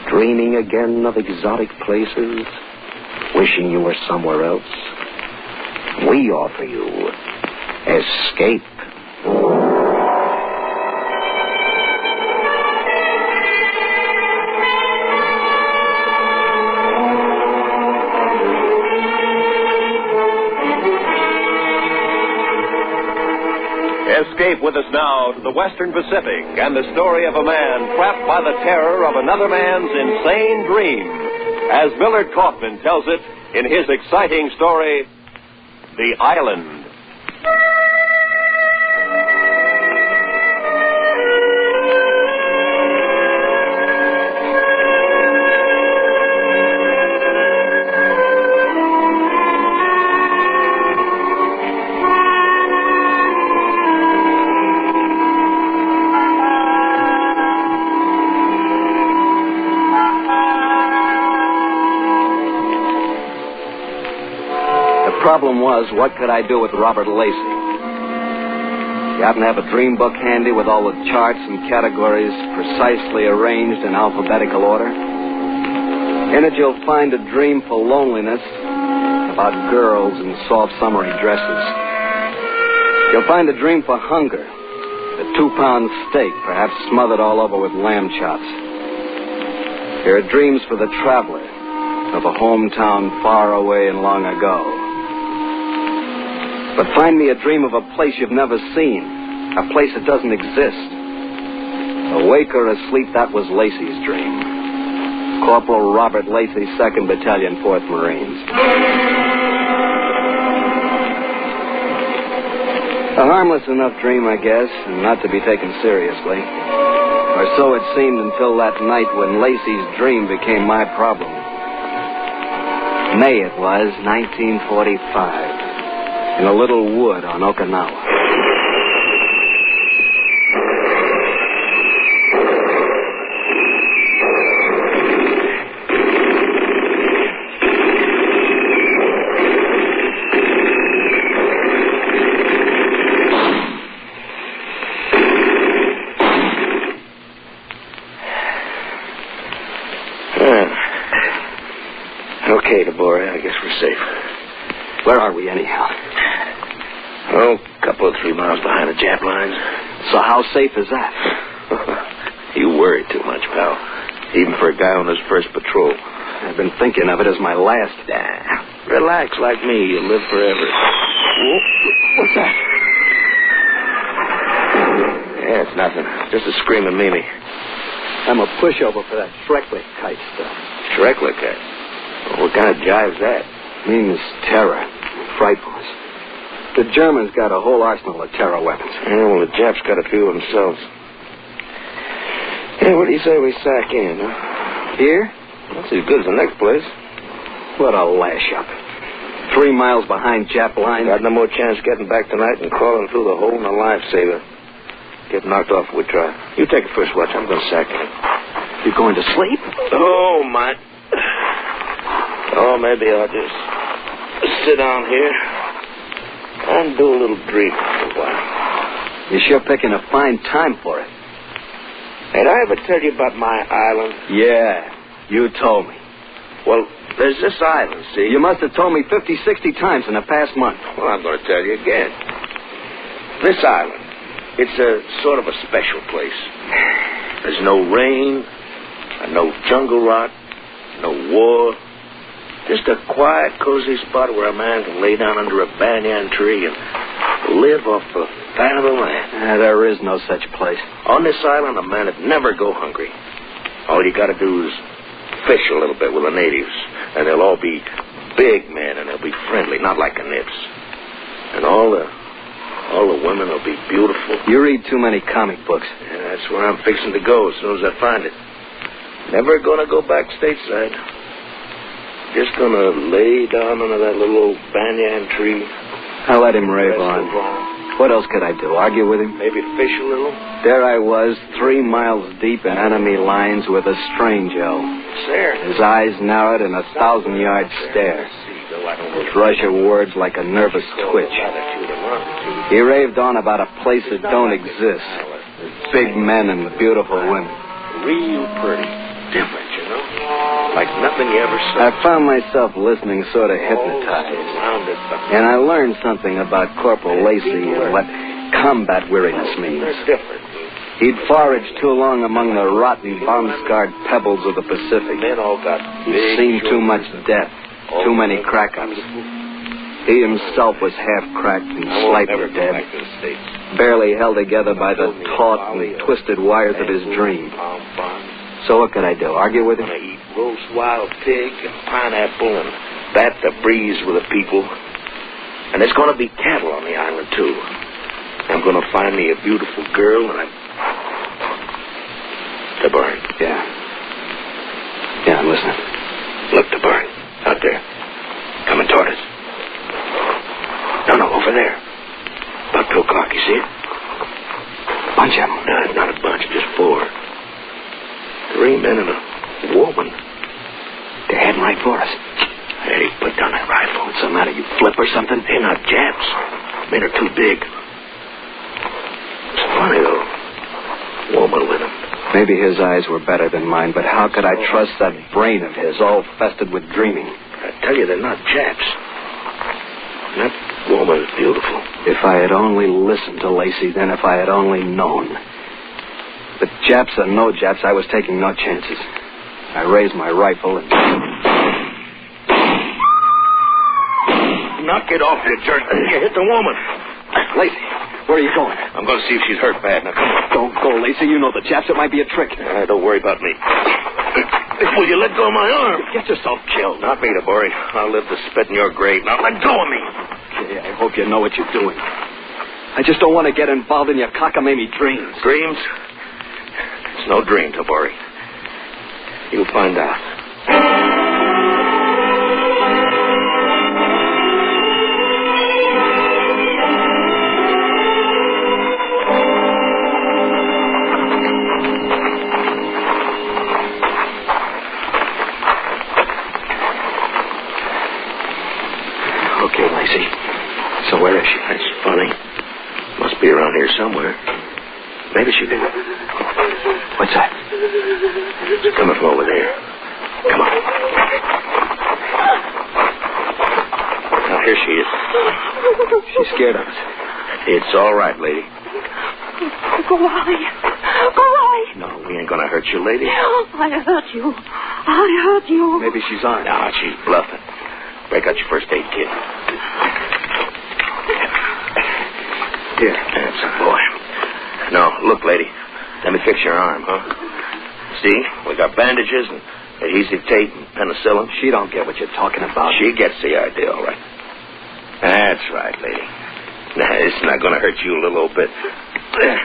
dreaming again of exotic places, wishing you were somewhere else? We offer you Escape. Escape with us now to the Western Pacific and the story of a man trapped by the terror of another man's insane dream, as Millard Kaufman tells it in his exciting story, The Island. The problem was, what could I do with Robert Lacey? You happen to have a dream book handy with all the charts and categories precisely arranged in alphabetical order? In it you'll find a dream for loneliness about girls in soft summery dresses. You'll find a dream for hunger, a 2-pound steak, perhaps smothered all over with lamb chops. There are dreams for the traveler of a hometown far away and long ago. But find me a dream of a place you've never seen, a place that doesn't exist. Awake or asleep, that was Lacey's dream. Corporal Robert Lacey, 2nd Battalion, 4th Marines. A harmless enough dream, I guess, and not to be taken seriously. Or so it seemed until that night when Lacey's dream became my problem. May it was, 1945. In a little wood on Okinawa. Okay, Deborah, I guess we're safe. Where are we, anyhow? Oh, a couple of 3 miles behind the Jap lines. So how safe is that? You worry too much, pal. Even for a guy on his first patrol. I've been thinking of it as my last. Relax like me. You'll live forever. Whoa. What's that? Yeah, it's nothing. Just a screaming Mimi. I'm a pushover for that Schrecklichkeit stuff. Schrecklichkeit? Well, what kind of jive's that? Means terror. Frightfulness. The Germans got a whole arsenal of terror weapons. Yeah, well, the Japs got a few of themselves. Hey, what do you say we sack in, huh? Here? That's as good as the next place. What a lash-up. 3 miles behind Jap lines. Got no more chance getting back tonight than crawling through the hole in a lifesaver. Get knocked off if we try. You take the first watch. I'm going to sack in. You going to sleep? Oh, my. Oh, maybe I'll just sit down here and do a little dreaming for a while. You're sure picking a fine time for it. Did I ever tell you about my island? Yeah, you told me. Well, there's this island, see? You must have told me 50, 60 times in the past month. Well, I'm going to tell you again. This island, it's a sort of a special place. There's no rain, no jungle rot, no war. Just a quiet, cozy spot where a man can lay down under a banyan tree and live off the fat of the land. There is no such place. On this island, a man would never go hungry. All you got to do is fish a little bit with the natives, and they'll all be big men, and they'll be friendly, not like the nips. And all the women will be beautiful. You read too many comic books. Yeah, that's where I'm fixing to go as soon as I find it. Never gonna go back stateside. Just gonna lay down under that little old banyan tree. I let him rave on. What else could I do? Argue with him? Maybe fish a little? There I was, 3 miles deep in enemy lines with a strange-o. There. His eyes narrowed in a 1,000-yard stare. His rush of words like a nervous twitch. He raved on about a place that don't exist. Big men and beautiful women. Real pretty. Different, you know? Like nothing you ever saw. I found myself listening sort of hypnotized. And I learned something about Corporal Lacey and what combat weariness means. They're different. He'd foraged too long among the rotten, bomb-scarred pebbles of the Pacific. Men all got He'd seen too much death, too many crack-ups. He himself was half-cracked and slightly dead, barely held together by the taut and twisted wires of his dream. So what could I do? Argue with him? I'm going to eat roast wild pig and pineapple and bat the breeze with the people. And there's going to be cattle on the island, too. I'm going to find me a beautiful girl and the bird. Yeah, I'm listening. Look, the bird. Out there. Coming toward us. No, over there. About 2 o'clock, you see it? Bunch of them. No, not a bunch, just 4. 3 men and a woman. They're heading right for us. Hey, put down that rifle. What's the matter? You flip or something? They're not Japs. Men are too big. It's funny, though. Woman with him. Maybe his eyes were better than mine, but how could I trust that brain of his, all festered with dreaming? I tell you, they're not Japs. That woman is beautiful. If I had only listened to Lacey then, if I had only known. But Japs or no Japs, I was taking no chances. I raised my rifle and... Knock it off, you jerk. You hit the woman. Lacey, where are you going? I'm going to see if she's hurt bad. Now, come on. Don't go, Lacey. You know the Japs. It might be a trick. Don't worry about me. Will you let go of my arm? Get yourself killed. Not me, DeBory. I'll live to spit in your grave. Now, let go of me. Okay, I hope you know what you're doing. I just don't want to get involved in your cockamamie dreams. Dreams? It's no dream, DeBory. You'll find out. Okay, Lacey. So where is she? That's funny. Must be around here somewhere. Maybe she did. What's that? It's coming from over there. Come on. Now, here she is. She's scared of us. It's all right, lady. Go away. Go away. No, we ain't gonna hurt you, lady. I hurt you. I hurt you. Maybe she's armed. No, she's bluffing. Break out your first aid kit. Here. That's a boy. No, look, lady. Let me fix your arm, huh? See? We got bandages and adhesive tape and penicillin. She don't get what you're talking about. She gets the idea, all right. That's right, lady. Nah, it's not going to hurt you a little bit. There.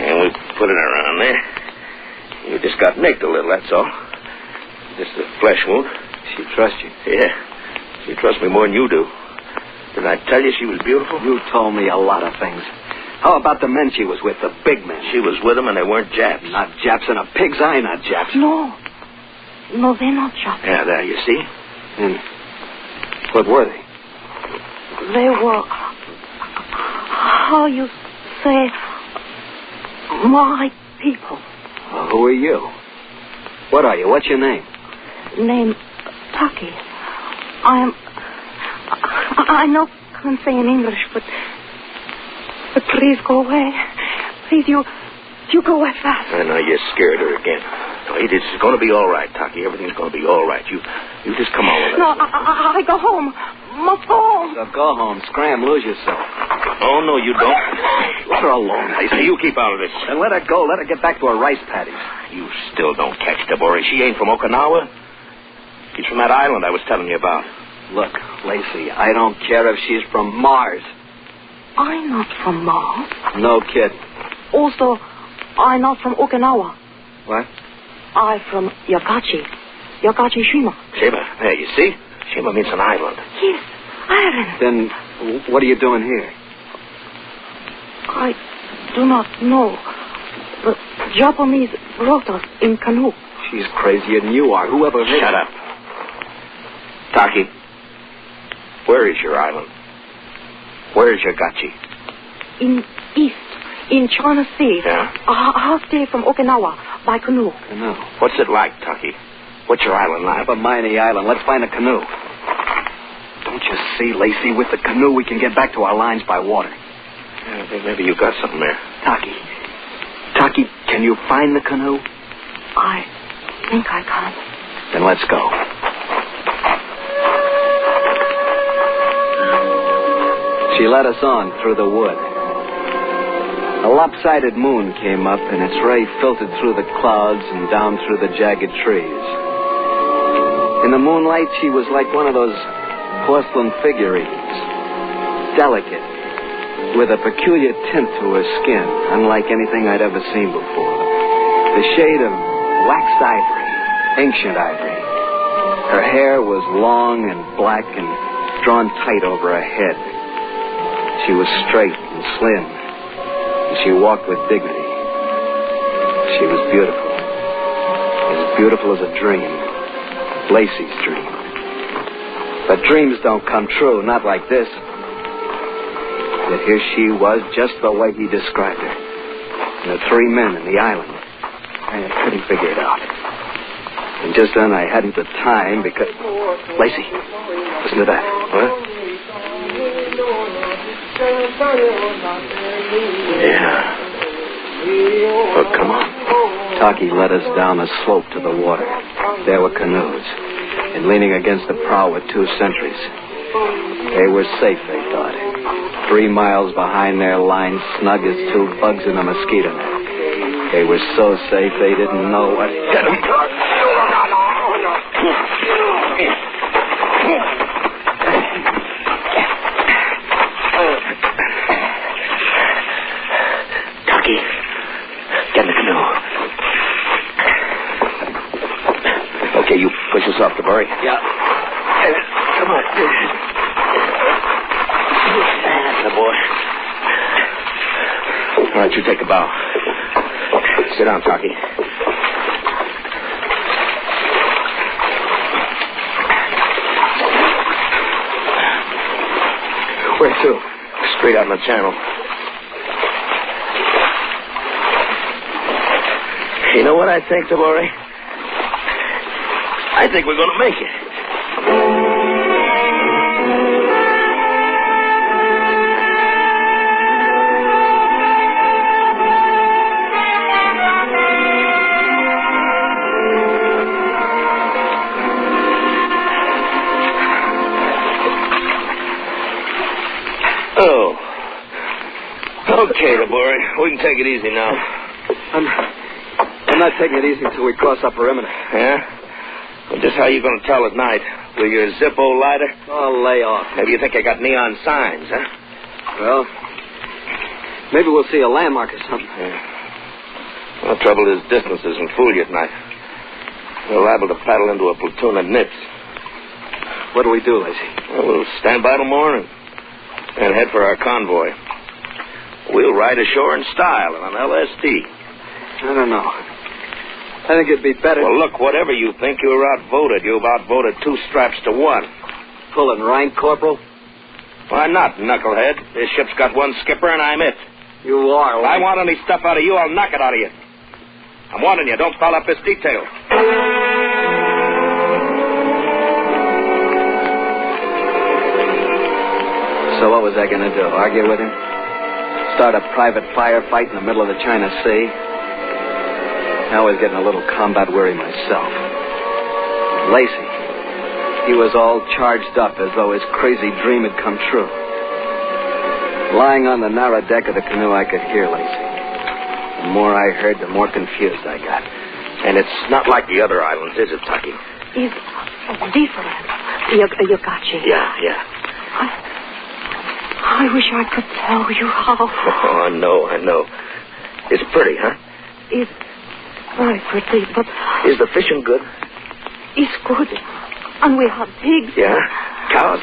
And we put it around there. You just got nicked a little, that's all. Just a flesh wound. She trusts you? Yeah. She trusts me more than you do. Didn't I tell you she was beautiful? You told me a lot of things. How about the men she was with, the big men? She was with them and they weren't Japs. Not Japs in a pig's eye, not Japs. No, they're not Japs. Yeah, there, you see? And what were they? They were, how you say, my people. Well, who are you? What are you? What's your name? Name Taki. I know can't say in English, but please go away. Please, you go away fast. I know you scared her again. No, it's going to be all right, Taki. Everything's going to be all right. You just come on with us. No, I go home. Must go home. So go home. Scram. Lose yourself. Oh, no, you don't. Let her alone. Lisa, you keep out of this. And let her go. Let her get back to her rice paddies. You still don't catch Deborah. She ain't from Okinawa. She's from that island I was telling you about. Look, Lacey, I don't care if she's from Mars. I'm not from Mars. No kid. Also, I'm not from Okinawa. What? I'm from Yagachi Shima. Shima. There, you see? Shima means an island. Yes, island. Then what are you doing here? I do not know. The Japanese brought us in canoe. She's crazier than you are. Whoever hit Shut up. Taki, where is your island? Where is Yagachi? In east, in China Sea. Yeah? A half day from Okinawa by canoe. Canoe. What's it like, Taki? What's your island like? Never mind the island. Let's find a canoe. Don't you see, Lacey? With the canoe, we can get back to our lines by water. Yeah, maybe you got something there. Taki, can you find the canoe? I think I can. Then let's go. She led us on through the wood. A lopsided moon came up, and its ray filtered through the clouds and down through the jagged trees. In the moonlight, she was like one of those porcelain figurines. Delicate, with a peculiar tint to her skin, unlike anything I'd ever seen before. The shade of waxed ivory, ancient ivory. Her hair was long and black and drawn tight over her head. She was straight and slim, and she walked with dignity. She was beautiful. As beautiful as a dream. Lacey's dream. But dreams don't come true, not like this. Yet here she was, just the way he described her. And the three men in the island. I couldn't figure it out. And just then I hadn't the time because... Lacey, listen to that. What? Yeah. Well, come on. Taki led us down the slope to the water. There were canoes. And leaning against the prow were two sentries. They were safe, they thought. 3 miles behind their line, snug as 2 bugs in a mosquito net. They were so safe they didn't know what hit them. Taki, get in the canoe. Okay, you push us off the bury. Yeah. Come on. That's the boy. All right, you take a bow. Sit down, Taki. Where to? Straight out in the channel. You know what I think, Tabori? I think we're going to make it. Oh. Okay, Labori. We can take it easy now. I'm not taking it easy until we cross our perimeter. Yeah? Well, just how you going to tell at night? With your Zippo lighter? Oh, lay off. Maybe you think I got neon signs, huh? Well, maybe we'll see a landmark or something. Yeah. Well, the trouble is distance doesn't fool you at night. We're liable to paddle into a platoon of nits. What do we do, Lacey? Well, we'll stand by till morning and head for our convoy. We'll ride ashore in style and on LST. I don't know. I think it'd be better... Well, look, whatever you think, you're outvoted. You've outvoted 2 straps to 1. Pulling rank, Corporal? Why not, knucklehead? This ship's got 1 skipper, and I'm it. You are. If I want any stuff out of you, I'll knock it out of you. I'm warning you, don't foul up this detail. So what was I going to do? Argue with him? Start a private firefight in the middle of the China Sea? I was getting a little combat weary myself. Lacey, he was all charged up as though his crazy dream had come true. Lying on the narrow deck of the canoe, I could hear Lacey. The more I heard, the more confused I got. And it's not like the other islands, is it, Taki? It's different. Yogachi. Yeah. I wish I could tell you how. Oh, I know. It's pretty, huh? It's very pretty, but... Is the fishing good? It's good. And we have pigs. Yeah? Cows?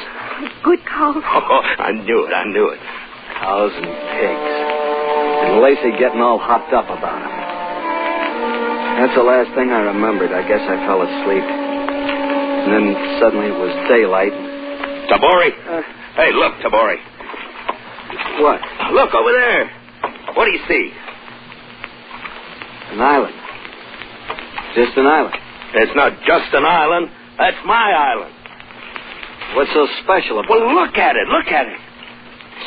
Good cows. Oh, I knew it. Cows and pigs. And Lacey getting all hopped up about them. That's the last thing I remembered. I guess I fell asleep. And then suddenly it was daylight. Tabori? Hey, look, Tabori. What? Look, over there. What do you see? An island. Just an island. It's not just an island. That's my island. What's so special about it? Well, look at it.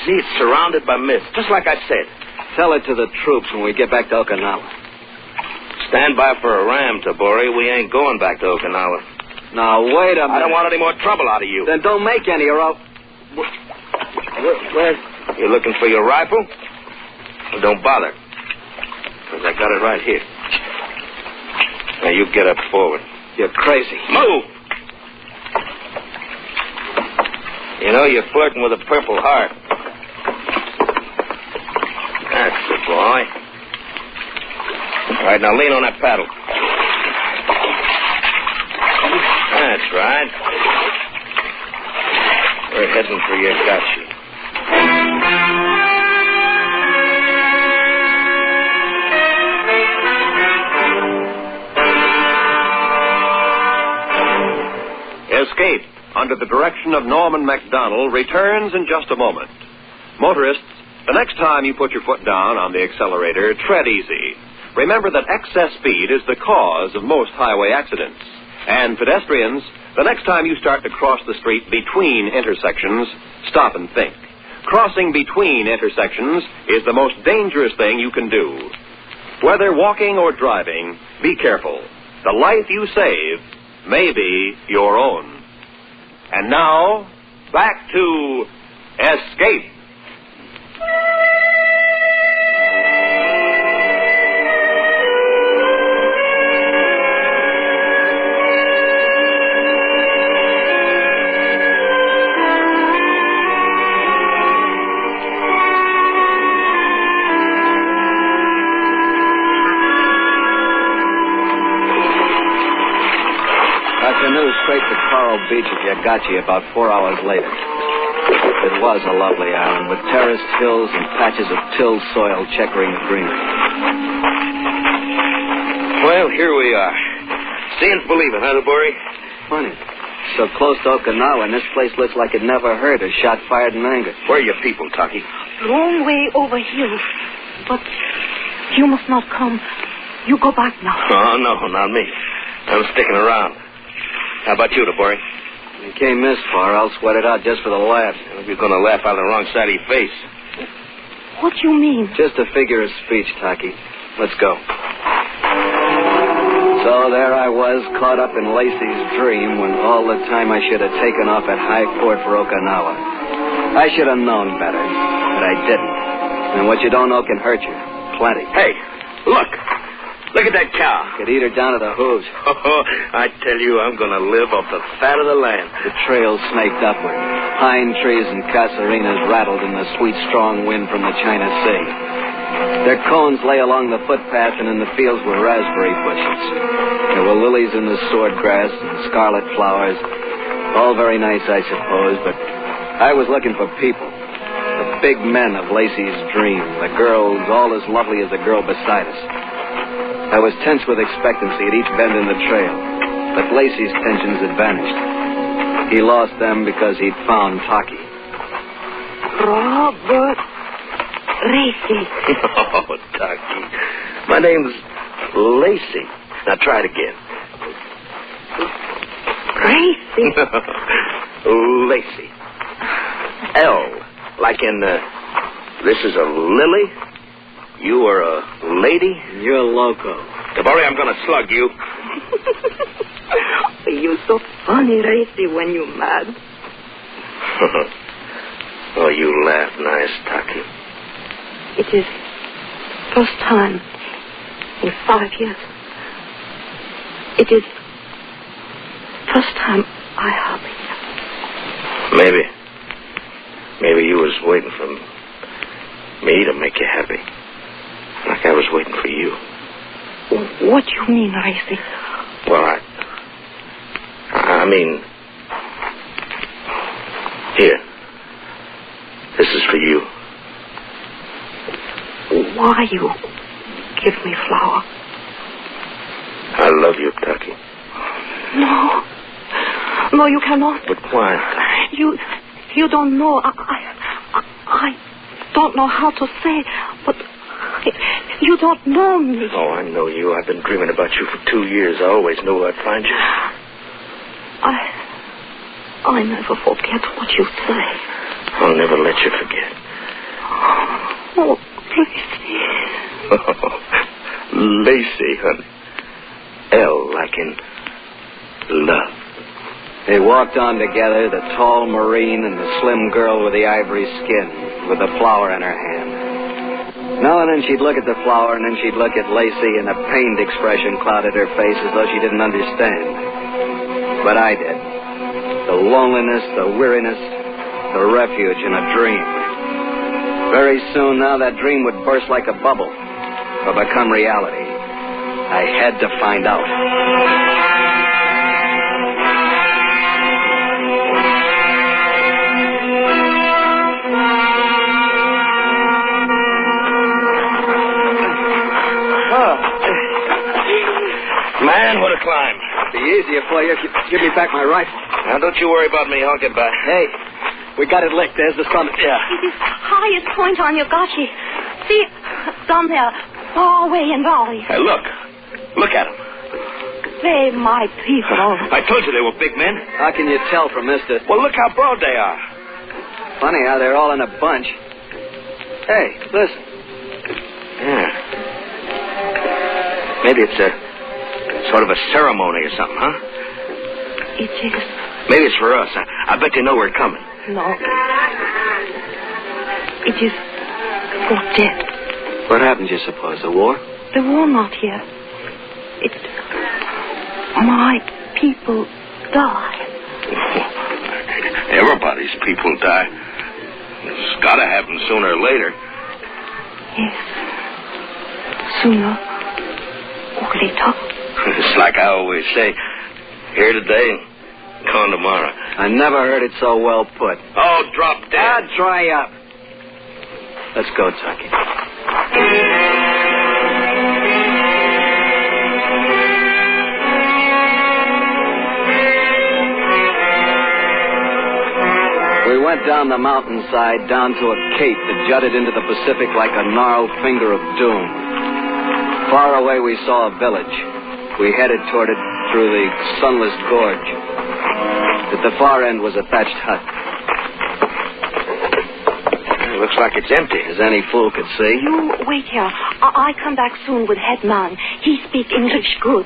See, it's surrounded by mist, just like I said. Tell it to the troops when we get back to Okinawa. Stand by for a ram, Tabori. We ain't going back to Okinawa. Now, wait a minute. I don't want any more trouble out of you. Then don't make any, or I'll... Where? You looking for your rifle? Well, don't bother. Because I got it right here. Now, you get up forward. You're crazy. Move! You know, you're flirting with a Purple Heart. That's the boy. All right, now lean on that paddle. That's right. We're heading for Yogachi. Escape, under the direction of Norman MacDonald, returns in just a moment. Motorists, the next time you put your foot down on the accelerator, tread easy. Remember that excess speed is the cause of most highway accidents. And pedestrians, the next time you start to cross the street between intersections, stop and think. Crossing between intersections is the most dangerous thing you can do. Whether walking or driving, be careful. The life you save may be your own. And now, back to Escape. Straight to Coral Beach at Yogachi about 4 hours later. It was a lovely island with terraced hills and patches of tilled soil checkering the greenery. Well, here we are. Seeing's believing, huh, Tabori? Funny. So close to Okinawa, and this place looks like it never heard a shot fired in anger. Where are your people, Taki? Long way over here. But you must not come. You go back now. Oh, no, not me. I'm sticking around. How about you, Tabori? You came this far, I'll sweat it out just for the laugh. If you're going to laugh out of the wrong side of your face. What do you mean? Just a figure of speech, Taki. Let's go. So there I was, caught up in Lacey's dream when all the time I should have taken off at high port for Okinawa. I should have known better, but I didn't. And what you don't know can hurt you. Plenty. Hey, look. Look at that cow. Could eat her down to the hooves. Oh, I tell you, I'm going to live off the fat of the land. The trail snaked upward. Pine trees and casuarinas rattled in the sweet, strong wind from the China Sea. Their cones lay along the footpath, and in the fields were raspberry bushes. There were lilies in the swordgrass and scarlet flowers. All very nice, I suppose, but I was looking for people. The big men of Lacey's dream. The girls all as lovely as the girl beside us. I was tense with expectancy at each bend in the trail, but Lacey's tensions had vanished. He lost them because he'd found Taki. Robert Lacey. Oh, Taki. My name's Lacey. Now try it again. Gracie. Lacey. L. Like in, this is a lily. You are a lady. You're loco. Tabori, I'm going to slug you. You're so funny, Gracie, when you're mad. Oh, you laugh nice, Taki. It is first time in 5 years. It is first time I happy. Maybe you was waiting for me to make you happy. Like I was waiting for you. What do you mean, Gracie? Well, I mean, here. This is for you. Why you give me flower? I love you, Taki. No. No, you cannot. But why? You don't know. I don't know how to say, but you don't know me. Oh, I know you. I've been dreaming about you for 2 years. I always knew I'd find you. I never forget what you say. I'll never let you forget. Oh, Lacey. Lacey, honey. L like in love. They walked on together, the tall Marine and the slim girl with the ivory skin, with the flower in her hand. Now and then she'd look at the flower, and then she'd look at Lacey, and a pained expression clouded her face as though she didn't understand. But I did. The loneliness, the weariness, the refuge in a dream. Very soon now that dream would burst like a bubble or become reality. I had to find out. Man, what a climb. Be easier for you if you give me back my rifle. Now, don't you worry about me. I'll get back. Hey, we got it licked. There's the summit. Yeah. It is highest point on Yogachi. See, down there, far away in valley. Hey, look. Look at them. They my people. I told you they were big men. How can you tell from this to... Well, look how broad they are. Funny how they're all in a bunch. Hey, listen. Yeah. Maybe it's a sort of a ceremony or something, huh? It is. Maybe it's for us. I bet you know we're coming. No. It is for death. What happened, you suppose? The war? The war not here. It's my people die. Everybody's people die. It's got to happen sooner or later. Yes. Sooner or later. It's like I always say, here today, gone tomorrow. I never heard it so well put. Oh, drop dead. Ah, dry up. Let's go, Tucky. We went down the mountainside, down to a cape that jutted into the Pacific like a gnarled finger of doom. Far away we saw a village. We headed toward it through the sunless gorge. At the far end was a thatched hut. It looks like it's empty, as any fool could see. You wait here. I come back soon with head man. He speak English good.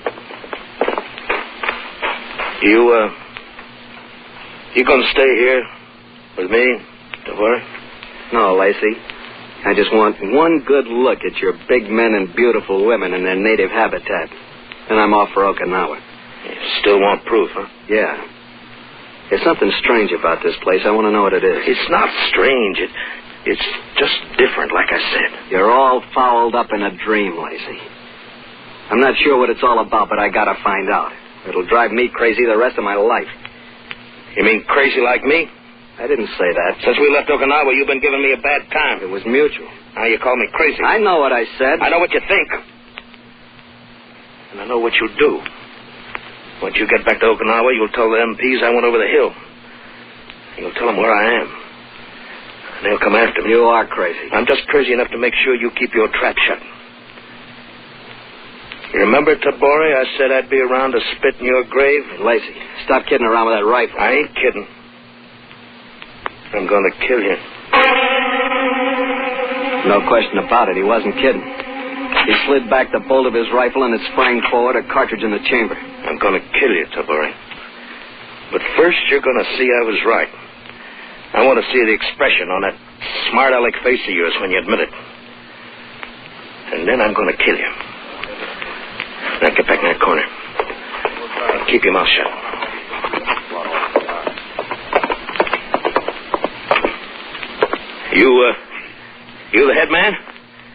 You gonna stay here with me, Tavori? No, Lacey. I just want one good look at your big men and beautiful women in their native habitat. Then I'm off for Okinawa. You still want proof, huh? Yeah. There's something strange about this place. I want to know what it is. It's not strange. It's just different, like I said. You're all fouled up in a dream, Lacey. I'm not sure what it's all about, but I gotta find out. It'll drive me crazy the rest of my life. You mean crazy like me? I didn't say that. Since we left Okinawa, you've been giving me a bad time. It was mutual. Now you call me crazy. I know what I said. I know what you think. And I know what you'll do. Once you get back to Okinawa, you'll tell the MPs I went over the hill. You'll tell them where I am. And they'll come after me. You are crazy. I'm just crazy enough to make sure you keep your trap shut. You remember, Tabore, I said I'd be around to spit in your grave? Hey, Lacey, stop kidding around with that rifle. I ain't kidding. I'm going to kill you. No question about it. He wasn't kidding. He slid back the bolt of his rifle and it sprang forward, a cartridge in the chamber. I'm going to kill you, Tabore. But first, you're going to see I was right. I want to see the expression on that smart-aleck face of yours when you admit it. And then I'm going to kill you. Now get back in that corner. Keep your mouth shut. You the head man?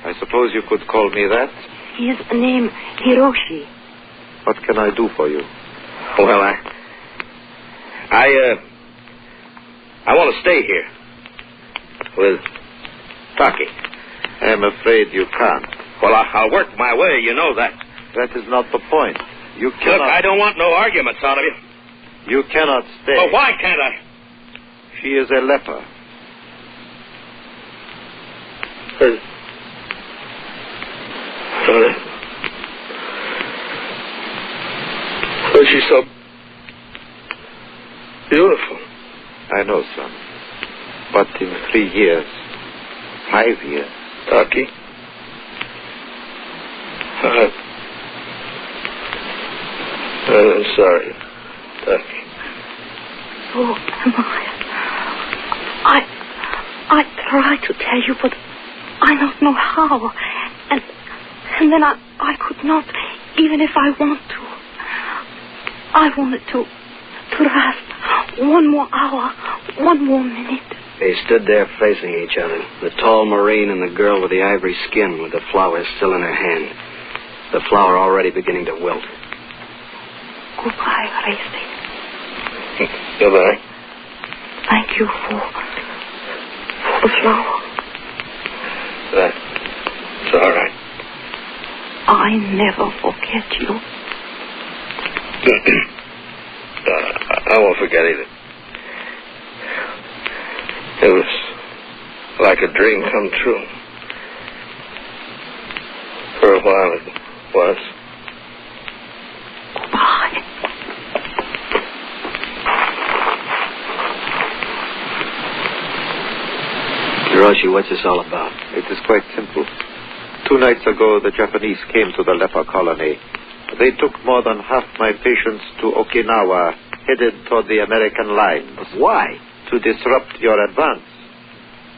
I suppose you could call me that. His name Hiroshi. What can I do for you? Well, I want to stay here with Taki. I'm afraid you can't. Well, I'll work my way. You know that. That is not the point. You cannot... Look, I don't want no arguments out of you. You cannot stay. Well, why can't I? She is a leper. She's so beautiful. I know, son. But in 3 years, 5 years... Taki? I'm sorry, Taki. So am I tried to tell you, but I don't know how. And then I could not, even if I want to. I wanted to last 1 more hour, 1 more minute. They stood there facing each other, the tall Marine and the girl with the ivory skin with the flower still in her hand. The flower already beginning to wilt. Goodbye, Gracie. Goodbye. Thank you for the flower. That's all right. I never forget you. I won't forget either. It was like a dream come true. For a while it was. Goodbye. Hiroshi, what's this all about? It is quite simple. 2 nights ago, the Japanese came to the leper colony. They took more than half my patients to Okinawa, headed toward the American lines. Why? To disrupt your advance.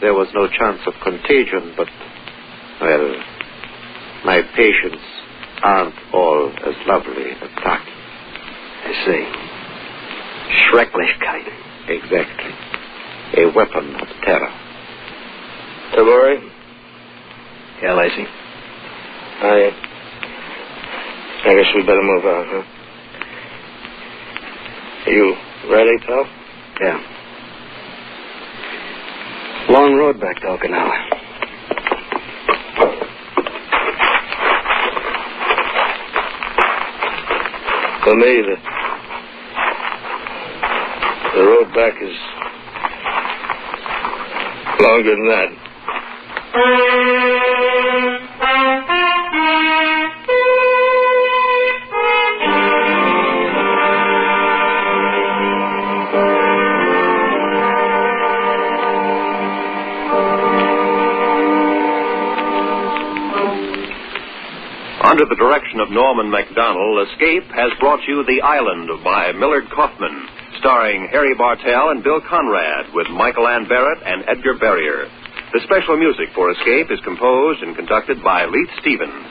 There was no chance of contagion, but, well, my patients aren't all as lovely as Taki. I see. Schrecklichkeit. Exactly. A weapon of terror. Tabori? Yeah, Lacey? I guess we better move on, huh? Are you ready, pal? Yeah. Long road back to Okinawa. For me, the road back is longer than that. Under the direction of Norman MacDonald, Escape has brought you The Island by Millard Kaufman, starring Harry Bartell and Bill Conrad, with Michael Ann Barrett and Edgar Barrier. The special music for Escape is composed and conducted by Leith Stevens.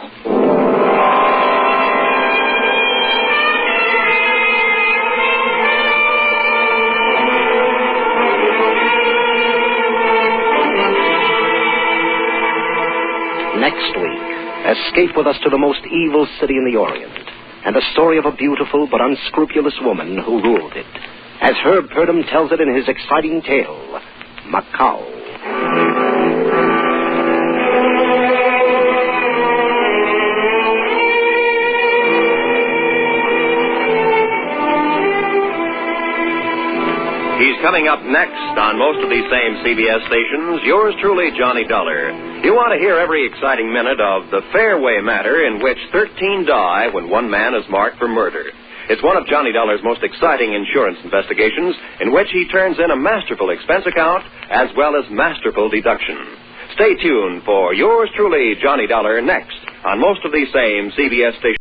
Next week, escape with us to the most evil city in the Orient, and the story of a beautiful but unscrupulous woman who ruled it, as Herb Purdom tells it in his exciting tale, Macao. He's coming up next on most of these same CBS stations. Yours truly, Johnny Dollar. You want to hear every exciting minute of the Fairway matter in which 13 die when one man is marked for murder. It's one of Johnny Dollar's most exciting insurance investigations in which he turns in a masterful expense account as well as masterful deduction. Stay tuned for yours truly, Johnny Dollar, next on most of these same CBS stations.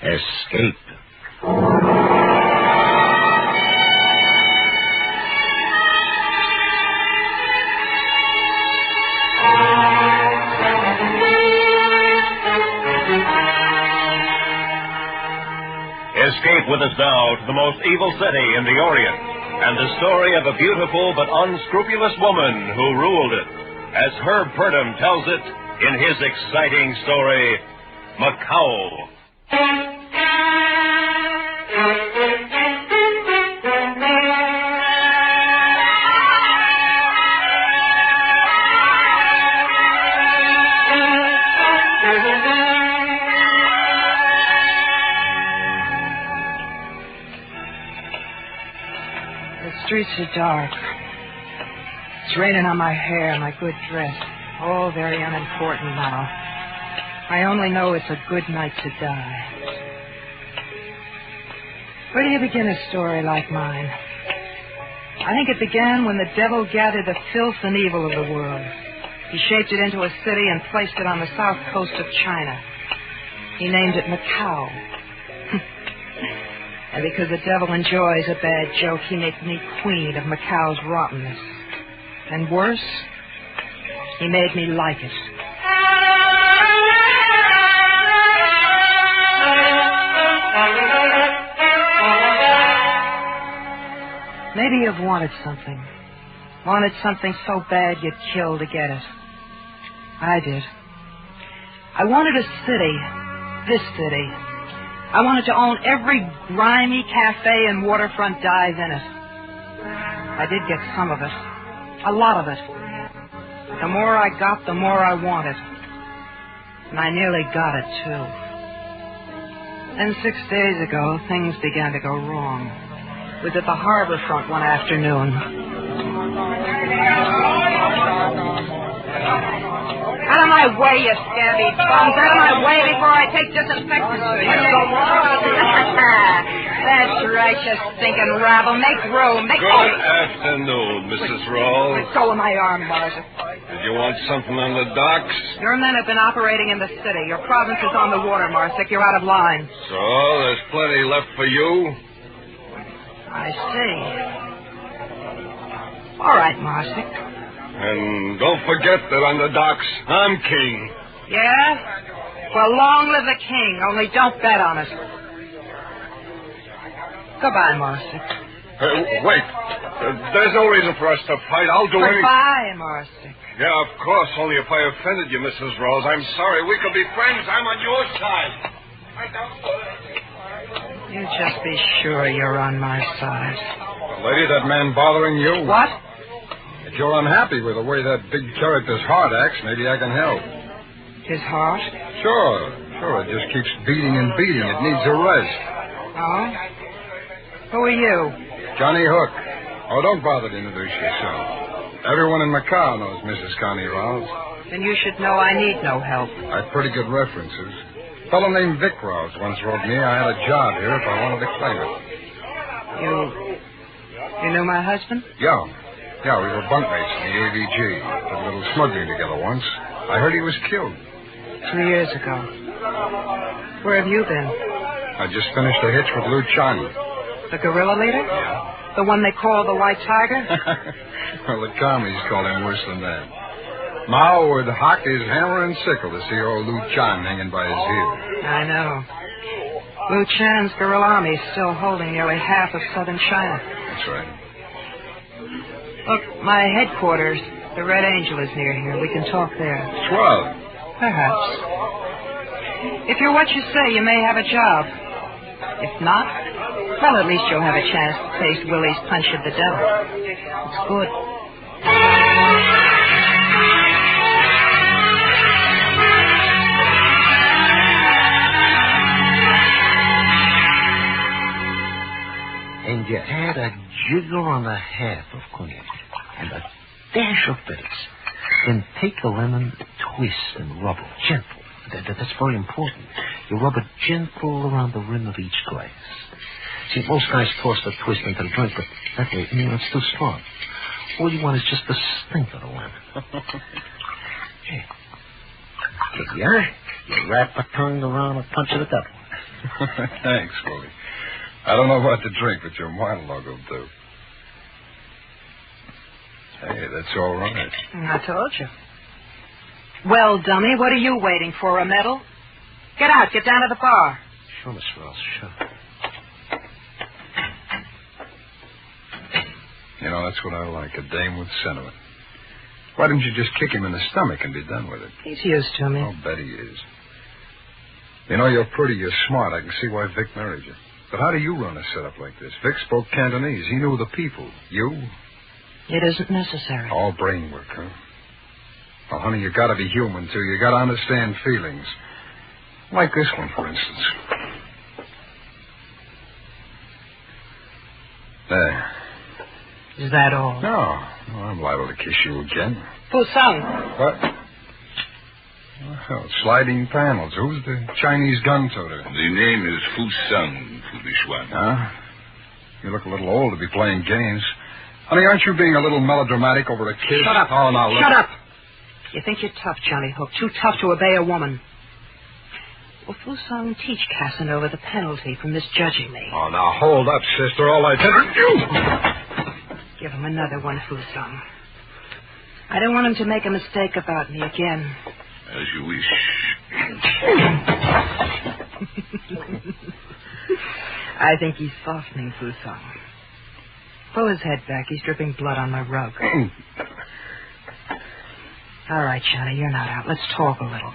Escape. Escape with us now to the most evil city in the Orient and the story of a beautiful but unscrupulous woman who ruled it, as Herb Purdom tells it in his exciting story, Macao. The streets are dark. It's raining on my hair and my good dress. All very unimportant now. I only know it's a good night to die. Where do you begin a story like mine? I think it began when the devil gathered the filth and evil of the world. He shaped it into a city and placed it on the south coast of China. He named it Macao. And because the devil enjoys a bad joke, he made me queen of Macao's rottenness. And worse, he made me like it. Maybe you've wanted something. Wanted something so bad you'd kill to get it. I did. I wanted a city. This city. I wanted to own every grimy cafe and waterfront dive in it. I did get some of it. A lot of it. But the more I got, the more I wanted. And I nearly got it, too. Then 6 days ago, things began to go wrong. We was at the harbor front one afternoon. Out of my way, you scabby bums. Out of my way before I take disinfectant to you. That's right, you stinking rabble. Make room. Make room. Good afternoon, Mrs. Rawls. Let go of my arm, Martha. Did you want something on the docks? Your men have been operating in the city. Your province is on the water, Marsick. You're out of line. So, there's plenty left for you? I see. All right, Marsick. And don't forget that on the docks, I'm king. Yeah? Well, long live the king, only don't bet on it. Goodbye, Marsick. Wait. There's no reason for us to fight. I'll do anything. Goodbye, Marsick. Yeah, of course, only if I offended you, Mrs. Rawls. I'm sorry. We could be friends. I'm on your side. You just be sure you're on my side. Lady, that man bothering you? What? If you're unhappy with the way that big character's heart acts, maybe I can help. His heart? Sure. It just keeps beating and beating. It needs a rest. Oh? Who are you? Johnny Hook. Oh, don't bother to introduce yourself. Everyone in Macao knows Mrs. Connie Rawls. Then you should know I need no help. I have pretty good references. A fellow named Vic Rawls once wrote me I had a job here if I wanted to claim it. You knew my husband? Yeah, we were bunkmates in the AVG. Did a little smuggling together once. I heard he was killed. 2 years ago. Where have you been? I just finished a hitch with Lou Chang. The guerrilla leader? Yeah. The one they call the White Tiger? Well, the commies call him worse than that. Mao would hock his hammer and sickle to see old Lou Chang hanging by his heels. I know. Lou Chan's guerrilla army is still holding nearly half of southern China. That's right. Look, my headquarters, the Red Angel, is near here. We can talk there. Swell. Perhaps. If you're what you say, you may have a job. If not, well, at least you'll have a chance to taste Willie's punch of the devil. It's good. ingest. Add a jigger and a half of cognac and a dash of bitters. Then take the lemon, twist, and rub it gentle. That's very important. You rub it gentle around the rim of each glass. See, most guys toss the twist into the drink, but that way, it's too strong. All you want is just the stink of the lemon. Here you are. You wrap a tongue around a punch of the devil. Thanks, Willie. I don't know what to drink, but your monologue will do. Hey, that's all right. I told you. Well, dummy, what are you waiting for, a medal? Get out, get down to the bar. Sure, Miss Wells, sure. That's what I like, a dame with sentiment. Why didn't you just kick him in the stomach and be done with it? He's used to me. I'll bet he is. You're pretty, you're smart. I can see why Vic married you. But how do you run a setup like this? Vic spoke Cantonese. He knew the people. You? It isn't necessary. All brain work, huh? Well, honey, you gotta be human, too. You gotta understand feelings. Like this one, for instance. There. Is that all? No. Well, I'm liable to kiss you again. Fusang. What? Well, sliding panels. Who's the Chinese gun toter? The name is Fusang, foolish one. Huh? You look a little old to be playing games. Honey, aren't you being a little melodramatic over a kiss? Shut up. Oh, now, look. Shut up. You think you're tough, Johnny Hook. Too tough to obey a woman. Well, Fusang, teach Casanova the penalty for misjudging me. Oh, now, hold up, sister. All I did... Give him another one, Fusang. I don't want him to make a mistake about me again. As you wish. I think he's softening, Fusang. Pull his head back. He's dripping blood on my rug. All right, Johnny, you're not out. Let's talk a little.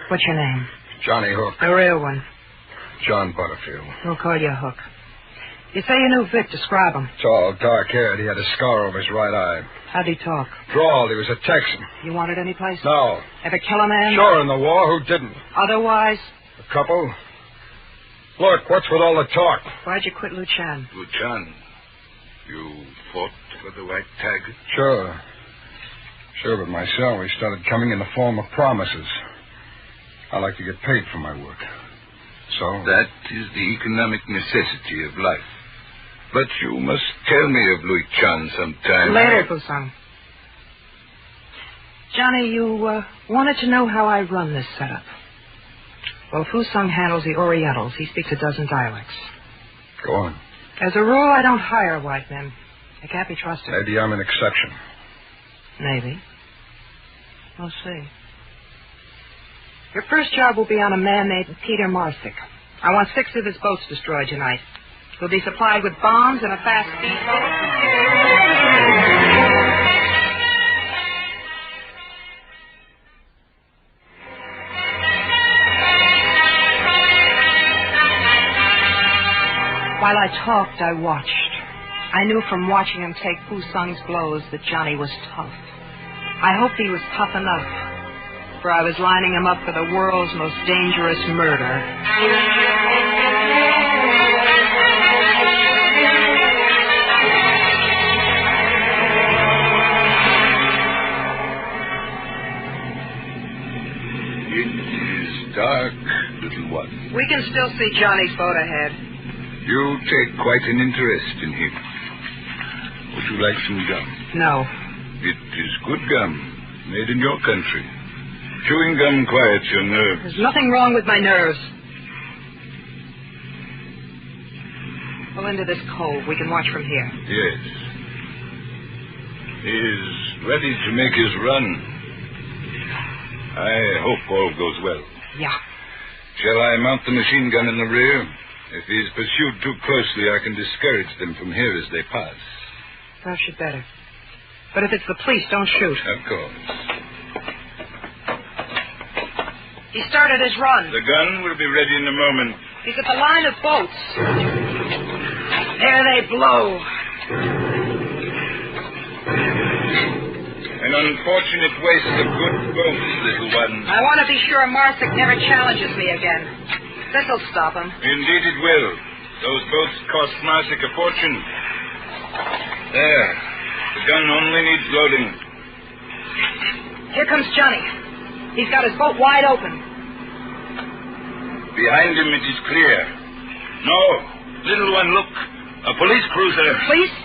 What's your name? Johnny Hook. The real one. John Butterfield. We'll call you Hook. You say you knew Vic. Describe him. Tall, dark-haired. He had a scar over his right eye. How'd he talk? Drawled. He was a Texan. You wanted any place? No. Ever kill a man? Sure, in the war. Who didn't? Otherwise? A couple. Look, what's with all the talk? Why'd you quit Luchan? Luchan? You fought for the white tiger? Sure, but my salary started coming in the form of promises. I like to get paid for my work. So? That is the economic necessity of life. But you must tell me of Louis Chan sometime. Later, Fusang. Johnny, you wanted to know how I run this setup. Well, Fusang handles the Orientals. He speaks a dozen dialects. Go on. As a rule, I don't hire white men. They can't be trusted. Maybe I'm an exception. Maybe. We'll see. Your first job will be on a man named Peter Marsick. I want 6 of his boats destroyed tonight. He'll be supplied with bombs and a fast speedboat. While I talked, I watched. I knew from watching him take Fusang's blows that Johnny was tough. I hoped he was tough enough, for I was lining him up for the world's most dangerous murder. It is dark, little one. We can still see Johnny's boat ahead. You take quite an interest in him. Would you like some gum? No. It is good gum, made in your country. Chewing gum quiets your nerves. There's nothing wrong with my nerves. Pull into this cove. We can watch from here. Yes. He is ready to make his run. I hope all goes well. Yeah. Shall I mount the machine gun in the rear? If he is pursued too closely, I can discourage them from here as they pass. Perhaps you'd better. But if it's the police, don't shoot. Of course. He started his run. The gun will be ready in a moment. He's at the line of boats. There they blow. An unfortunate waste of good boats, little one. I want to be sure Marsick never challenges me again. This'll stop him. Indeed it will. Those boats cost Marsick a fortune. There. The gun only needs loading. Here comes Johnny. He's got his boat wide open. Behind him it is clear. No. Little one, look. A police cruiser. Police?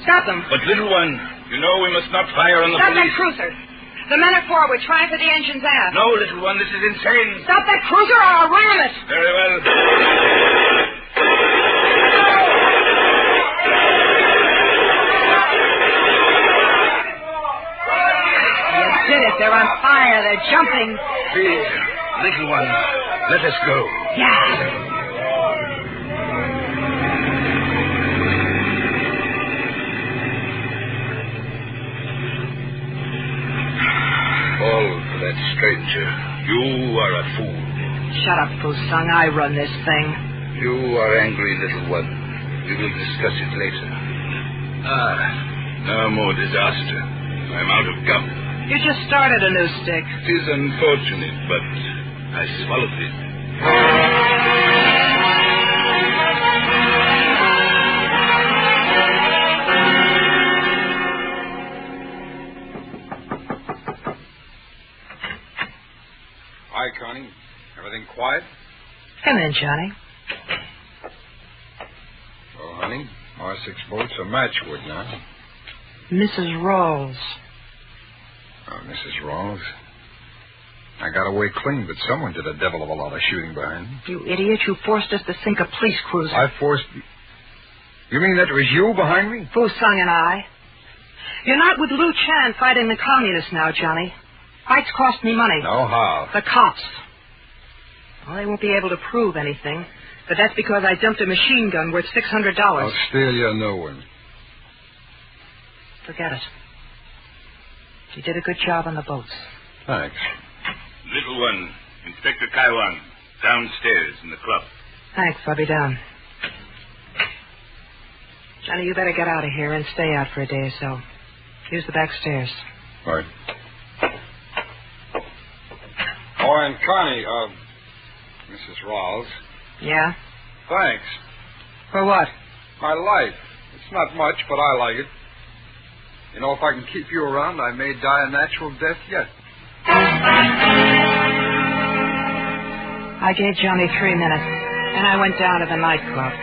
Stop them. But little one, you know we must not fire on the Stop police. that cruiser. The men are forward, trying for the engines aft. No, little one, this is insane. Stop that cruiser or I'll ram it. Very well. You did it. They're on fire. They're jumping. Please, little one, let us go. Yeah. All for that stranger. You are a fool. Shut up, Fusung. I run this thing. You are angry, little one. We will discuss it later. No more disaster. I'm out of gum. You just started a new stick. It is unfortunate, but I swallowed it. Hi, Connie. Everything quiet? Come in, Johnny. Well, honey, R6 boats are matchwood now. Mrs. Rawls. Oh, Mrs. Rawls. I got away clean, but someone did a devil of a lot of shooting behind me. You idiot. You forced us to sink a police cruiser. I forced... You mean that it was you behind me? Fusung and I. You're not with Liu Chan fighting the communists now, Johnny. Fights cost me money. No, how? The cops. Well, they won't be able to prove anything, but that's because I dumped a machine gun worth $600. I'll steal your new one. Forget it. You did a good job on the boats. Thanks. Little one, Inspector Kaiwan, downstairs in the club. Thanks, I'll be down. Johnny, you better get out of here and stay out for a day or so. Use the back stairs. Right. Oh, and Connie, Mrs. Rawls. Yeah? Thanks. For what? My life. It's not much, but I like it. You know, if I can keep you around, I may die a natural death yet. I gave Johnny 3 minutes, and I went down to the nightclub.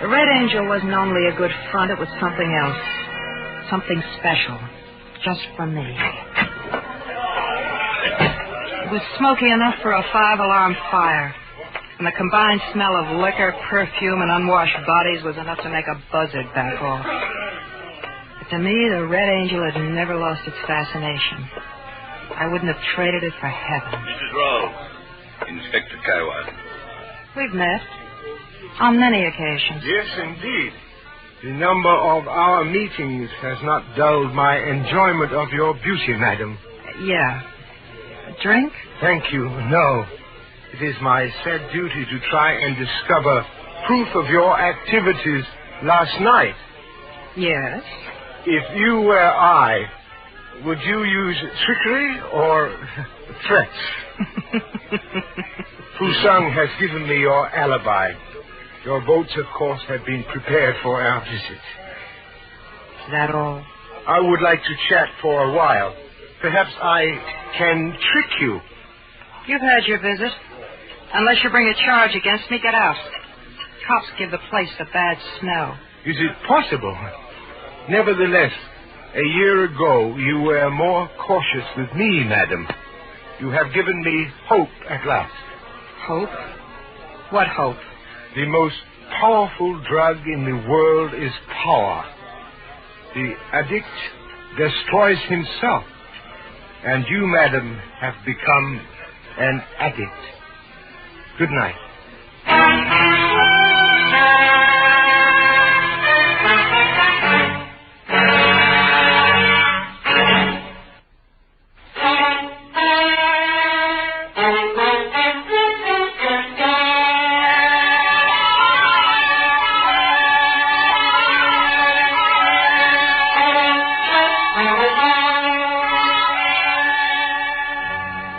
The Red Angel wasn't only a good front, it was something else. Something special. Just for me. It was smoky enough for a 5-alarm fire. And the combined smell of liquor, perfume, and unwashed bodies was enough to make a buzzard back off. But to me, the Red Angel had never lost its fascination. I wouldn't have traded it for heaven. Mrs. Rawls, Inspector Kaiwan. We've met. On many occasions. Yes, indeed. The number of our meetings has not dulled my enjoyment of your beauty, madam. Yeah. A drink? Thank you. No. It is my sad duty to try and discover proof of your activities last night. Yes. If you were I, would you use trickery or threats? Fusung has given me your alibi. Your boats, of course, have been prepared for our visit. Is that all? I would like to chat for a while. Perhaps I can trick you. You've had your visit. Unless you bring a charge against me, get out. Cops give the place a bad smell. Is it possible? Nevertheless, a year ago, you were more cautious with me, madam. You have given me hope at last. Hope? What hope? The most powerful drug in the world is power. The addict destroys himself. And you, madam, have become an addict. Good night.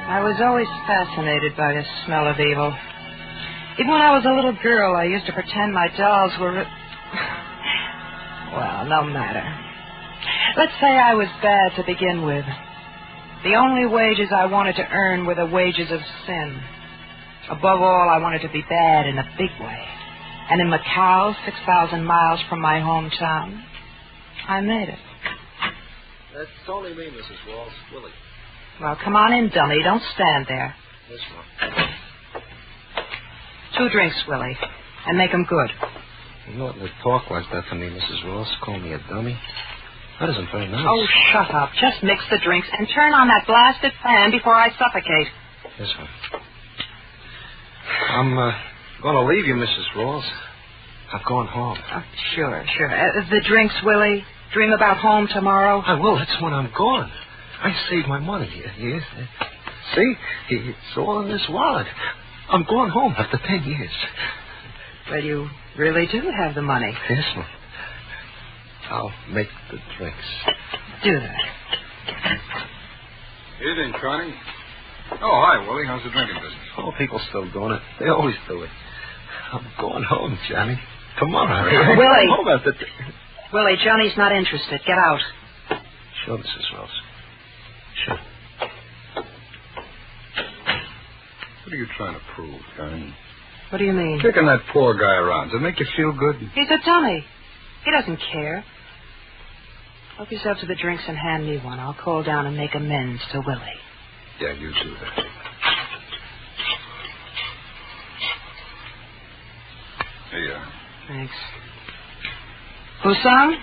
I was always fascinated by the smell of evil. Even when I was a little girl, I used to pretend my dolls were... Well, no matter. Let's say I was bad to begin with. The only wages I wanted to earn were the wages of sin. Above all, I wanted to be bad in a big way. And in Macao, 6,000 miles from my hometown, I made it. That's only me, Mrs. Walls. Willie. Well, come on in, dummy. Don't stand there. This one. 2 drinks, Willie, and make them good. You oughtn't to talk like that to me, Mrs. Ross. Call me a dummy. That isn't very nice. Oh, shut up. Just mix the drinks and turn on that blasted fan before I suffocate. This one. I'm going to leave you, Mrs. Ross. I'm going home. Oh, sure. The drinks, Willie. Dream about home tomorrow. I will. That's when I'm gone. I saved my money. Yes. See? It's all in this wallet. I'm going home after 10 years. Well, you really do have the money. Yes, ma'am. I'll make the drinks. Do that. Evening, Connie. Oh, hi, Willie. How's the drinking business? Oh, people still doing it. They always do it. I'm going home, Johnny. Tomorrow. Willie. Home after... Willie, Johnny's not interested. Get out. Sure, Mrs. Ross. Sure. What are you trying to prove, Connie? What do you mean? Kicking that poor guy around. Does it make you feel good? He's a dummy. He doesn't care. Help yourself to the drinks and hand me one. I'll call down and make amends to Willie. Yeah, you do that. Here you are. Thanks. Fusang?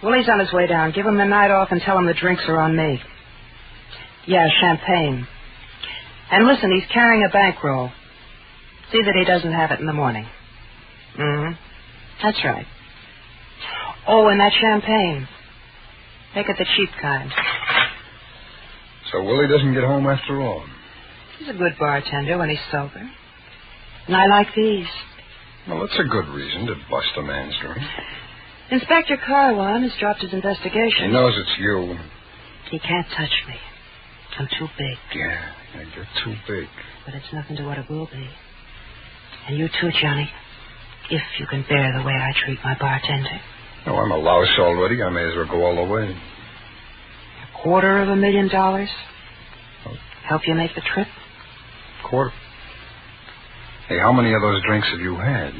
Willie's on his way down. Give him the night off and tell him the drinks are on me. Yeah, champagne. And listen, he's carrying a bankroll. See that he doesn't have it in the morning. Mm-hmm. That's right. Oh, and that champagne. Make it the cheap kind. So Willie doesn't get home after all. He's a good bartender when he's sober. And I like these. Well, that's a good reason to bust a man's drink. Inspector Carwan has dropped his investigation. He knows it's you. He can't touch me. I'm too big. Yeah, you're too big. But it's nothing to what it will be. And you too, Johnny. If you can bear the way I treat my bartender. Oh, I'm a louse already. I may as well go all the way. $250,000? Oh. Help you make the trip? Quarter? Hey, how many of those drinks have you had?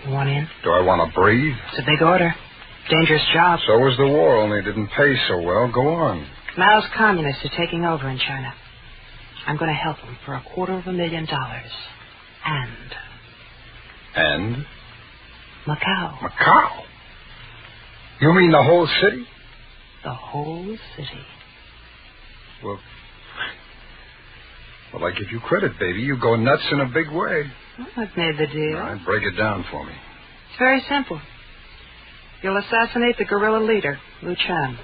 You want in? Do I want to breathe? It's a big order. Dangerous job. So was the war, only it didn't pay so well. Go on. Mao's communists are taking over in China. I'm going to help them for $250,000. And? Macao. Macao? You mean the whole city? The whole city. Well, I give you credit, baby. You go nuts in a big way. Well, I've made the deal. All right, break it down for me. It's very simple. You'll assassinate the guerrilla leader, Lu Chan.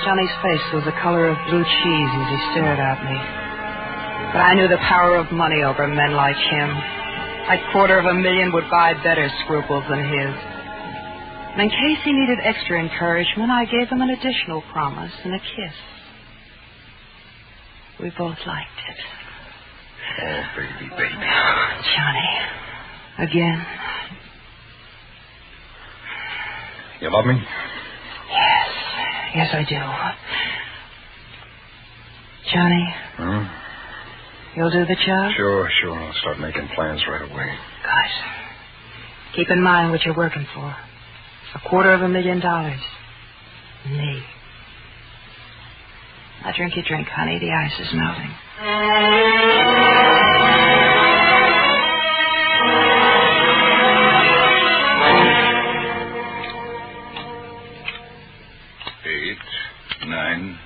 Johnny's face was the color of blue cheese as he stared at me. But I knew the power of money over men like him. That $250,000 would buy better scruples than his. And in case he needed extra encouragement, I gave him an additional promise and a kiss. We both liked it. Oh, baby. Johnny. Again. You love me? Yes, I do. Johnny. You'll do the job? Sure. I'll start making plans right away. Good. Keep in mind what you're working for. $250,000. Me. Now drink your drink, honey. The ice is melting. 8, 9,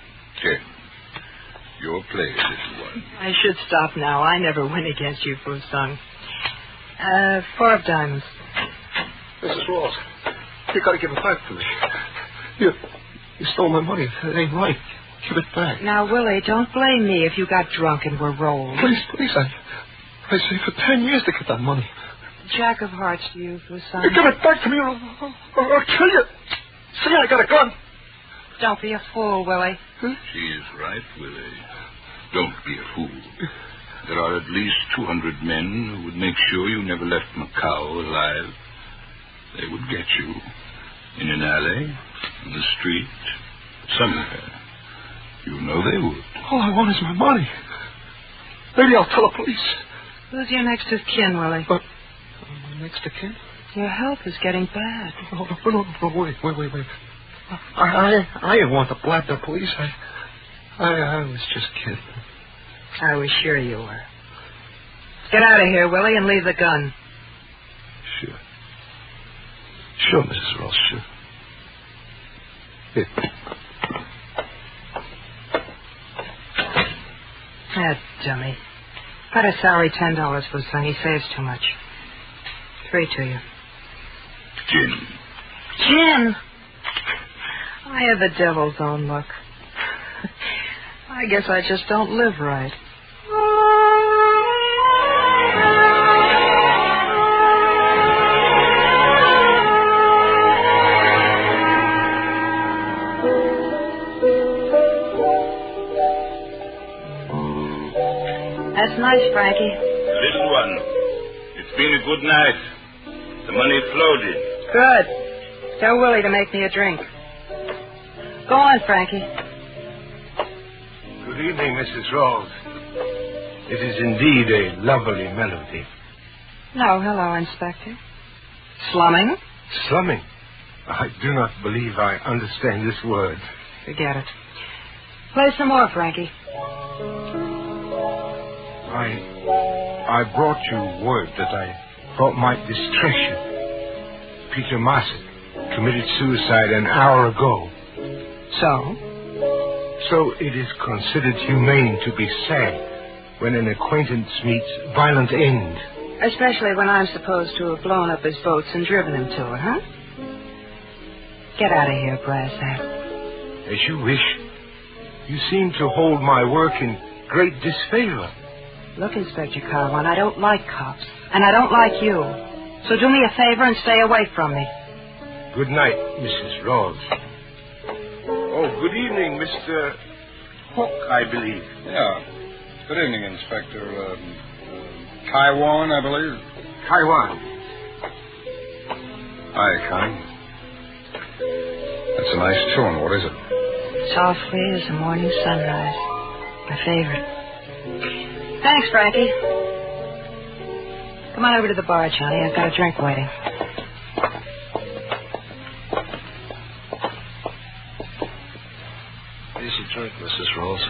10. Your play, little one. I should stop now. I never win against you, Fusang. 4 of diamonds. Mrs. Ross, you got to give it back to me. You stole my money. It ain't right. Give it back. Now, Willie, don't blame me if you got drunk and were rolled. Please. I saved for 10 years to get that money. Jack of hearts to you, Fusang. Give it back to me or I'll kill you. See, I got a gun. Don't be a fool, Willie. She's right, Willie. Don't be a fool. There are at least 200 men who would make sure you never left Macao alive. They would get you in an alley, on the street, somewhere. You know they would. All I want is my money. Maybe I'll tell the police. Who's your next of kin, Willie? But next of kin? Your health is getting bad. No, wait. I didn't want to blab the police. I was just kidding. I was sure you were. Get out of here, Willie, and leave the gun. Sure, Mrs. Ross, sure. Here. That dummy. Got a salary $10 for the thing. He saves too much. 3 to you. Gin. Gin? I have the devil's own luck. I guess I just don't live right. That's nice, Frankie. Little one, it's been a good night. The money flowed in. Good. Tell Willie to make me a drink. Go on, Frankie. Good evening, Mrs. Rawls. It is indeed a lovely melody. No, hello, Inspector. Slumming? Slumming? I do not believe I understand this word. Forget it. Play some more, Frankie. I brought you word that I thought might distress you. Peter Mossett committed suicide an hour ago. So it is considered humane to be sad when an acquaintance meets violent end. Especially when I'm supposed to have blown up his boats and driven him to it, huh? Get out of here, brass hat. As you wish. You seem to hold my work in great disfavor. Look, Inspector Carwan, I don't like cops, and I don't like you. So do me a favor and stay away from me. Good night, Mrs. Rawls. Oh, good evening, Mr. Hook, I believe. Yeah. Good evening, Inspector. Taiwan, I believe. Taiwan. Hi, Connie. That's a nice tune. What is it? Softly as the morning sunrise. My favorite. Thanks, Frankie. Come on over to the bar, Johnny. I've got a drink waiting. Here's a drink, Mrs. Rawls.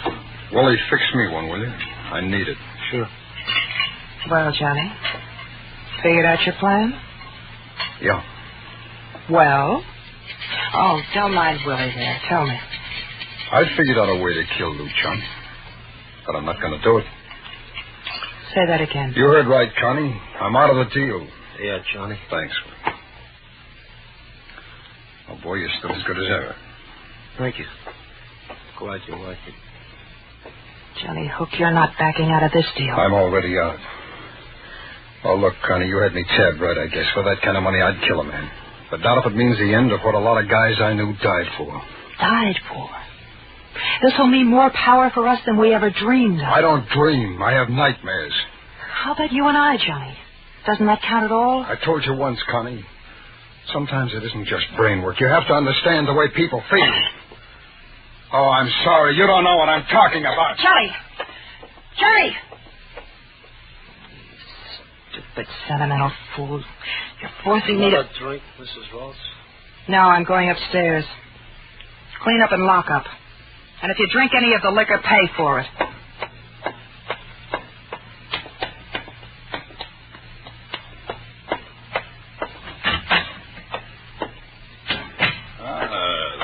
Willie, fix me one, will you? I need it. Sure. Well, Johnny, figured out your plan? Yeah. Well? Oh, don't mind Willie there. Tell me. I figured out a way to kill Luchan, but I'm not going to do it. Say that again. You heard right, Connie. I'm out of the deal. Yeah, Johnny. Thanks. Oh, boy, you're still as good as ever. Thank you. Glad you like it. Johnny Hook, you're not backing out of this deal. I'm already out. Oh, look, Connie, you had me tabbed right, I guess. For that kind of money, I'd kill a man. But not if it means the end of what a lot of guys I knew died for. Died for? This will mean more power for us than we ever dreamed of. I don't dream. I have nightmares. How about you and I, Johnny? Doesn't that count at all? I told you once, Connie. Sometimes it isn't just brain work. You have to understand the way people feel. Oh, I'm sorry. You don't know what I'm talking about. Johnny! Johnny! Stupid, sentimental fool. You're forcing me to... a drink, Mrs. Ross? No, I'm going upstairs. Clean up and lock up. And if you drink any of the liquor, pay for it.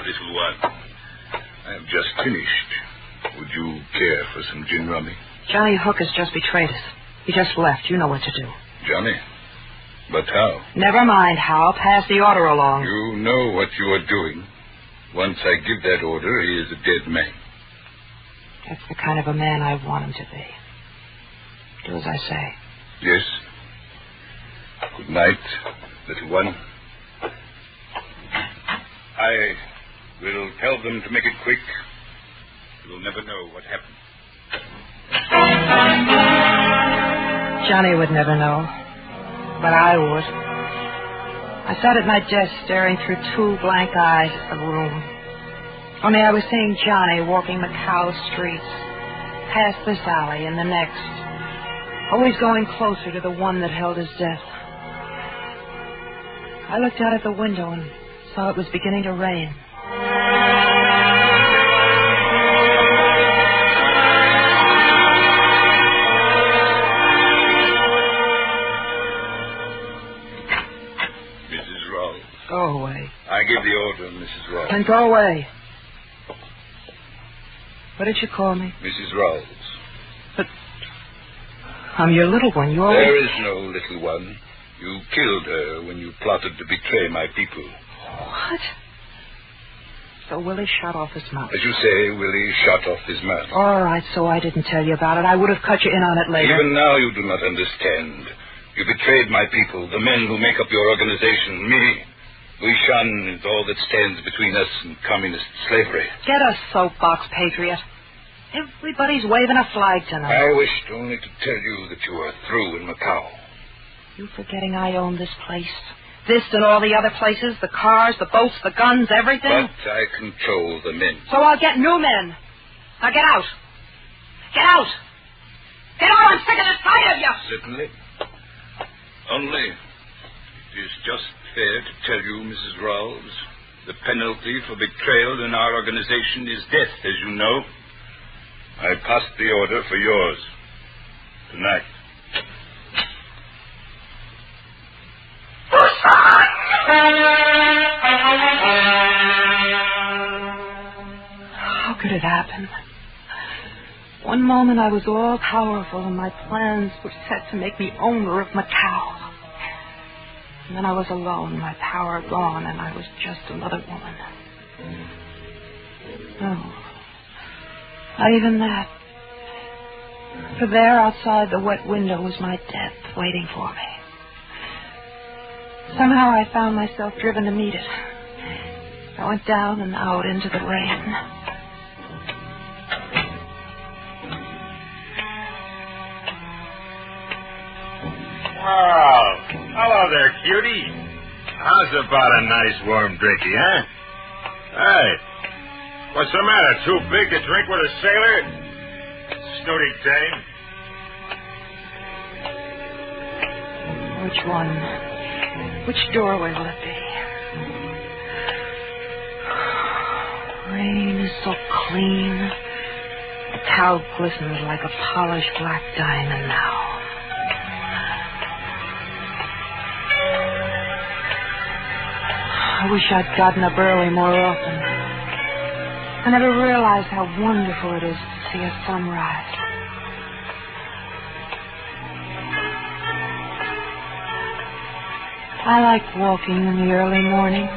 Little one. I have just finished. Would you care for some gin rummy? Johnny Hook has just betrayed us. He just left. You know what to do. Johnny? But how? Never mind how. Pass the order along. You know what you are doing. Once I give that order, he is a dead man. That's the kind of a man I want him to be. Do as I say. Yes. Good night, little one. I will tell them to make it quick. You'll never know what happened. Johnny would never know. But I would. I sat at my desk staring through two blank eyes at the room. Only I was seeing Johnny walking Macao streets, past this alley and the next, always going closer to the one that held his death. I looked out at the window and saw it was beginning to rain. Go away. I give the order, Mrs. Rawls. Then go away. What did you call me? Mrs. Rawls. But I'm your little one. You always... There is no little one. You killed her when you plotted to betray my people. What? So Willie shot off his mouth. As you say, Willie shot off his mouth. All right, so I didn't tell you about it. I would have cut you in on it later. Even now you do not understand. You betrayed my people, the men who make up your organization, me. Wishan is all that stands between us and communist slavery. Get a soapbox, patriot. Everybody's waving a flag tonight. I wished only to tell you that you are through in Macao. You forgetting I own this place? This and all the other places, the cars, the boats, the guns, everything? But I control the men. So I'll get new men. Now get out. Get out. Get out, I'm sick of the sight of you. Certainly. Only it is just fair to tell you, Mrs. Rawls, the penalty for betrayal in our organization is death, as you know. I passed the order for yours tonight. How could it happen? One moment I was all powerful and my plans were set to make me owner of Macao. And then I was alone, my power gone, and I was just another woman. No, not even that. For there outside the wet window was my death waiting for me. Somehow I found myself driven to meet it. I went down and out into the rain. Oh, hello there, cutie. How's about a nice warm drinky, huh? Hey, what's the matter? Too big to drink with a sailor? Snooty dame. Which one? Which doorway will it be? Rain is so clean. The towel glistens like a polished black diamond now. I wish I'd gotten up early more often. I never realized how wonderful it is to see a sunrise. I like walking in the early morning.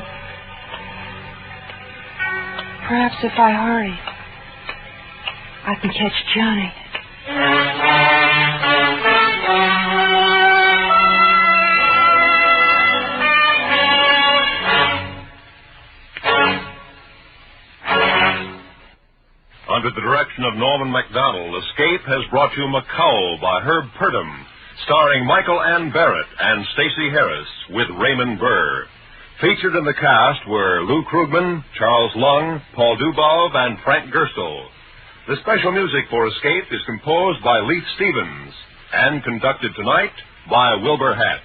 Perhaps if I hurry, I can catch Johnny. Under the direction of Norman MacDonald, Escape has brought you Macao by Herb Purdom, starring Michael Ann Barrett and Stacey Harris with Raymond Burr. Featured in the cast were Lou Krugman, Charles Lung, Paul Dubov, and Frank Gerstle. The special music for Escape is composed by Leith Stevens and conducted tonight by Wilbur Hatch.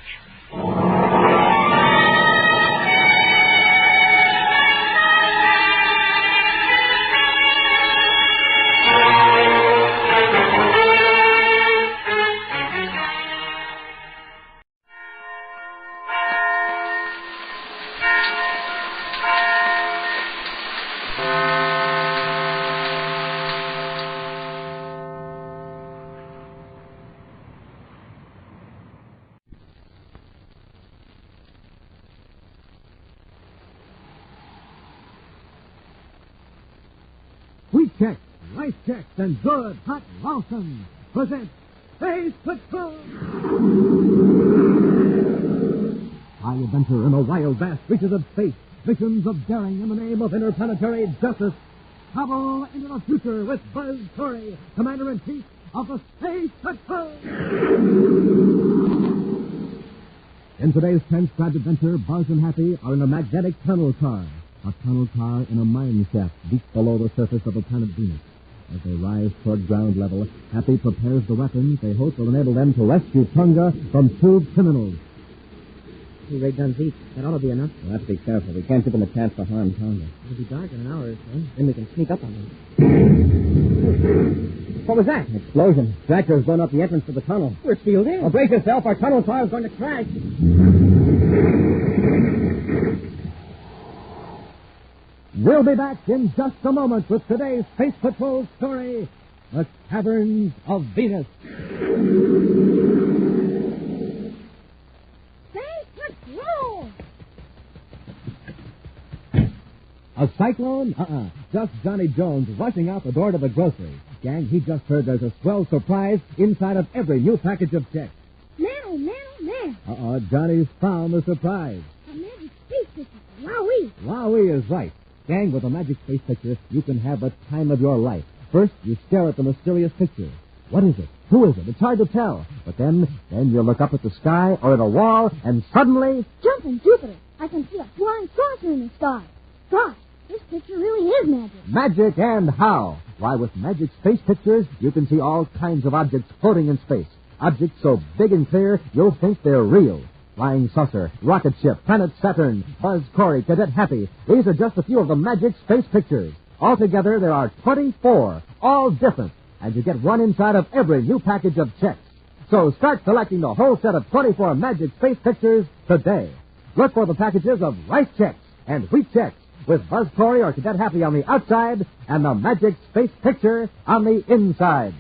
Wheat Chex, Rice Chex, and Good Hot Lawson present Space Patrol! High adventure in the wild, vast reaches of space. Missions of daring in the name of interplanetary justice. Travel into the future with Buzz Corey, Commander-in-Chief of the Space Patrol. In today's transcribed adventure, Buzz and Happy are in a magnetic tunnel car. A tunnel car in a mine shaft deep below the surface of the planet Venus. As they rise toward ground level, Happy prepares the weapons they hope will enable them to rescue Tonga from two criminals. 2 ray guns each. That ought to be enough. We'll have to be careful. We can't give them a chance to harm Tonga. It'll be dark in an hour or so. Then we can sneak up on them. What was that? An explosion. Tractor's blown up the entrance to the tunnel. We're sealed in. Oh, brace yourself. Our tunnel car is going to crash. We'll be back in just a moment with today's Space Patrol story, The Caverns of Venus. Space Patrol! A cyclone? Just Johnny Jones rushing out the door to the grocery. Gang, he just heard there's a swell surprise inside of every new package of checks. Meow. Johnny's found the surprise. A magic space picture. Wowee. Wowee is right. Gang, with a magic space picture, you can have the time of your life. First, you stare at the mysterious picture. What is it? Who is it? It's hard to tell. But then you look up at the sky or at a wall, and suddenly... Jumping Jupiter. I can see a flying saucer in the sky. Gosh, this picture really is magic. Magic, and how? Why, with magic space pictures, you can see all kinds of objects floating in space. Objects so big and clear, you'll think they're real. Flying saucer, rocket ship, planet Saturn, Buzz, Corey, Cadet Happy. These are just a few of the magic space pictures. Altogether, there are 24, all different. And you get one inside of every new package of checks. So start selecting the whole set of 24 magic space pictures today. Look for the packages of rice checks and wheat checks with Buzz, Corey, or Cadet Happy on the outside and the magic space picture on the inside.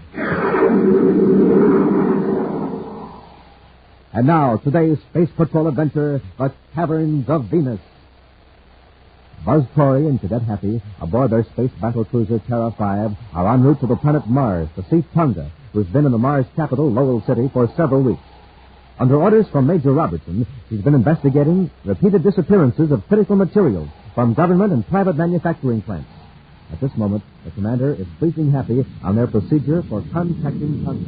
And now, today's Space Patrol adventure, The Caverns of Venus. Buzz, Corey, and Cadet Happy, aboard their space battle cruiser Terra 5, are en route to the planet Mars to see Tonga, who's been in the Mars capital, Lowell City, for several weeks. Under orders from Major Robertson, he's been investigating repeated disappearances of critical materials from government and private manufacturing plants. At this moment, the commander is briefing Happy on their procedure for contacting Tonga.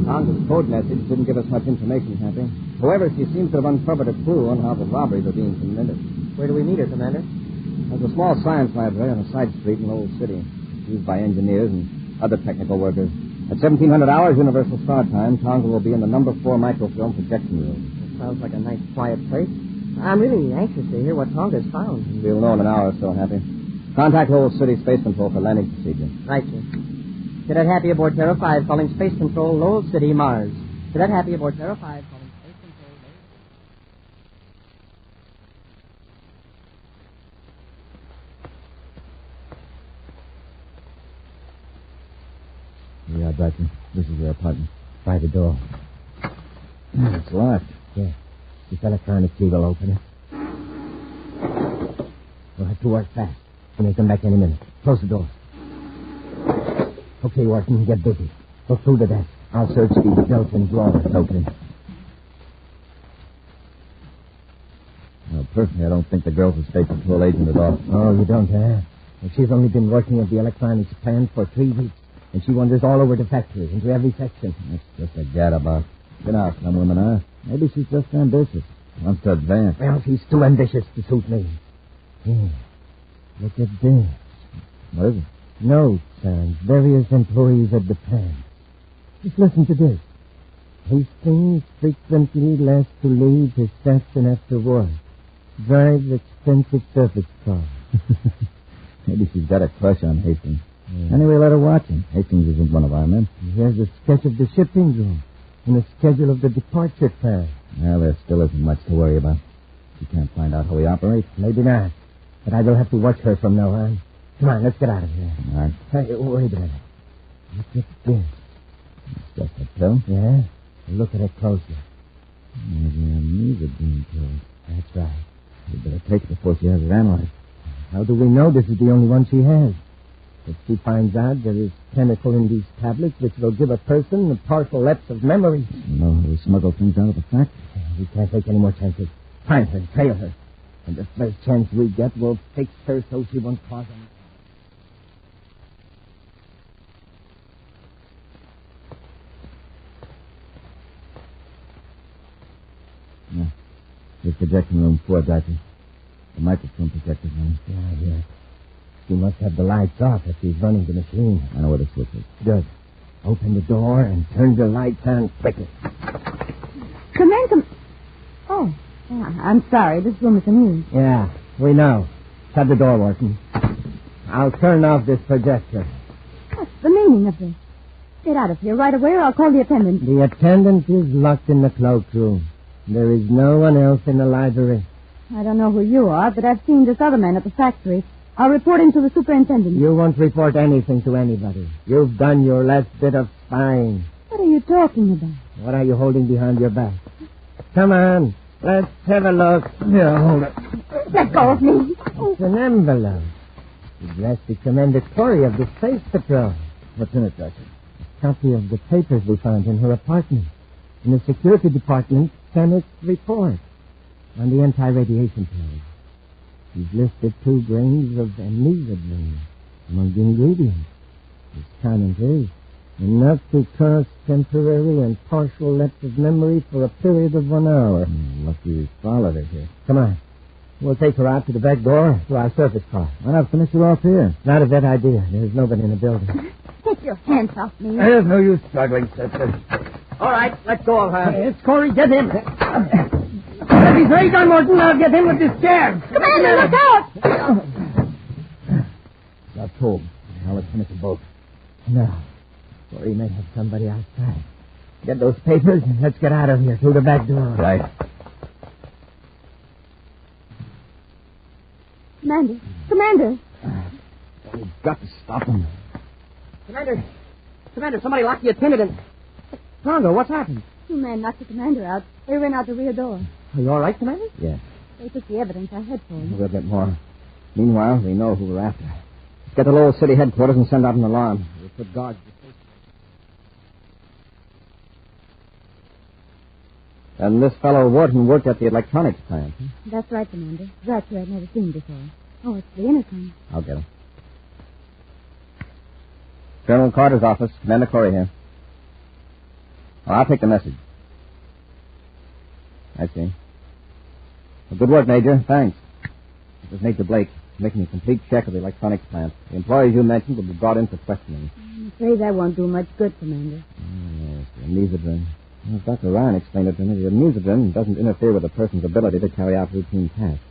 Tonga's code message didn't give us much information, Happy. However, she seems to have uncovered a clue on how the robberies are being committed. Where do we meet her, Commander? There's a small science laboratory on a side street in Old City, used by engineers and other technical workers. At 1700 hours Universal Star Time, Tonga will be in the number 4 microfilm projection room. That sounds like a nice, quiet place. I'm really anxious to hear what Tonga's found. We'll know in an hour or so, Happy. Contact Lowell City Space Control for landing procedure. Right, sir. Cadet Happy aboard Terra 5 calling Space Control, Lowell City, Mars. Cadet Happy aboard Terra 5 calling Space Control, Yeah, Doctor. This is your apartment. Try the door. It's locked. Yeah. This electronic key will open it. We'll have to work fast. We may come back any minute. Close the door. Okay, Wharton, get busy. Look through the desk. I'll search the belt and drawers. Okay. Well, personally, I don't think the girl's a Space Patrol agent at all. Oh, you don't, huh? Well, she's only been working at the electronics plant for 3 weeks. And she wanders all over the factory, into every section. That's just a gadabout. Get out, some women are. Maybe she's just ambitious. Wants to advance. Well, she's too ambitious to suit me. Yeah. Look at this. What is it? Notes on various employees of the plant. Just listen to this. Hastings frequently left to leave his section after work. Drives expensive surface cars. Maybe she's got a crush on Hastings. Yeah. Anyway, let her watch him. Hastings isn't one of our men. Here's a sketch of the shipping room and a schedule of the departure path. Well, there still isn't much to worry about. You can't find out how he operates. Maybe not. But I will have to watch her from now on. Come on, let's get out of here. All right. Hey, wait a minute. Look at this. It's just a pill? Yeah. Look at it closer. Maybe a mesodyne pill. That's right. You better take it before she has it analyzed. How do we know this is the only one she has? If she finds out there is chemical in these tablets which will give a person a partial lapse of memory. You know how we smuggle things out of the factory? We can't take any more chances. Find her, trail her. And the first chance we get, we'll fix her so she won't cause any. Yeah. Here's projection room 4, Doctor. The microfilm projector's on. Yeah. She must have the lights off if she's running the machine. I know where the switch is. Good. Open the door and turn the lights on quickly. Come in. Oh, I'm sorry. This room is amused. Yeah, we know. Shut the door, Wharton. I'll turn off this projector. What's the meaning of this? Get out of here right away or I'll call the attendant. The attendant is locked in the cloakroom. There is no one else in the library. I don't know who you are, but I've seen this other man at the factory. I'll report him to the superintendent. You won't report anything to anybody. You've done your last bit of spying. What are you talking about? What are you holding behind your back? Come on. Let's have a look. Here, hold it. Let go of me. It's an envelope. Addressed to Commander Corey of the Space Patrol. What's in it, Doctor? A copy of the papers we found in her apartment. In the security department, chemist's report on the anti-radiation page. She's listed 2 grains of amezabine among the ingredients. Its comment is enough to cause temporary and partial lapse of memory for a period of 1 hour. Lucky you followed her here. Come on. We'll take her out to the back door to our surface car. Why not finish her off here? Not a bad idea. There's nobody in the building. Take your hands off me. There's no use struggling, sister. All right, let go of her. It's Corey. Get him. If he's right on Morton, I'll get him with this chair. Commander, look out! That's home. Now let's finish the boat. Now, Corey may have somebody outside. Get those papers and let's get out of here through the back door. Right. Commander. We've got to stop him. Commander, somebody locked the attendant in. Tongo, what's happened? 2 men knocked the commander out. They ran out the rear door. Are you all right, Commander? Yeah. They took the evidence I had for them. We'll get more. Meanwhile, we know who we're after. Let's get to Lowell City headquarters and send out an alarm. We'll put guards. And this fellow Wharton worked at the electronics plant. Huh? That's right, Commander. That's who I've never seen before. Oh, it's the intercom. I'll get him. Colonel Carter's office. Commander Corey here. Oh, I'll take the message. I see. Well, good work, Major. Thanks. This is Major Blake, making a complete check of the electronics plant. The employees you mentioned will be brought in for questioning. I'm afraid that won't do much good, Commander. Oh, yes, the amezabine. Well, as Dr. Ryan explained it to me, the amezabine doesn't interfere with a person's ability to carry out routine tasks.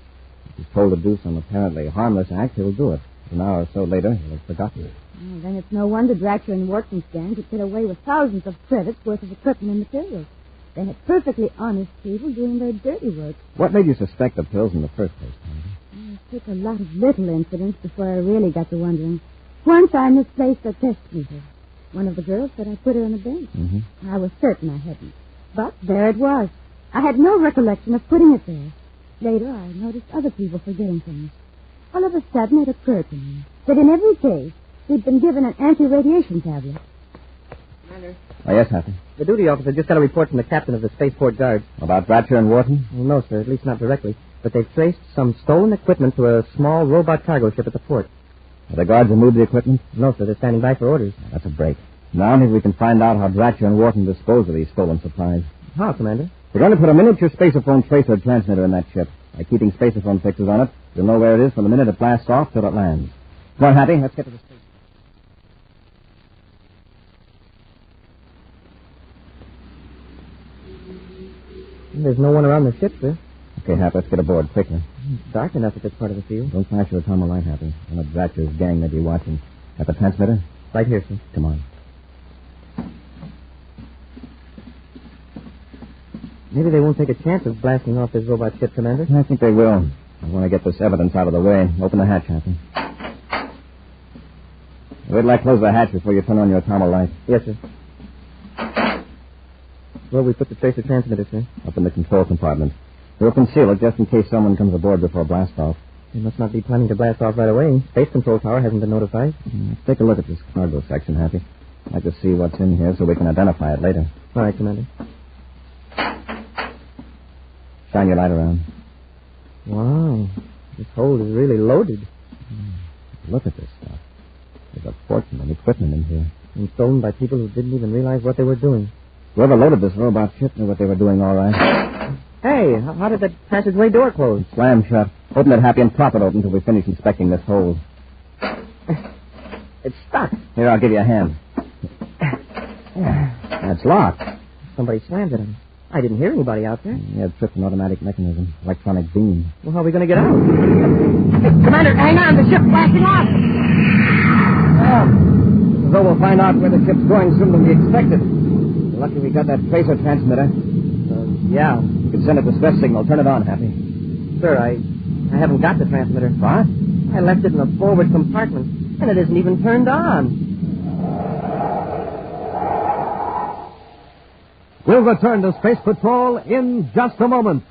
If he's told to do some apparently harmless act, he'll do it. An hour or so later, he'll have forgotten it. Well, then it's no wonder Draxler and Wharton's gang could get away with thousands of credits worth of equipment and materials. They had perfectly honest people doing their dirty work. What made you suspect the pills in the first place, Commander? It took a lot of little incidents before I really got to wondering. Once I misplaced a test meter. One of the girls said I put her on a bench. Mm-hmm. I was certain I hadn't. But there it was. I had no recollection of putting it there. Later, I noticed other people forgetting things. All of a sudden, it occurred to me that in every case, we'd been given an anti-radiation tablet. Commander. Oh, yes, Happy. The duty officer just got a report from the captain of the spaceport guard. About Draxler and Wharton? Well, no, sir, at least not directly. But they've traced some stolen equipment to a small robot cargo ship at the port. Have the guards removed the equipment? No, sir, they're standing by for orders. That's a break. Now maybe we can find out how Draxler and Wharton dispose of these stolen supplies. How, Commander? We're going to put a miniature spaceophone tracer transmitter in that ship. By keeping spaceophone fixes on it, you'll know where it is from the minute it blasts off till it lands. Come on, Happy, let's get to the space. There's no one around the ship, sir. Okay, Happy, let's get aboard quickly. It's dark enough at this part of the field. Don't flash your atomo light, Happy. One of Draxler's gang may be watching. Got the transmitter? Right here, sir. Come on. Maybe they won't take a chance of blasting off this robot ship, Commander. I think they will. I want to get this evidence out of the way. Open the hatch, Happy. Wait till I close the hatch before you turn on your atomo light. Yes, sir. Where we put the tracer transmitter, sir? Up in the control compartment. We'll conceal it just in case someone comes aboard before blast-off. They must not be planning to blast off right away. Space Control Tower hasn't been notified. Let's take a look at this cargo section, Happy. I'd like to see what's in here so we can identify it later. All right, Commander. Shine your light around. Wow. This hold is really loaded. Look at this stuff. There's a fortune and equipment in here. And stolen by people who didn't even realize what they were doing. Whoever loaded this robot ship knew what they were doing all right. Hey, how did that passageway door close? Slam shut. Open it, Happy, and prop it open until we finish inspecting this hole. It's stuck. Here, I'll give you a hand. That's locked. Somebody slammed it. I didn't hear anybody out there. Yeah, it tripped an automatic mechanism. Electronic beam. Well, how are we going to get out? Hey, Commander, hang on. The ship's blasting off. So we'll find out where the ship's going sooner than we expected. We're lucky we got that tracer transmitter. Yeah. You can send a distress signal. Turn it on, Happy. Sir, I haven't got the transmitter. What? I left it in the forward compartment, and it isn't even turned on. We'll return to Space Patrol in just a moment.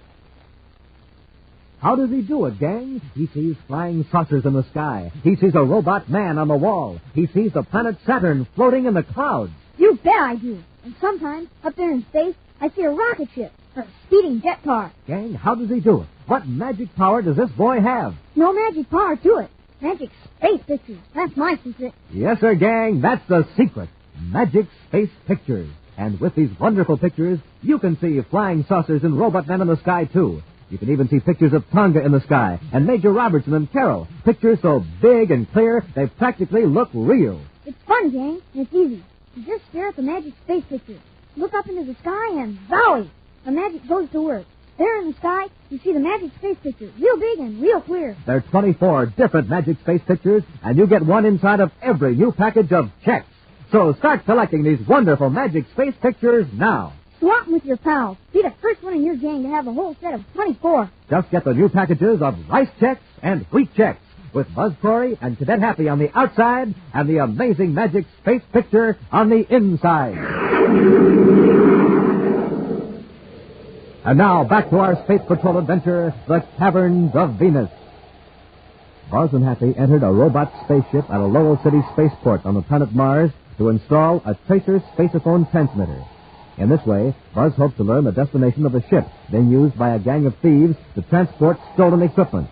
How does he do it, gang? He sees flying saucers in the sky. He sees a robot man on the wall. He sees the planet Saturn floating in the clouds. You bet I do. And sometimes, up there in space, I see a rocket ship or a speeding jet car. Gang, how does he do it? What magic power does this boy have? No magic power to it. Magic space pictures. That's my secret. Yes, sir, gang. That's the secret. Magic space pictures. And with these wonderful pictures, you can see flying saucers and robot men in the sky, too. You can even see pictures of Tonga in the sky and Major Robertson and Carol. Pictures so big and clear, they practically look real. It's fun, gang, and it's easy. You just stare at the magic space picture. Look up into the sky and zowie! The magic goes to work. There in the sky, you see the magic space picture, real big and real clear. There are 24 different magic space pictures, and you get one inside of every new package of checks. So start collecting these wonderful magic space pictures now. Swap them with your pals. Be the first one in your gang to have a whole set of 24. Just get the new packages of rice checks and wheat checks with Buzz Corey and Cadet Happy on the outside and the amazing magic space picture on the inside. And now back to our Space Patrol adventure, the Caverns of Venus. Buzz and Happy entered a robot spaceship at a Lowell City spaceport on the planet Mars to install a tracer spaceophone transmitter. In this way, Buzz hoped to learn the destination of the ship being used by a gang of thieves to transport stolen equipment.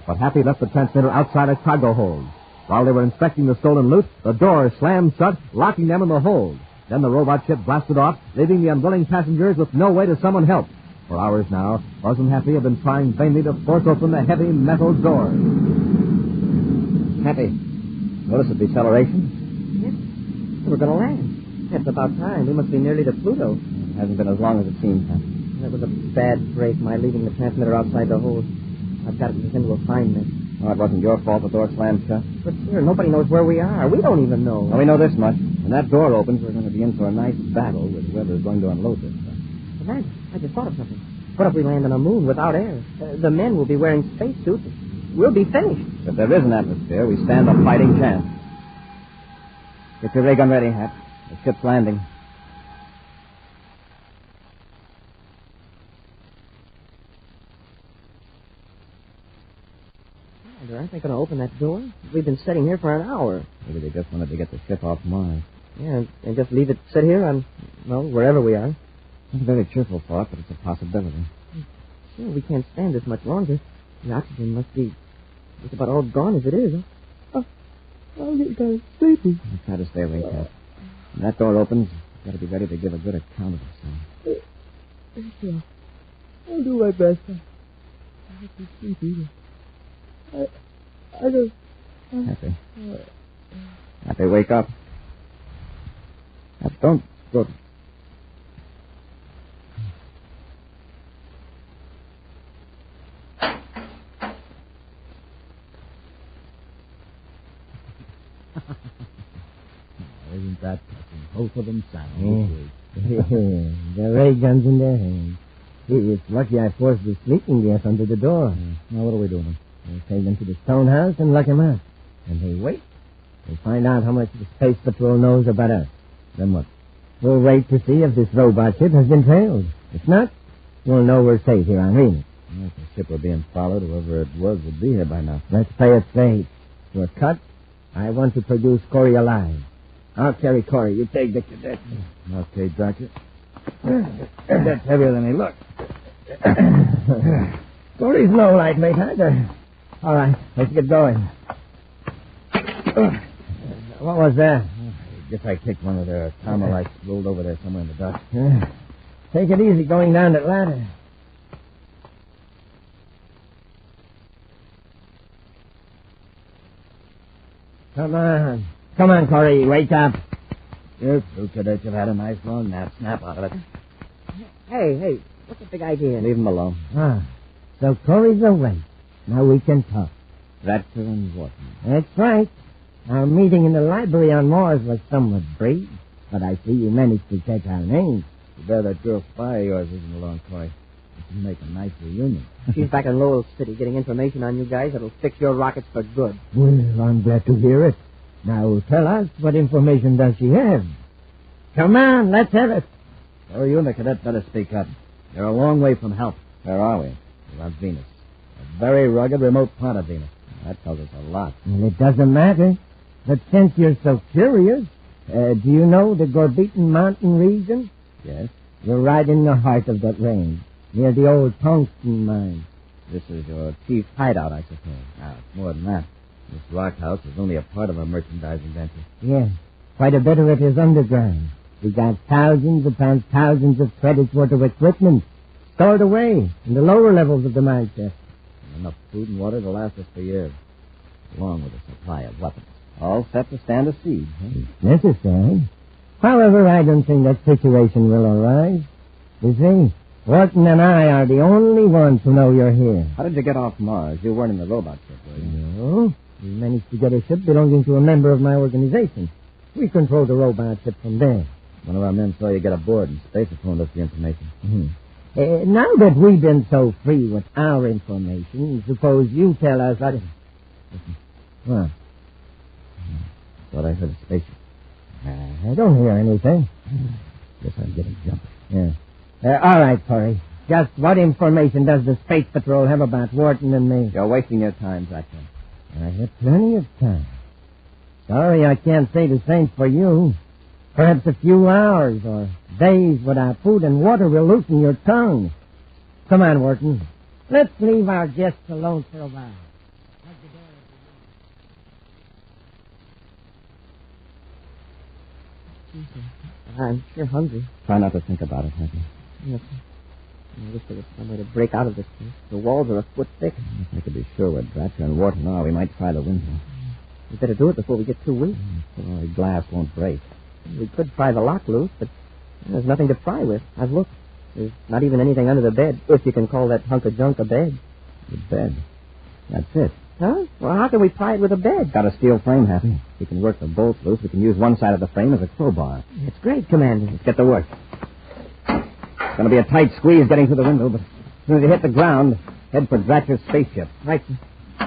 But Happy left the transmitter outside a cargo hold. While they were inspecting the stolen loot, the door slammed shut, locking them in the hold. Then the robot ship blasted off, leaving the unwilling passengers with no way to summon help. For hours now, Buzz and Happy have been trying vainly to force open the heavy metal door. Happy, notice the deceleration? Yes. We're going to land. It's about time. We must be nearly to Pluto. It hasn't been as long as it seems, Happy. That was a bad break, my leaving the transmitter outside the hold. I've got it into a fine mess. Oh, it wasn't your fault the door slammed shut. But, sir, nobody knows where we are. We don't even know. Well, we know this much. When that door opens, we're going to be in for a nice battle with whoever's going to unload this stuff. Commander, I just thought of something. What if we land on a moon without air? The men will be wearing spacesuits. We'll be finished. If there is an atmosphere, we stand a fighting chance. Get your ray gun ready, Hap. The ship's landing. Aren't they going to open that door? We've been sitting here for an hour. Maybe they just wanted to get the ship off Mars. Yeah, and just leave it sit here on, well, wherever we are. It's a very cheerful thought, but it's a possibility. Sure, we can't stand this much longer. The oxygen must be just about all gone as it is. I'll get kind of sleepy. I'll try to stay awake, Hap. When that door opens, you've got to be ready to give a good account of yourself. Yeah. I'll do my best. I have to sleep either. I don't... Happy. Happy, wake up. Hap, don't go... Isn't that touching? Both of them sound the ray guns in their hands. It's lucky I forced the sleeping gas under the door. Now, what are we doing? We'll take them to the stone house and lock them out. And they wait. We'll find out how much the Space Patrol knows about us. Then what? We'll wait to see if this robot ship has been trailed. If not, we'll know we're safe here on Venus. Well, if the ship were being followed, whoever it was would be here by now. Let's play it safe. We're cut. I want to produce Corey alive. I'll carry Corey. You take the cadet. Okay, Doctor. That's heavier than he looks. Corey's no lightweight either. All right, let's get going. What was that? I guess I kicked one of their Carmelites rolled over there somewhere in the dock. Take it easy going down that ladder. Come on. Come on, Corey. Wake up. You two cadets have had a nice long nap. Snap out of it. Hey, what's the big idea? Leave him alone. So Corey's awake. Now we can talk. Ratcher and Wharton. That's right. Our meeting in the library on Mars was somewhat brief, but I see you managed to catch our names. Too bad that girl spy of yours isn't along, Corey. We can make a nice reunion. She's back in Lowell City getting information on you guys that'll fix your rockets for good. Well, I'm glad to hear it. Now tell us, what information does she have? Come on, let's have it. So you and the cadet better speak up. You're a long way from help. Where are we? We're on Venus. A very rugged, remote part of Venus. That tells us a lot. Well, it doesn't matter. But since you're so curious, do you know the Gorbeton Mountain region? Yes. You're right in the heart of that range, near the old tungsten mine. This is your chief hideout, I suppose. Now, it's more than that. This rock house is only a part of our merchandising venture. Yeah, quite a bit of it is underground. We got thousands upon thousands of credits worth of equipment stored away in the lower levels of the mine shaft. And enough food and water to last us for years, along with a supply of weapons. All set to stand a siege. It's necessary. However, I don't think that situation will arise. You see, Wharton and I are the only ones who know you're here. How did you get off Mars? You weren't in the robot ship, were you? No. We managed to get a ship belonging to a member of my organization. We controlled the robot ship from there. One of our men saw you get aboard, and Spacer phoned us the information. Mm-hmm. Now that we've been so free with our information, suppose you tell us what... What? Thought I heard a spaceship. I don't hear anything. Guess I'm getting jumpy. Yeah. All right, Corey. Just what information does the Space Patrol have about Wharton and me? You're wasting your time, Dratcher. I have plenty of time. Sorry I can't say the same for you. Perhaps a few hours or days without food and water will loosen your tongue. Come on, Wharton. Let's leave our guests alone for a while. I'm sure hungry. Try not to think about it, Happy. Yes, I wish there was some way to break out of this place. The walls are a foot thick. If I could be sure where Dratcher and Wharton are, we might try the window. We better do it before we get too weak. So the glass won't break. We could pry the lock loose, but there's nothing to pry with. I've looked. There's not even anything under the bed, if you can call that hunk of junk a bed. The bed? That's it. Huh? Well, how can we pry it with a bed? Got a steel frame, Happy. We can work the bolts loose. We can use one side of the frame as a crowbar. It's great, Commander. Let's get to work. It's going to be a tight squeeze getting through the window, but as soon as you hit the ground, head for Dratcher's spaceship. Right.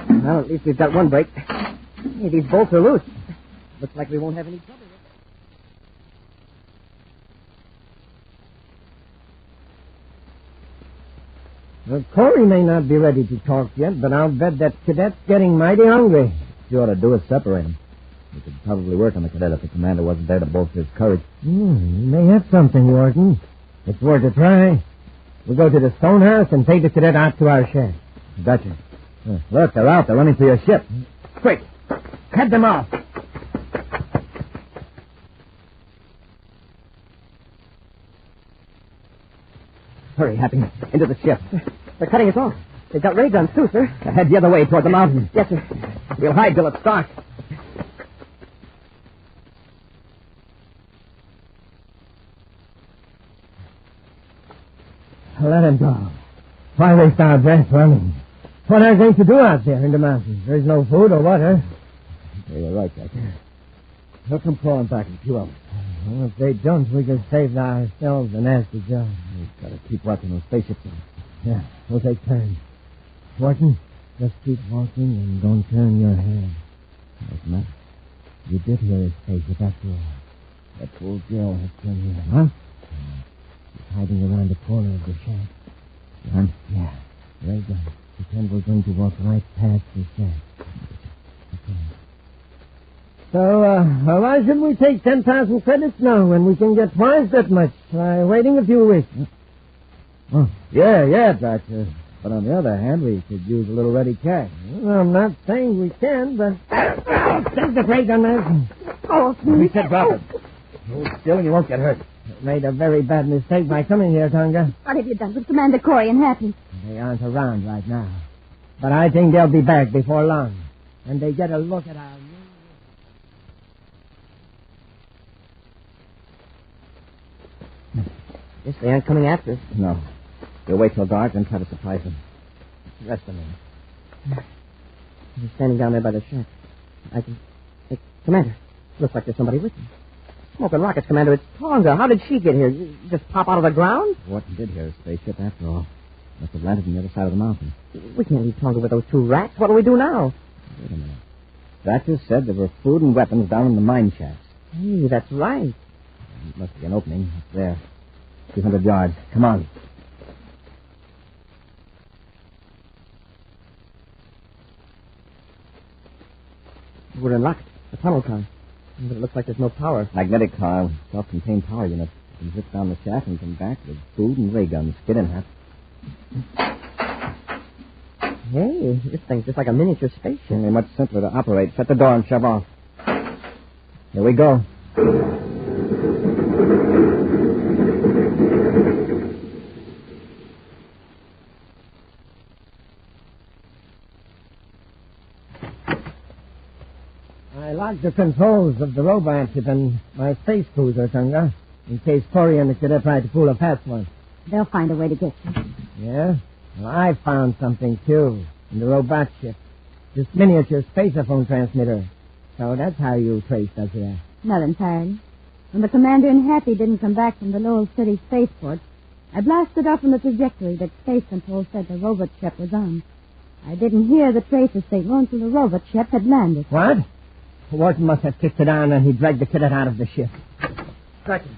Well, at least we've got one break. Hey, these bolts are loose. Looks like we won't have any trouble with it. Well, Corey may not be ready to talk yet, but I'll bet that cadet's getting mighty hungry. What you ought to do is separate him. We could probably work on the cadet if the commander wasn't there to bolster his courage. You may have something, Wharton. It's worth a try. We'll go to the stone house and take the cadet out to our shack. Gotcha. Look, they're out. They're running for your ship. Quick! Cut them off! Hurry, Happy. Into the ship. They're cutting us off. They've got ray guns, too, sir. Head the other way toward the mountain. Yes, sir. We'll hide till it's dark. Let him go. Why waste our breath running? What are they going to do out there in the mountains? There's no food or water. You're right, Dratcher. They'll come crawling back in a few hours. Well, if they don't, we can save ourselves a nasty job. We've got to keep watching those spaceships. Yeah, we'll take turns. Wharton, just keep walking and don't turn your head. Doesn't matter. You did hear his spaceship after all. That poor girl has come here. Huh? He's hiding around the corner of the shack. Gun? Yeah, ray gun. Pretend we're going to walk right past the shack. Okay. So, why shouldn't we take 10,000 credits now when we can get twice that much by waiting a few weeks? Oh, yeah, Dratcher. But on the other hand, we could use a little ready cash. Well, I'm not saying we can, but... Take the ray gun, man. Oh, We said drop it. Hold still and you won't get hurt. Made a very bad mistake by coming here, Tonga. What have you done with Commander Corey and Happy? They aren't around right now. But I think they'll be back before long. And they get a look at our... Guess they aren't coming after us. No. We'll wait till dark and try to surprise them. Rest a minute. He's standing down there by the shack. I can... Hey, Commander, looks like there's somebody with him. Smoking rockets, Commander. It's Tonga. How did she get here? You just pop out of the ground? Wharton did hear a spaceship after all. Must have landed on the other side of the mountain. We can't leave Tonga with those two rats. What do we do now? Wait a minute. Thatcher said there were food and weapons down in the mine shafts. Hey, that's right. It must be an opening. It's there. 200 yards. Come on. We're in luck. A tunnel car. But it looks like there's no power. Magnetic car. Self-contained power unit. You can zip down the shaft and come back with food and ray guns. Get in, Hap. Hey, this thing's just like a miniature spaceship. Only much simpler to operate. Shut the door and shove off. Here we go. I locked the controls of the robot ship and my space cruiser, Tonga, in case Corey and the cadet tried to pull a fast one. They'll find a way to get you. Yeah? Well, I found something, too, in the robot ship. This miniature spaceophone transmitter. So that's how you traced us here. Not entirely. When the commander and Happy didn't come back from the Lowell City spaceport, I blasted off on the trajectory that Space Control said the robot ship was on. I didn't hear the tracer signal until the robot ship had landed. What? Wharton must have kicked it down and he dragged the cadet out of the ship. Second.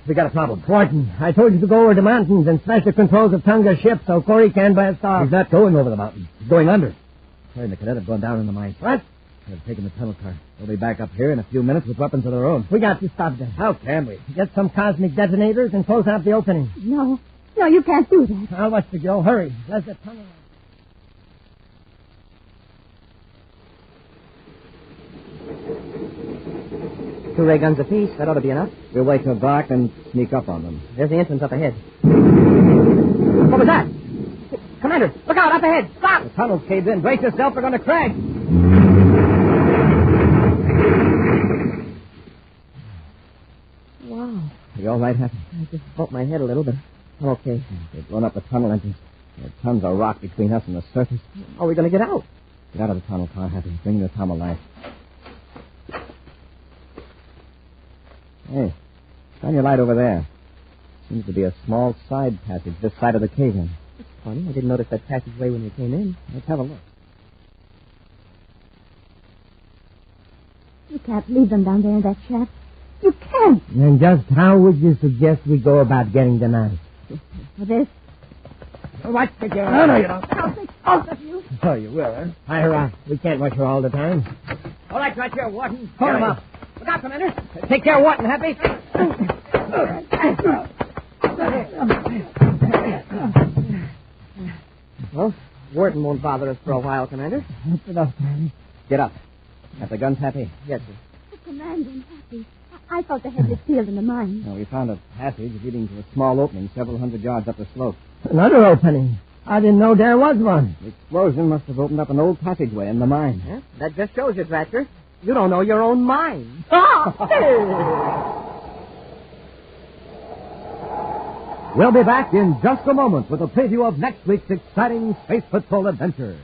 We got a problem. Wharton, I told you to go over the mountains and smash the controls of Tonga's ship so Corey can blast off. He's not going over the mountains. He's going under. Corey and the cadet have gone down in the mine. What? They've taken the tunnel car. They'll be back up here in a few minutes with weapons of their own. We got to stop them. How can we? Get some cosmic detonators and close out the opening. No, you can't do that. I'll watch the girl. Hurry. Let's get tunnel. Two ray guns apiece. That ought to be enough. We'll wait till dark and sneak up on them. There's the entrance up ahead. What was that? Commander, look out, up ahead. Stop! The tunnel's caved in. Brace yourself. We're going to crash. Wow. You all right, Happy? I just bumped my head a little, but I'm okay. They've blown up the tunnel entrance. There are tons of rock between us and the surface. How are we going to get out? Get out of the tunnel car, Happy. Bring the Tom alive. Hey, shine your light over there. Seems to be a small side passage this side of the cave-in. That's funny. I didn't notice that passageway when we came in. Let's have a look. You can't leave them down there in that shaft. You can't. And just how would you suggest we go about getting them out? For this. Watch the girl. No, you don't. I'll take both of you. Oh, you will, huh? Ira, we can't watch her all the time. All right, right here, Wharton. Hold him up. Look out, Commander. Take care of Wharton, Happy. Well, Wharton won't bother us for a while, Commander. That's enough, Danny. Get up. Have the guns, Happy? Yes, sir. The commander and Happy. I thought they had this field in the mine. No, we found a passage leading to a small opening several hundred yards up the slope. Another opening. I didn't know there was one. The explosion must have opened up an old passageway in the mine. Yeah, that just shows you, Dratcher. You don't know your own mind. We'll be back in just a moment with a preview of next week's exciting Space Patrol adventure.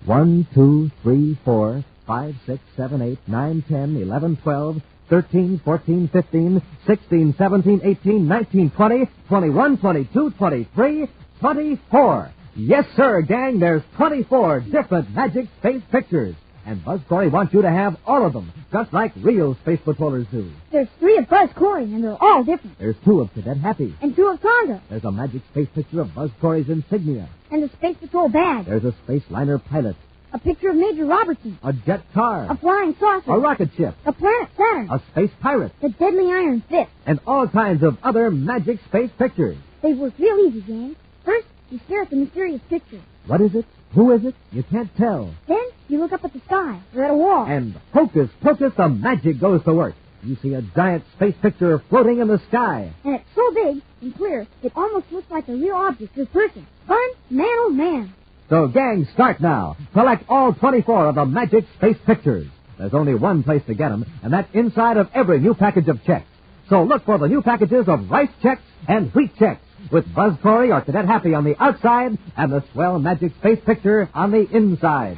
1, 2, 3, 4, 5, 6, 7, 8, 9, 10, 11, 12, 13, 14, 15, 16, 17, 18, 19, 20, 21, 22, 23, 24. Yes, sir, gang, there's 24 different Magic Space pictures. And Buzz Corey wants you to have all of them, just like real Space Patrollers do. There's 3 of Buzz Corey, and they're all different. There's 2 of Cadet Happy. And 2 of Tonga. There's a Magic Space picture of Buzz Corey's insignia. And the Space Patrol badge. There's a space liner pilot. A picture of Major Robertson. A jet car. A flying saucer. A rocket ship. A planet Saturn. A space pirate. The Deadly Iron Fist. And all kinds of other Magic Space pictures. They work real easy, gang. First, you stare at the mysterious picture. What is it? Who is it? You can't tell. Then, you look up at the sky, or at a wall. And hocus pocus, the magic goes to work. You see a giant space picture floating in the sky. And it's so big and clear, it almost looks like a real object or person. Fun, man oh man. So, gang, start now. Collect all 24 of the Magic Space pictures. There's only one place to get them, and that's inside of every new package of checks. So look for the new packages of Rice Chex and Wheat Chex with Buzz Corey or Cadet Happy on the outside and the swell Magic Space Picture on the inside.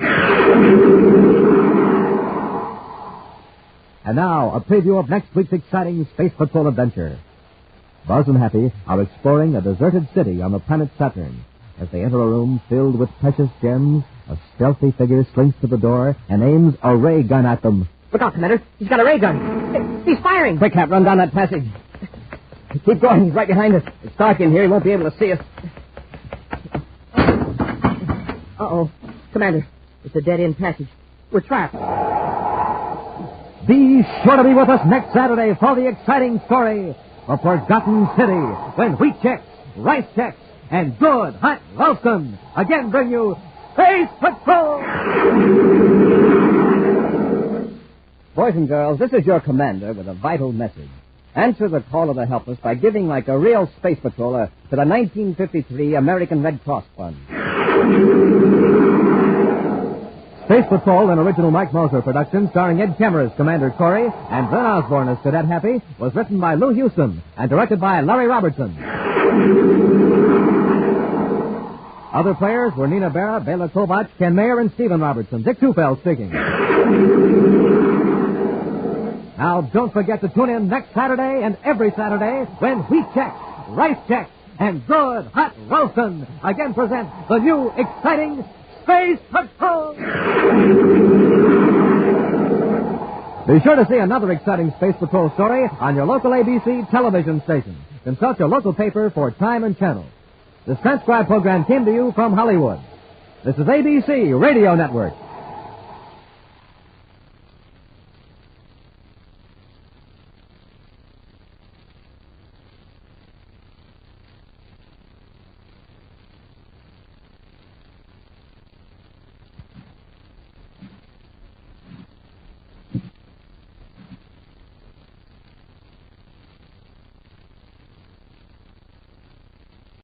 And now, a preview of next week's exciting Space Patrol adventure. Buzz and Happy are exploring a deserted city on the planet Saturn. As they enter a room filled with precious gems, a stealthy figure slinks to the door and aims a ray gun at them. Look out, Commander. He's got a ray gun. He's firing. Quick, Cap, run down that passage. Keep going. He's right behind us. It's dark in here. He won't be able to see us. Uh-oh. Commander, it's a dead-end passage. We're trapped. Be sure to be with us next Saturday for the exciting story of Forgotten City, when Wheat Chex, Rice Chex, and Good Hot Ralston again bring you Space Patrol! Boys and girls, this is your commander with a vital message. Answer the call of the helpless by giving like a real space patroller to the 1953 American Red Cross Fund. Space Patrol, an original Mike Moser production starring Ed Kemmer as Commander Corey and Glenn Osborne as Cadet Happy, was written by Lou Houston and directed by Larry Robertson. Other players were Nina Berra, Bela Kovac, Ken Mayer, and Stephen Robertson. Dick Tufeld speaking. Now, don't forget to tune in next Saturday and every Saturday when Wheat Chex, Rice Chex, and Good Hot Ralston again present the new exciting Space Patrol! Be sure to see another exciting Space Patrol story on your local ABC television station. Consult your local paper for time and channel. This transcribed program came to you from Hollywood. This is ABC Radio Network.